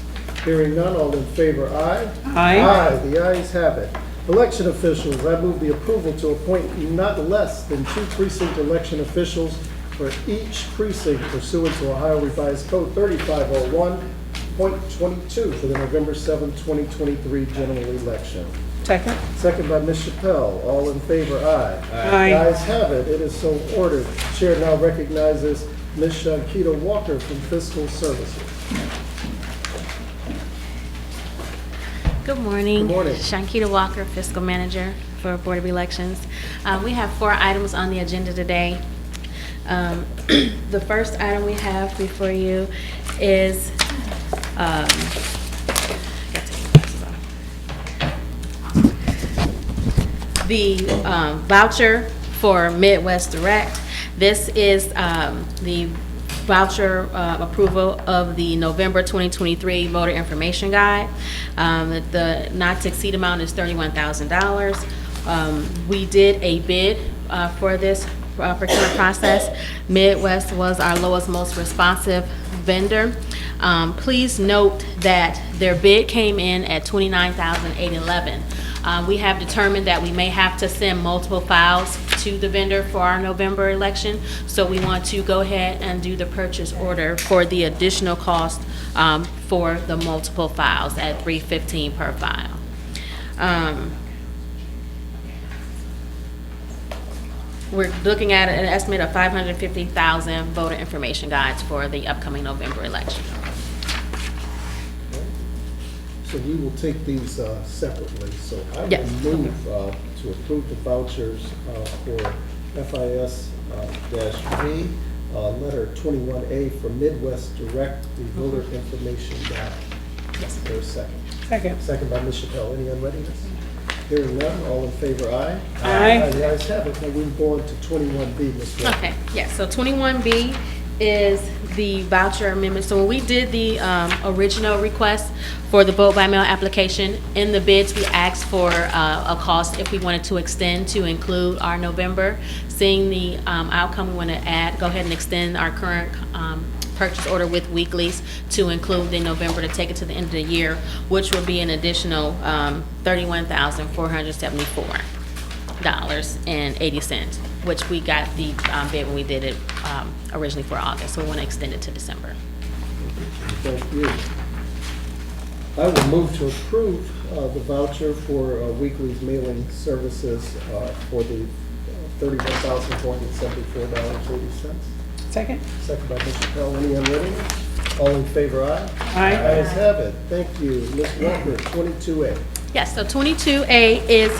Hearing none, all in favor, aye? Aye. Aye, the ayes have it. Election officials, I move the approval to appoint not less than 2 precinct election officials for each precinct pursuant to Ohio Revised Code 3501.22 for the November 7th, 2023 general election. Second. Second by Ms. Chappelle. All in favor, aye. Aye. The ayes have it. It is so ordered. Chair now recognizes Ms. Shankita Walker from Fiscal Services. Good morning. Good morning. Shankita Walker, Fiscal Manager for Board of Elections. We have 4 items on the agenda today. The first item we have before you is, gotta take my glasses off. The voucher for Midwest Direct. This is the voucher approval of the November 2023 voter information guide. The not to exceed amount is $31,000. We did a bid for this procurement process. Midwest was our lowest, most responsive vendor. Please note that their bid came in at $29,811. We have determined that we may have to send multiple files to the vendor for our November election, so we want to go ahead and do the purchase order for the additional cost for the multiple files at $315 per file. We're looking at an estimate of 550,000 voter information guides for the upcoming November election. So we will take these separately. So I Yes. will move to approve the vouchers for FIS-V, letter 21A for Midwest Direct, the voter information guide. Yes. Is there a second? Second. Second by Ms. Chappelle. Any unreadiness? Hearing none, all in favor, aye? Aye. The ayes have it. Now we go on to 21B, Ms. Walker. Okay, yes, so 21B is the voucher amendment. So when we did the original request for the vote by mail application, in the bids, we asked for a cost if we wanted to extend to include our November. Seeing the outcome, we want to go ahead and extend our current purchase order with weeklies to include in November to take it to the end of the year, which will be an additional $31,474.80, which we got the bid when we did it originally for August, so we want to extend it to December. Thank you. I will move to approve the voucher for weekly mailing services for the $31,474.80. Second. Second by Ms. Chappelle. Any unreadiness? All in favor, aye? Aye. Ayes have it. Thank you. Ms. Walker, 22A. Yes, so 22A is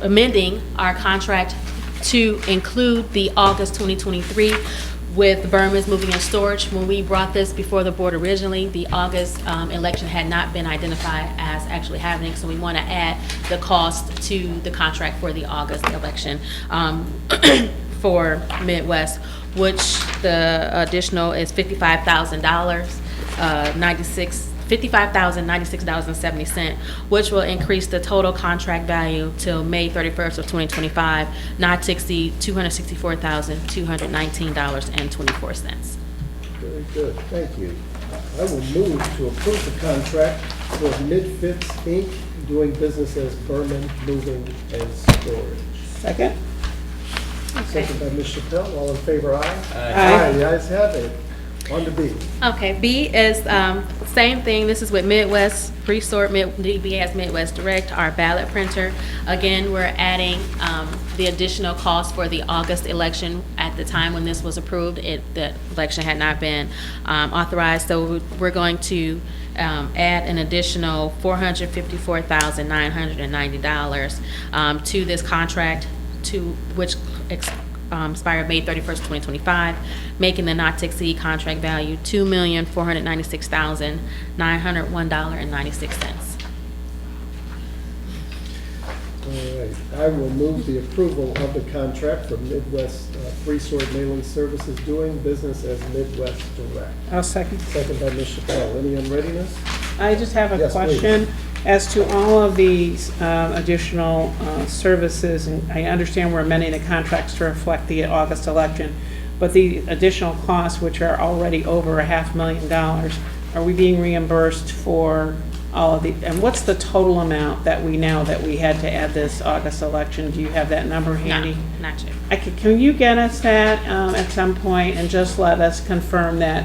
amending our contract to include the August 2023 with Berman's Moving and Storage. When we brought this before the board originally, the August election had not been identified as actually happening, so we want to add the cost to the contract for the August election for Midwest, which the additional is $55,000, $55,096.70, which will increase the total contract value till May 31st of 2025, not to exceed $264,219.24. Very good. Thank you. I will move to approve the contract for Midfits, Inc., doing business as Berman Moving and Storage. Second. Second by Ms. Chappelle. All in favor, aye? Aye. The ayes have it. On to B. Okay, B is same thing. This is with Midwest Resort, DB as Midwest Direct, our ballot printer. Again, we're adding the additional cost for the August election. At the time when this was approved, the election had not been authorized, so we're going to add an additional $454,990 to this contract, to which expired May 31st, 2025, making the not to exceed contract value $2,496,901.96. All right. I will move the approval of the contract for Midwest Resort Mailing Services, doing business as Midwest Direct. I'll second. Second by Ms. Chappelle. Any unreadiness? I just have a Yes, question as to all of these additional services, and I understand we're amending the contracts to reflect the August election, but the additional costs, which are already over $500,000, are we being reimbursed for all of the, and what's the total amount that we had to add this August election? Do you have that number handy? No, not yet. Can you get us that at some point and just let us confirm that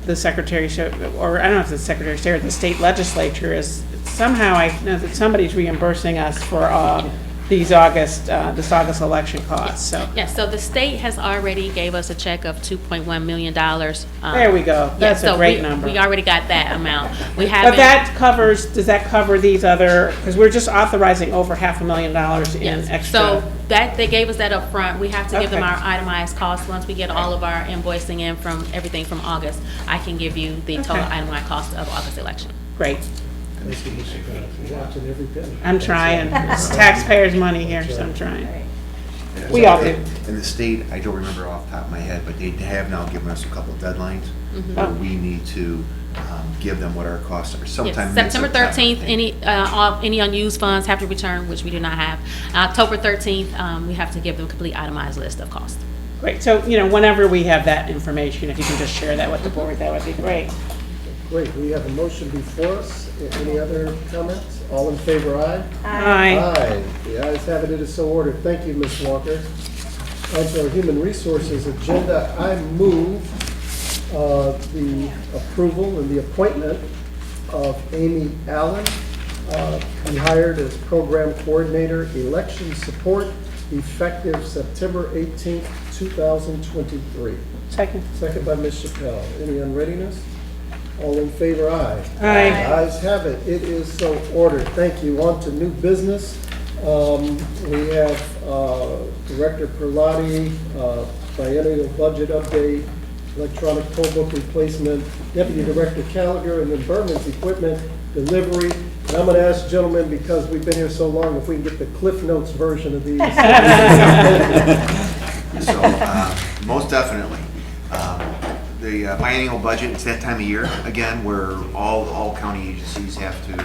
the Secretary, or I don't know if it's the Secretary of State or the state legislature is, somehow I know that somebody's reimbursing us for this August election costs, so. Yeah, so the state has already gave us a check of $2.1 million. There we go. Yeah, That's a so great number. We already got that amount. We But haven't. that covers, does that cover these other, because we're just authorizing over $500,000 in Yes. extra. So that, they gave us that up front. We have to give them Okay. our itemized costs. Once we get all of our invoicing in from everything from August, I can give you the total Okay. itemized cost of August election. Great. Watching every penny. I'm trying. It's taxpayers' money here, so I'm trying. We all do. In the state, I don't remember off the top of my head, but they have now given us a couple of deadlines where we need to give them what our costs are sometime Yes, September mid-September. 13th, any unused funds have to return, which we do not have. October 13th, we have to give them a complete itemized list of costs. Great. So, whenever we have that information, if you can just share that with the board, that would be great. Great, we have a motion before us. Any other comments? All in favor, aye? Aye. Aye. The ayes have it, it is so ordered. Thank you, Ms. Walker. On to our Human Resources agenda, I move the approval and the appointment of Amy Allen, be hired as Program Coordinator, Election Support, effective September 18th, 2023. Second. Second by Ms. Chappelle. Any unreadiness? All in favor, aye. Aye. Ayes have it. It is so ordered. Thank you. On to new business. We have Director Perlotti, biennial budget update, electronic poll book replacement, Deputy Director Gallagher, and then Berman's equipment delivery. And I'm going to ask gentlemen, because we've been here so long, if we can get the Cliff Notes version of these. So, most definitely. The biennial budget, it's that time of year, again, where all county agencies have to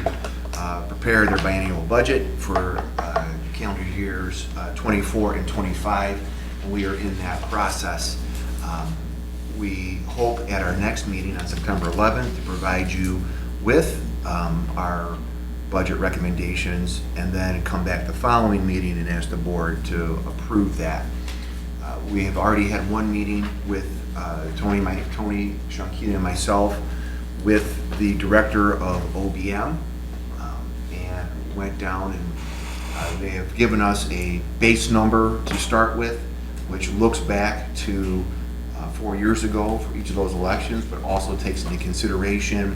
prepare their biennial budget for calendar years 24 and 25, and we are in that process. We hope at our next meeting on September 11th to provide you with our budget recommendations, and then come back the following meeting and ask the board to approve that. We have already had one meeting with Tony, Shankita, and myself with the director of OBM, and went down and they have given us a base number to start with, which looks back to 4 years ago for each of those elections, but also takes into consideration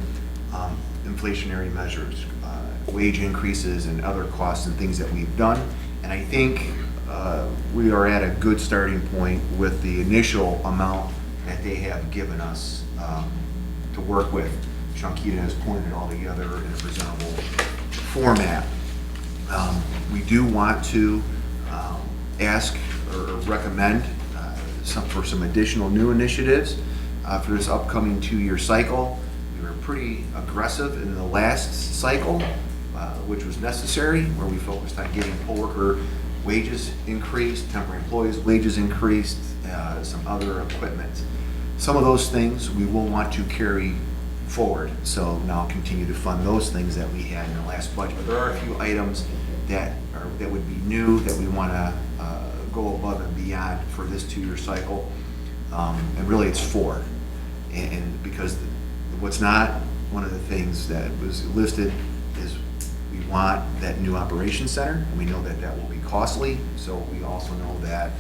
inflationary measures, wage increases and other costs and things that we've done. And I think we are at a good starting point with the initial amount that they have given us to work with. Shankita has pointed it all together in a presentable format. We do want to ask or recommend for some additional new initiatives for this upcoming 2-year cycle. We were pretty aggressive in the last cycle, which was necessary, where we focused on getting poll worker wages increased, temporary employees' wages increased, some other equipment. Some of those things we will want to carry forward, so now continue to fund those things that we had in the last budget. But there are a few items that would be new that we want to go above and beyond for this 2-year cycle, and really it's 4. And because what's not one of the things that was listed is we want that new operations center, and we know that that will be costly. So we also know that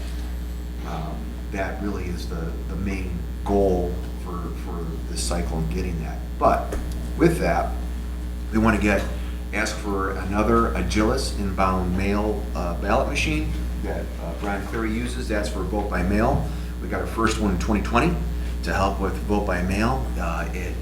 that really is the main goal for this cycle and getting that. But with that, we want to ask for another Agilis inbound mail ballot machine that Brian Cleary uses. That's for vote by mail. We got our first one in 2020 to help with vote by mail. It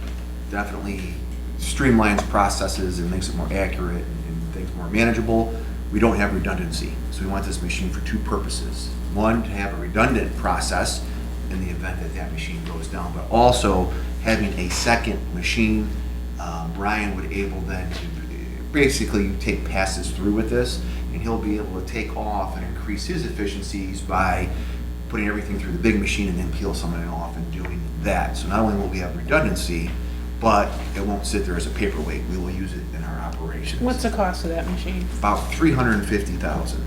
definitely streamlines processes and makes it more accurate and things more manageable. We don't have redundancy, so we want this machine for 2 purposes. One, to have a redundant process in the event that that machine goes down, but also having a second machine. Brian would able then to basically take passes through with this, and he'll be able to take off and increase his efficiencies by putting everything through the big machine and then peel somebody off and doing that. So not only will we have redundancy, but it won't sit there as a paperweight. We will use it in our operations. What's the cost of that machine? About $350,000.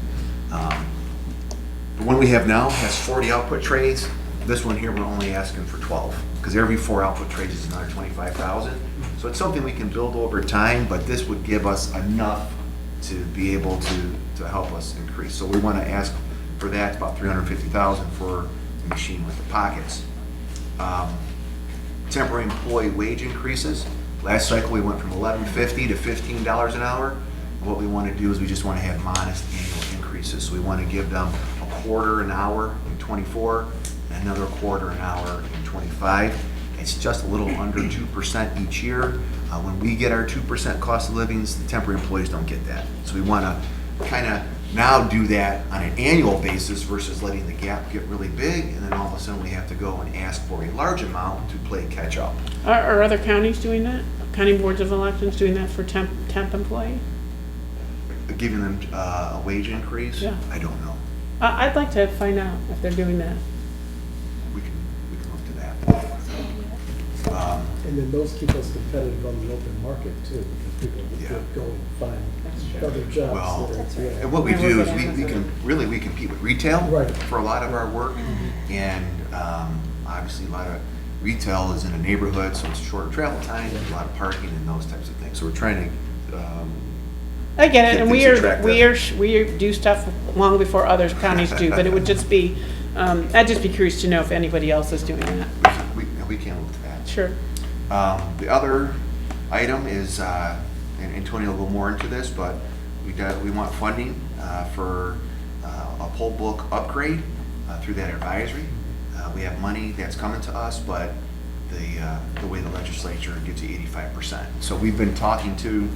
The one we have now has 40 output trays. This one here, we're only asking for 12, because every 4 output trays is another $25,000. So it's something we can build over time, but this would give us enough to be able to to help us increase. So we want to ask for that, about $350,000 for the machine with the pockets. Temporary employee wage increases. Last cycle, we went from $11.50 to $15 an hour. What we want to do is we just want to have modest annual increases. So we want to give them a quarter an hour in '24, and another quarter an hour in '25. It's just a little under 2% each year. When we get our 2% cost of livings, the temporary employees don't get that. So we want to kind of now do that on an annual basis versus letting the gap get really big, and then all of a sudden we have to go and ask for a large amount to play catch up. Are other counties doing that? County boards of elections doing that for temp employee? Giving them a wage increase? Yeah. I don't know. I'd like to find out if they're doing that. We can look to that. And then those keep us competitive on the open market too, because people will go and find other jobs. Well, that are- yeah. and what we do is we compete with retail Right. for a lot of our work, and obviously a lot of retail is in a neighborhood, so it's shorter travel time, a lot of parking and those types of things. So we're trying to. I get it, keep and things attractive. we do stuff long before other counties do, but it would just be, I'd just be curious to know if anybody else is doing that. We can look to that. Sure. The other item is, and Tony will go more into this, but we want funding for a poll book upgrade through that advisory. We have money that's coming to us, but the way the legislature gives you 85%. So we've been talking to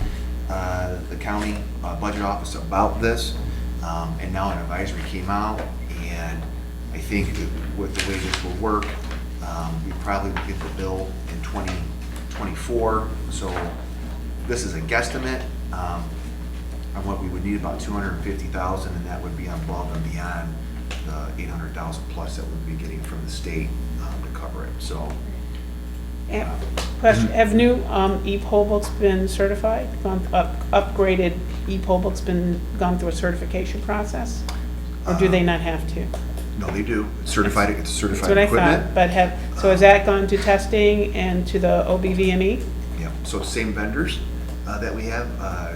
the county budget office about this, and now an advisory came out, and I think with the way this will work, we probably will get the bill in 2024. So this is a guesstimate on what we would need, about $250,000, and that would be above and beyond the $800,000 plus that we'd be getting from the state to cover it. So. Question, have new e-poll books been certified, upgraded e-poll books gone through a certification process? Or do they not have to? No, they do. It's certified, it's certified That's what equipment. I thought, but so has that gone to testing and to the OBVME? Yeah, so same vendors that we have,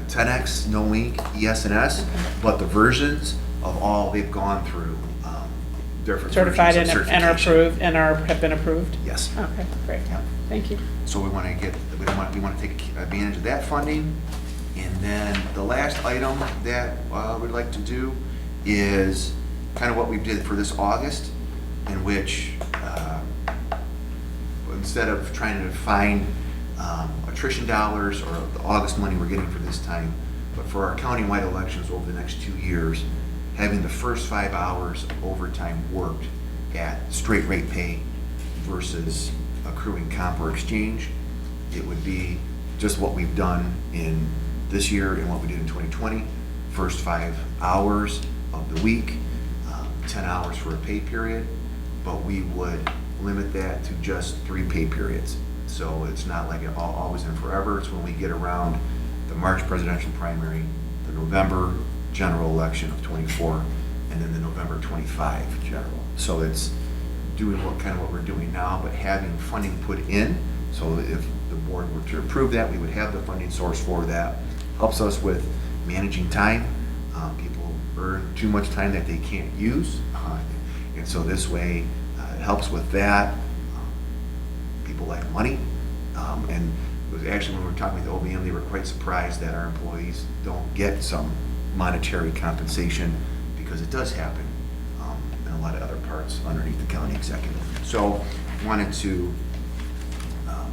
10X, No Link, ES&S, but the versions of all they've gone through different Certified versions of and are certification. approved, and have been approved? Yes. Okay, great. Yeah. Thank you. So we want to take advantage of that funding. And then the last item that we'd like to do is kind of what we did for this August, in which instead of trying to find attrition dollars or the August money we're getting for this time, but for our countywide elections over the next 2 years, having the first 5 hours of overtime worked at straight rate pay versus accruing comp or exchange, it would be just what we've done in this year and what we did in 2020. First 5 hours of the week, 10 hours for a pay period, but we would limit that to just 3 pay periods. So it's not like it always and forever. It's when we get around the March presidential primary, the November general election of 24, and then the November 25 general. So it's doing what we're doing now, but having funding put in, so that if the board were to approve that, we would have the funding source for that. Helps us with managing time. People earn too much time that they can't use, and so this way it helps with that. People like money, and it was actually when we were talking with the OBM, they were quite surprised that our employees don't get some monetary compensation, because it does happen in a lot of other parts underneath the county executive. So wanted to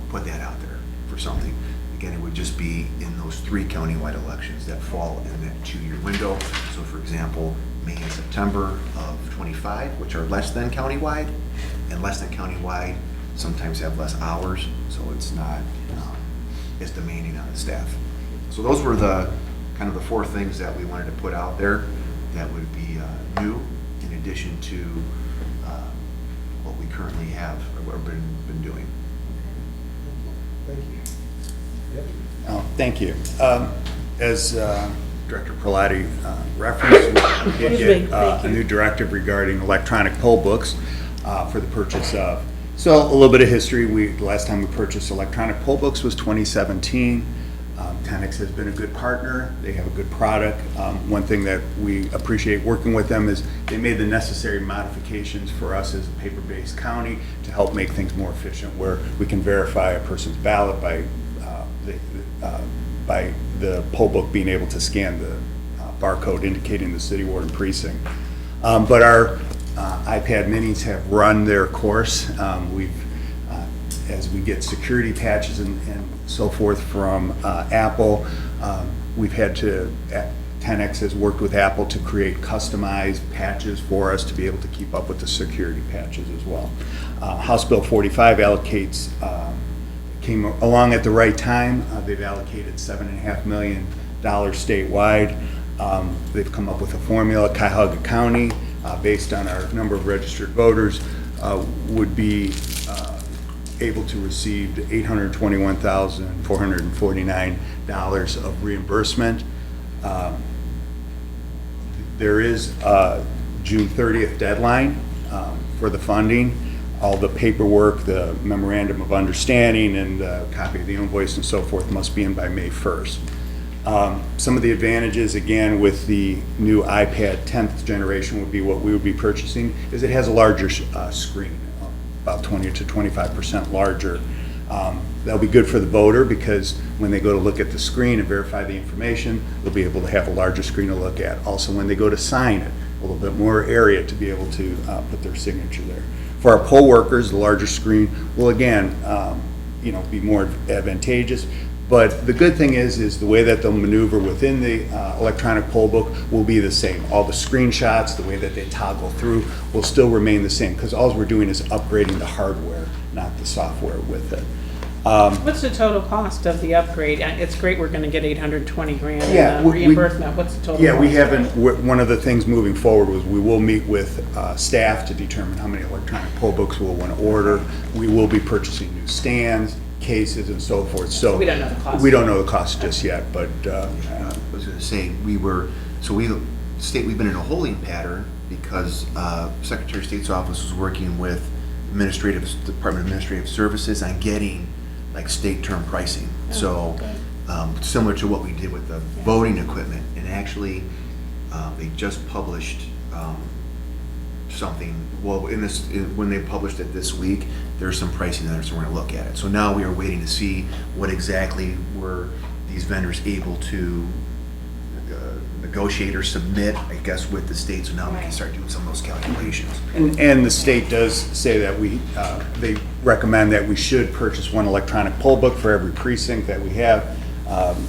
put that out there for something. Again, it would just be in those 3 countywide elections that fall in that 2-year window. So for example, May and September of 25, which are less than countywide, and less than countywide sometimes have less hours, so it's not as demanding on the staff. So those were the kind of the 4 things that we wanted to put out there that would be new, in addition to what we currently have or been doing. Thank you. Yep. Oh, thank you. As Director Prelati referenced, we did get a new directive regarding electronic poll books for the purchase of. So a little bit of history. The last time we purchased electronic poll books was 2017. Tenix has been a good partner. They have a good product. One thing that we appreciate working with them is they made the necessary modifications for us as a paper-based county to help make things more efficient, where we can verify a person's ballot by the poll book being able to scan the barcode indicating the city, ward, and precinct. But our iPad minis have run their course. As we get security patches and so forth from Apple, we've had to, 10X has worked with Apple to create customized patches for us to be able to keep up with the security patches as well. House Bill 45 allocates, came along at the right time. They've allocated $7.5 million statewide. They've come up with a formula. Cuyahoga County, based on our number of registered voters, would be able to receive $821,449 of reimbursement. There is a June 30th deadline for the funding. All the paperwork, the memorandum of understanding, and the copy of the invoice and so forth must be in by May 1st. Some of the advantages, again, with the new iPad 10th generation would be what we would be purchasing, is it has a larger screen, about 20 to 25% larger. That'll be good for the voter, because when they go to look at the screen and verify the information, they'll be able to have a larger screen to look at. Also, when they go to sign it, a little bit more area to be able to put their signature there. For our poll workers, the larger screen will again, be more advantageous. But the good thing is the way that they'll maneuver within the electronic poll book will be the same. All the screenshots, the way that they toggle through will still remain the same, because all we're doing is upgrading the hardware, not the software with it. What's the total cost of the upgrade? It's great we're going to get 820 grand in we- reimbursement. What's the total Yeah, we cost? haven't, one of the things moving forward was we will meet with staff to determine how many electronic poll books we'll want to order. We will be purchasing new stands, cases, and so forth. So we don't know the cost. We don't know the cost just yet, but I was going to say, we've been in a holding pattern because Secretary of State's office was working with Department of Administrative Services on getting like state term pricing. So similar to what we did with the voting equipment, and actually they just published something, when they published it this week, there's some pricing there, so we're going to look at it. So now we are waiting to see what exactly were these vendors able to negotiate or submit, I guess, with the state, so now we can start doing some of those calculations. And the state does say that they recommend that we should purchase one electronic poll book for every precinct that we have.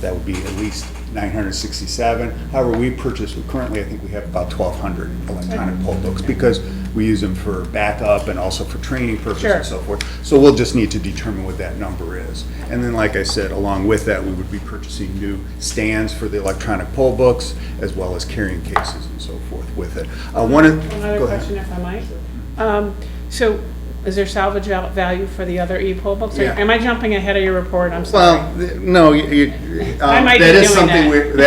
That would be at least 967. However, currently I think we have about 1,200 electronic poll books, because we use them for backup and also for training purposes and so forth. So we'll just need to determine what that number is. And then, like I said, along with that, we would be purchasing new stands for the electronic poll books, as well as carrying cases and so forth with it. One other question, if I might. So is there salvage value for the other e-poll books? Yeah. Am I jumping ahead of your report? I'm sorry. Well, no, that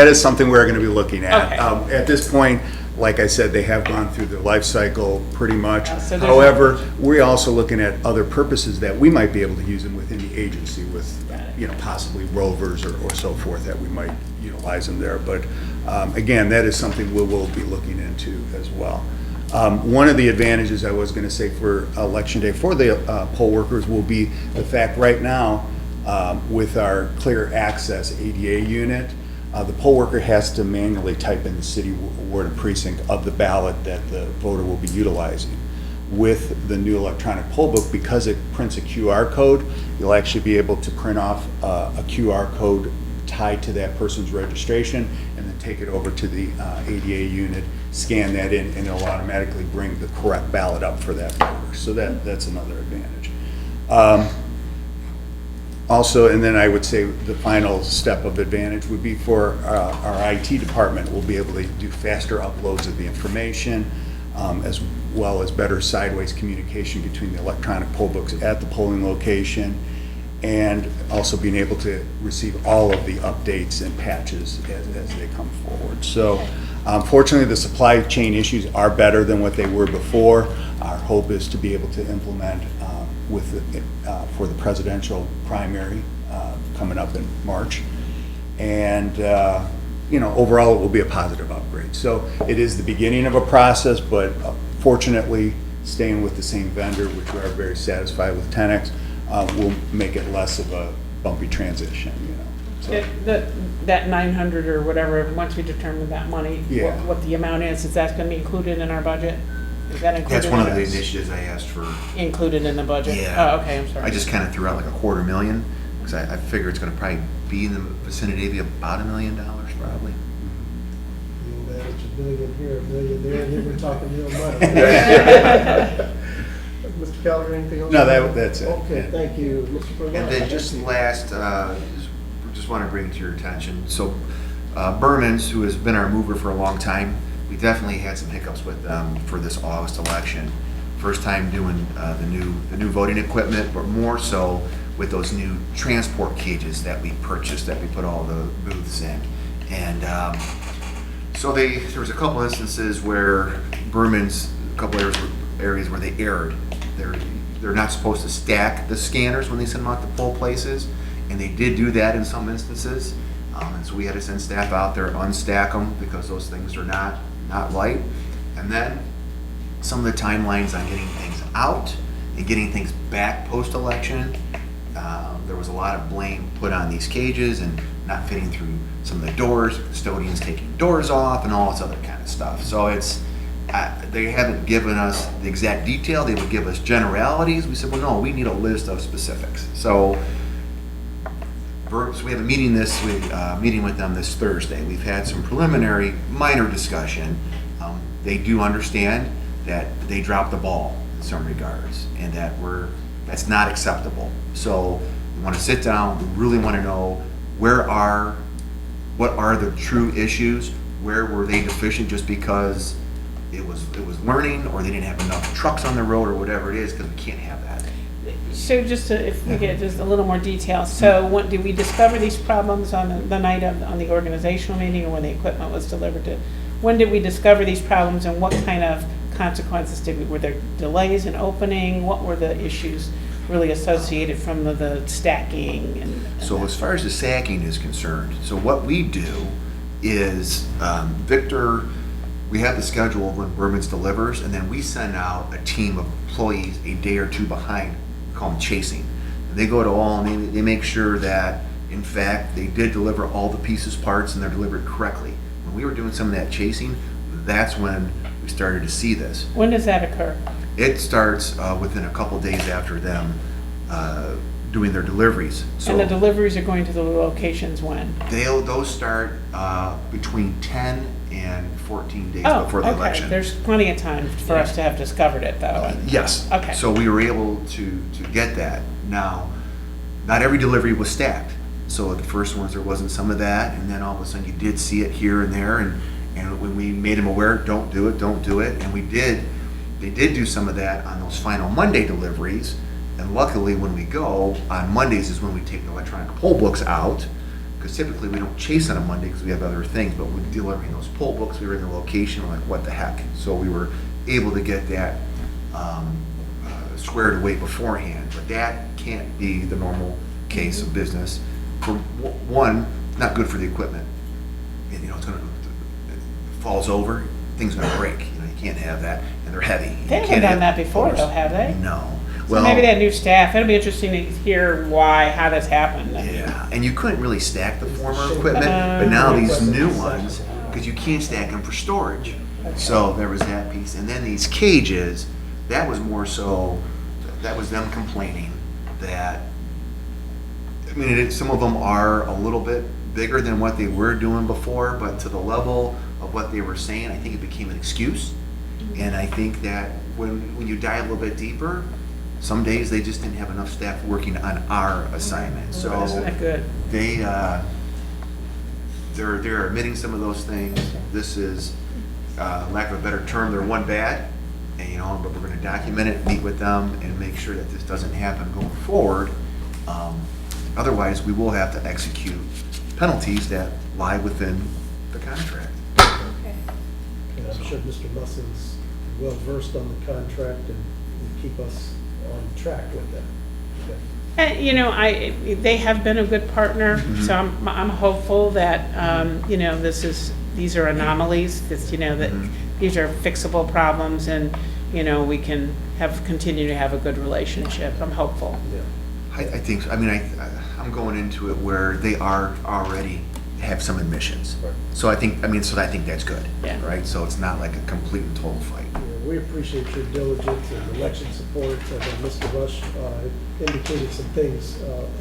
is something we're going to be looking at. Okay. At this point, like I said, they have gone through their life cycle pretty much. So However, we're also looking at other purposes that we might be able to use them within the agency with, possibly rovers or so forth, that we might utilize them there. But again, that is something we will be looking into as well. One of the advantages I was going to say for Election Day for the poll workers will be the fact right now with our Clear Access ADA unit, the poll worker has to manually type in the city, ward, and precinct of the ballot that the voter will be utilizing. With the new electronic poll book, because it prints a QR code, you'll actually be able to print off a QR code tied to that person's registration, and then take it over to the ADA unit, scan that in, and it'll automatically bring the correct ballot up for that voter. So that's another advantage. Also, and then I would say the final step of advantage would be for our IT department. We'll be able to do faster uploads of the information, as well as better sideways communication between the electronic poll books at the polling location, and also being able to receive all of the updates and patches as they come forward. So fortunately, the supply chain issues are better than what they were before. Our hope is to be able to implement for the presidential primary coming up in March. And, overall, it will be a positive upgrade. So it is the beginning of a process, but fortunately, staying with the same vendor, which we are very satisfied with, 10X, will make it less of a bumpy transition, So- That 900 or whatever, once we determine that money, Yeah. what the amount is that going to be included in our budget? Is that included? That's one of in the it? initiatives I asked for. Included in the budget? Yeah. Oh, okay, I'm sorry. I just kind of threw out like $250,000, because I figure it's going to probably be in the vicinity of about $1 million, probably. You'll manage $1 million here, $1 million there, and then we're talking real money. Mr. Gallagher, anything else? No, that's it. Okay, Yeah. thank you, Mr. Burnett. And then just last, just want to bring to your attention, so Berman's, who has been our mover for a long time, we definitely had some hiccups with them for this August election. First time doing the new voting equipment, but more so with those new transport cages that we purchased, that we put all the booths in. And so there was a couple instances where Berman's, a couple areas where they erred. They're not supposed to stack the scanners when they send them out to poll places, and they did do that in some instances. And so we had to send staff out there, unstack them, because those things are not light. And then some of the timelines on getting things out and getting things back post-election, there was a lot of blame put on these cages and not fitting through some of the doors, custodians taking doors off, and all this other kind of stuff. So they haven't given us the exact detail. They would give us generalities. We said, well, no, we need a list of specifics. So we have a meeting meeting with them this Thursday. We've had some preliminary, minor discussion. They do understand that they dropped the ball in some regards, and that's not acceptable. So we want to sit down. We really want to know what are the true issues. Where were they deficient just because it was learning, or they didn't have enough trucks on the road, or whatever it is, because we can't have that. So if we get just a little more detail, so did we discover these problems on the night on the organizational meeting, or when the equipment was delivered? When did we discover these problems, and what kind of consequences were there delays in opening? What were the issues really associated from the stacking? So as far as the stacking is concerned, so what we do is, Victor, we have the schedule of when Berman's delivers, and then we send out a team of employees a day or two behind, we call them chasing. And they go to all, and they make sure that, in fact, they did deliver all the pieces, parts, and they're delivered correctly. When we were doing some of that chasing, that's when we started to see this. When does that occur? It starts within a couple days after them doing their deliveries. So And the deliveries are going to the locations when? those start between 10 and 14 days before the election. There's plenty of time for us to have discovered it, though. Yes. Okay. So we were able to get that. Now, not every delivery was stacked. So the first ones, there wasn't some of that, and then all of a sudden you did see it here and there, and when we made them aware, don't do it, and they did do some of that on those final Monday deliveries, and luckily when we go, on Mondays is when we take the electronic poll books out, because typically we don't chase on a Monday because we have other things, but with delivering those poll books, we were in the location, we're like, what the heck? So we were able to get that squared away beforehand, but that can't be the normal case of business. For one, not good for the equipment. It's gonna, it falls over, things are gonna break. You can't have that, and they're heavy. They haven't done that before, though, have they? No. So maybe they had new staff. It'll be interesting to hear how this happened. Yeah, and you couldn't really stack the former equipment, but now these new ones, because you can't stack them for storage. So there was that piece, and then these cages, that was more so, that was them complaining that, I mean, some of them are a little bit bigger than what they were doing before, but to the level of what they were saying, I think it became an excuse. And I think that when you dive a little bit deeper, some days they just didn't have enough staff working on our assignment. So Isn't that good? They're admitting some of those things. This is, lack of a better term, they're one bad, and but we're going to document it, meet with them, and make sure that this doesn't happen going forward. Otherwise, we will have to execute penalties that lie within the contract. And I'm sure Mr. Musson's well-versed on the contract and will keep us on track with that. Okay. And, you know, they have been a good partner, so I'm hopeful that, you know, these are anomalies, that these are fixable problems, and, you know, we can continue to have a good relationship. I'm hopeful. I think, so. I mean, I'm going into it where they are already have some admissions. So I think that's good, right? So it's not like a complete and total fight. Yeah, we appreciate your diligence and election support, and Mr. Rush indicated some things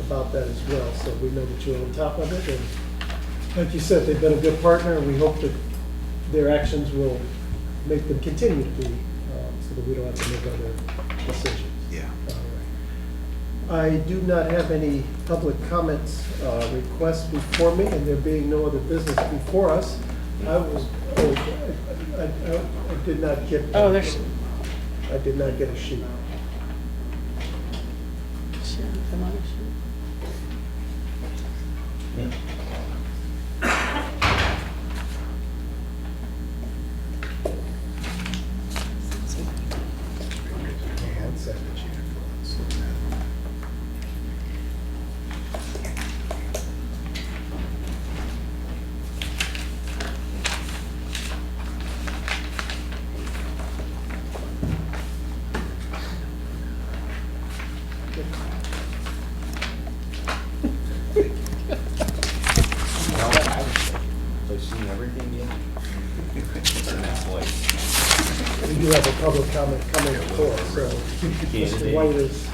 about that as well, so we know that you're on top of it, and like you said, they've been a good partner, and we hope that their actions will make them continue to be, so that we don't have to make other decisions. Yeah. I do not have any public comments requests before me, and there being no other business before us, I did not get. Oh, there's. I did not get a sheet. We do have a public comment coming before, so Mr. White is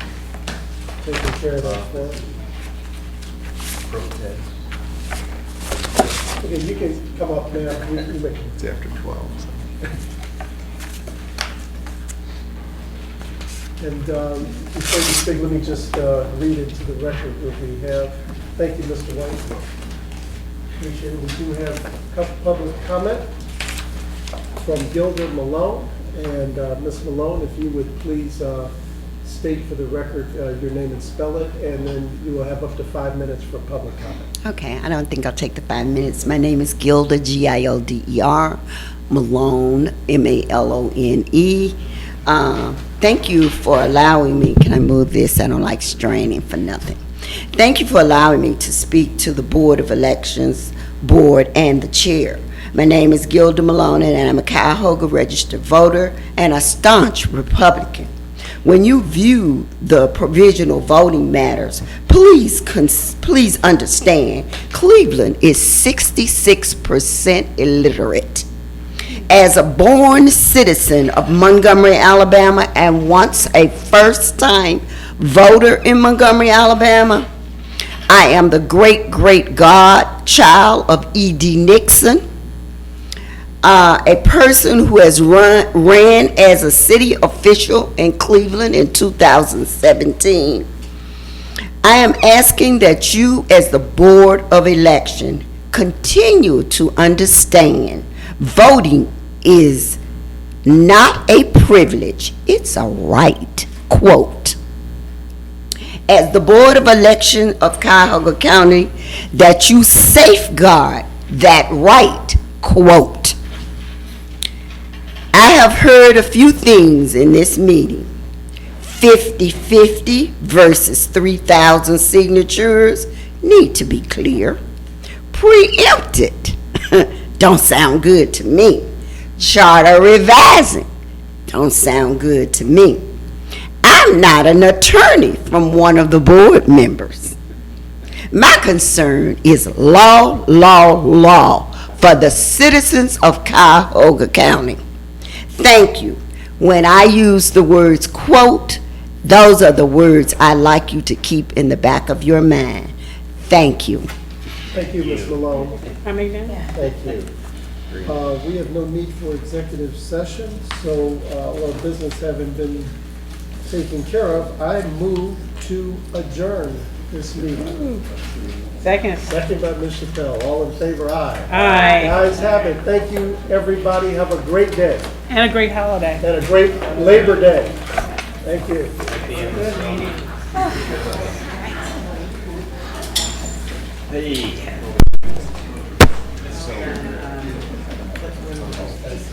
taking care of that for us. Okay, you can come up now. It's after 12. And before you speak, let me just read it to the record what we have. Thank you, Mr. White. Appreciate it. We do have a public comment from Gilda Malone. And Ms. Malone, if you would please state for the record your name and spell it, and then you will have up to 5 minutes for public comment. Okay, I don't think I'll take the 5 minutes. My name is Gilda, Gilder, Malone, Malone. Thank you for allowing me. Can I move this? I don't like straining for nothing. Thank you for allowing me to speak to the Board of Elections Board and the chair. My name is Gilda Malone, and I'm a Cuyahoga registered voter and a staunch Republican. When you view the provisional voting matters, please understand Cleveland is 66% illiterate. As a born citizen of Montgomery, Alabama, and once a first-time voter in Montgomery, Alabama, I am the great godchild of E.D. Nixon, a person who has ran as a city official in Cleveland in 2017. I am asking that you, as the Board of Election, continue to understand voting is not a privilege, it's a right, quote. As the Board of Election of Cuyahoga County, that you safeguard that right, quote. I have heard a few things in this meeting. 50-50 versus 3,000 signatures need to be clear. Preempted don't sound good to me. Charter revising don't sound good to me. I'm not an attorney from one of the board members. My concern is law for the citizens of Cuyahoga County. Thank you. When I use the words quote, those are the words I like you to keep in the back of your mind. Thank you. Thank you, Ms. Malone. Coming in? Thank you. We have no need for executive session, so all our business having been taken care of, I move to adjourn this meeting. Second. Second by Ms. Chappelle. All in favor, aye. Aye. The ayes have it. Thank you, everybody. Have a great day. And a great holiday. And a great Labor Day. Thank you.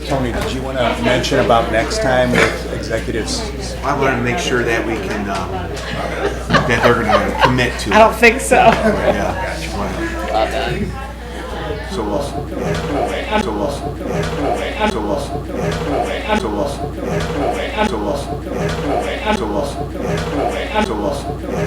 Tony, did you want to mention about next time with executives? I wanted to make sure that we can, that they're going to commit to it. I don't think so. Yeah. Well done. So Wilson. So Wilson. So Wilson. So Wilson. So Wilson. So Wilson. So Wilson.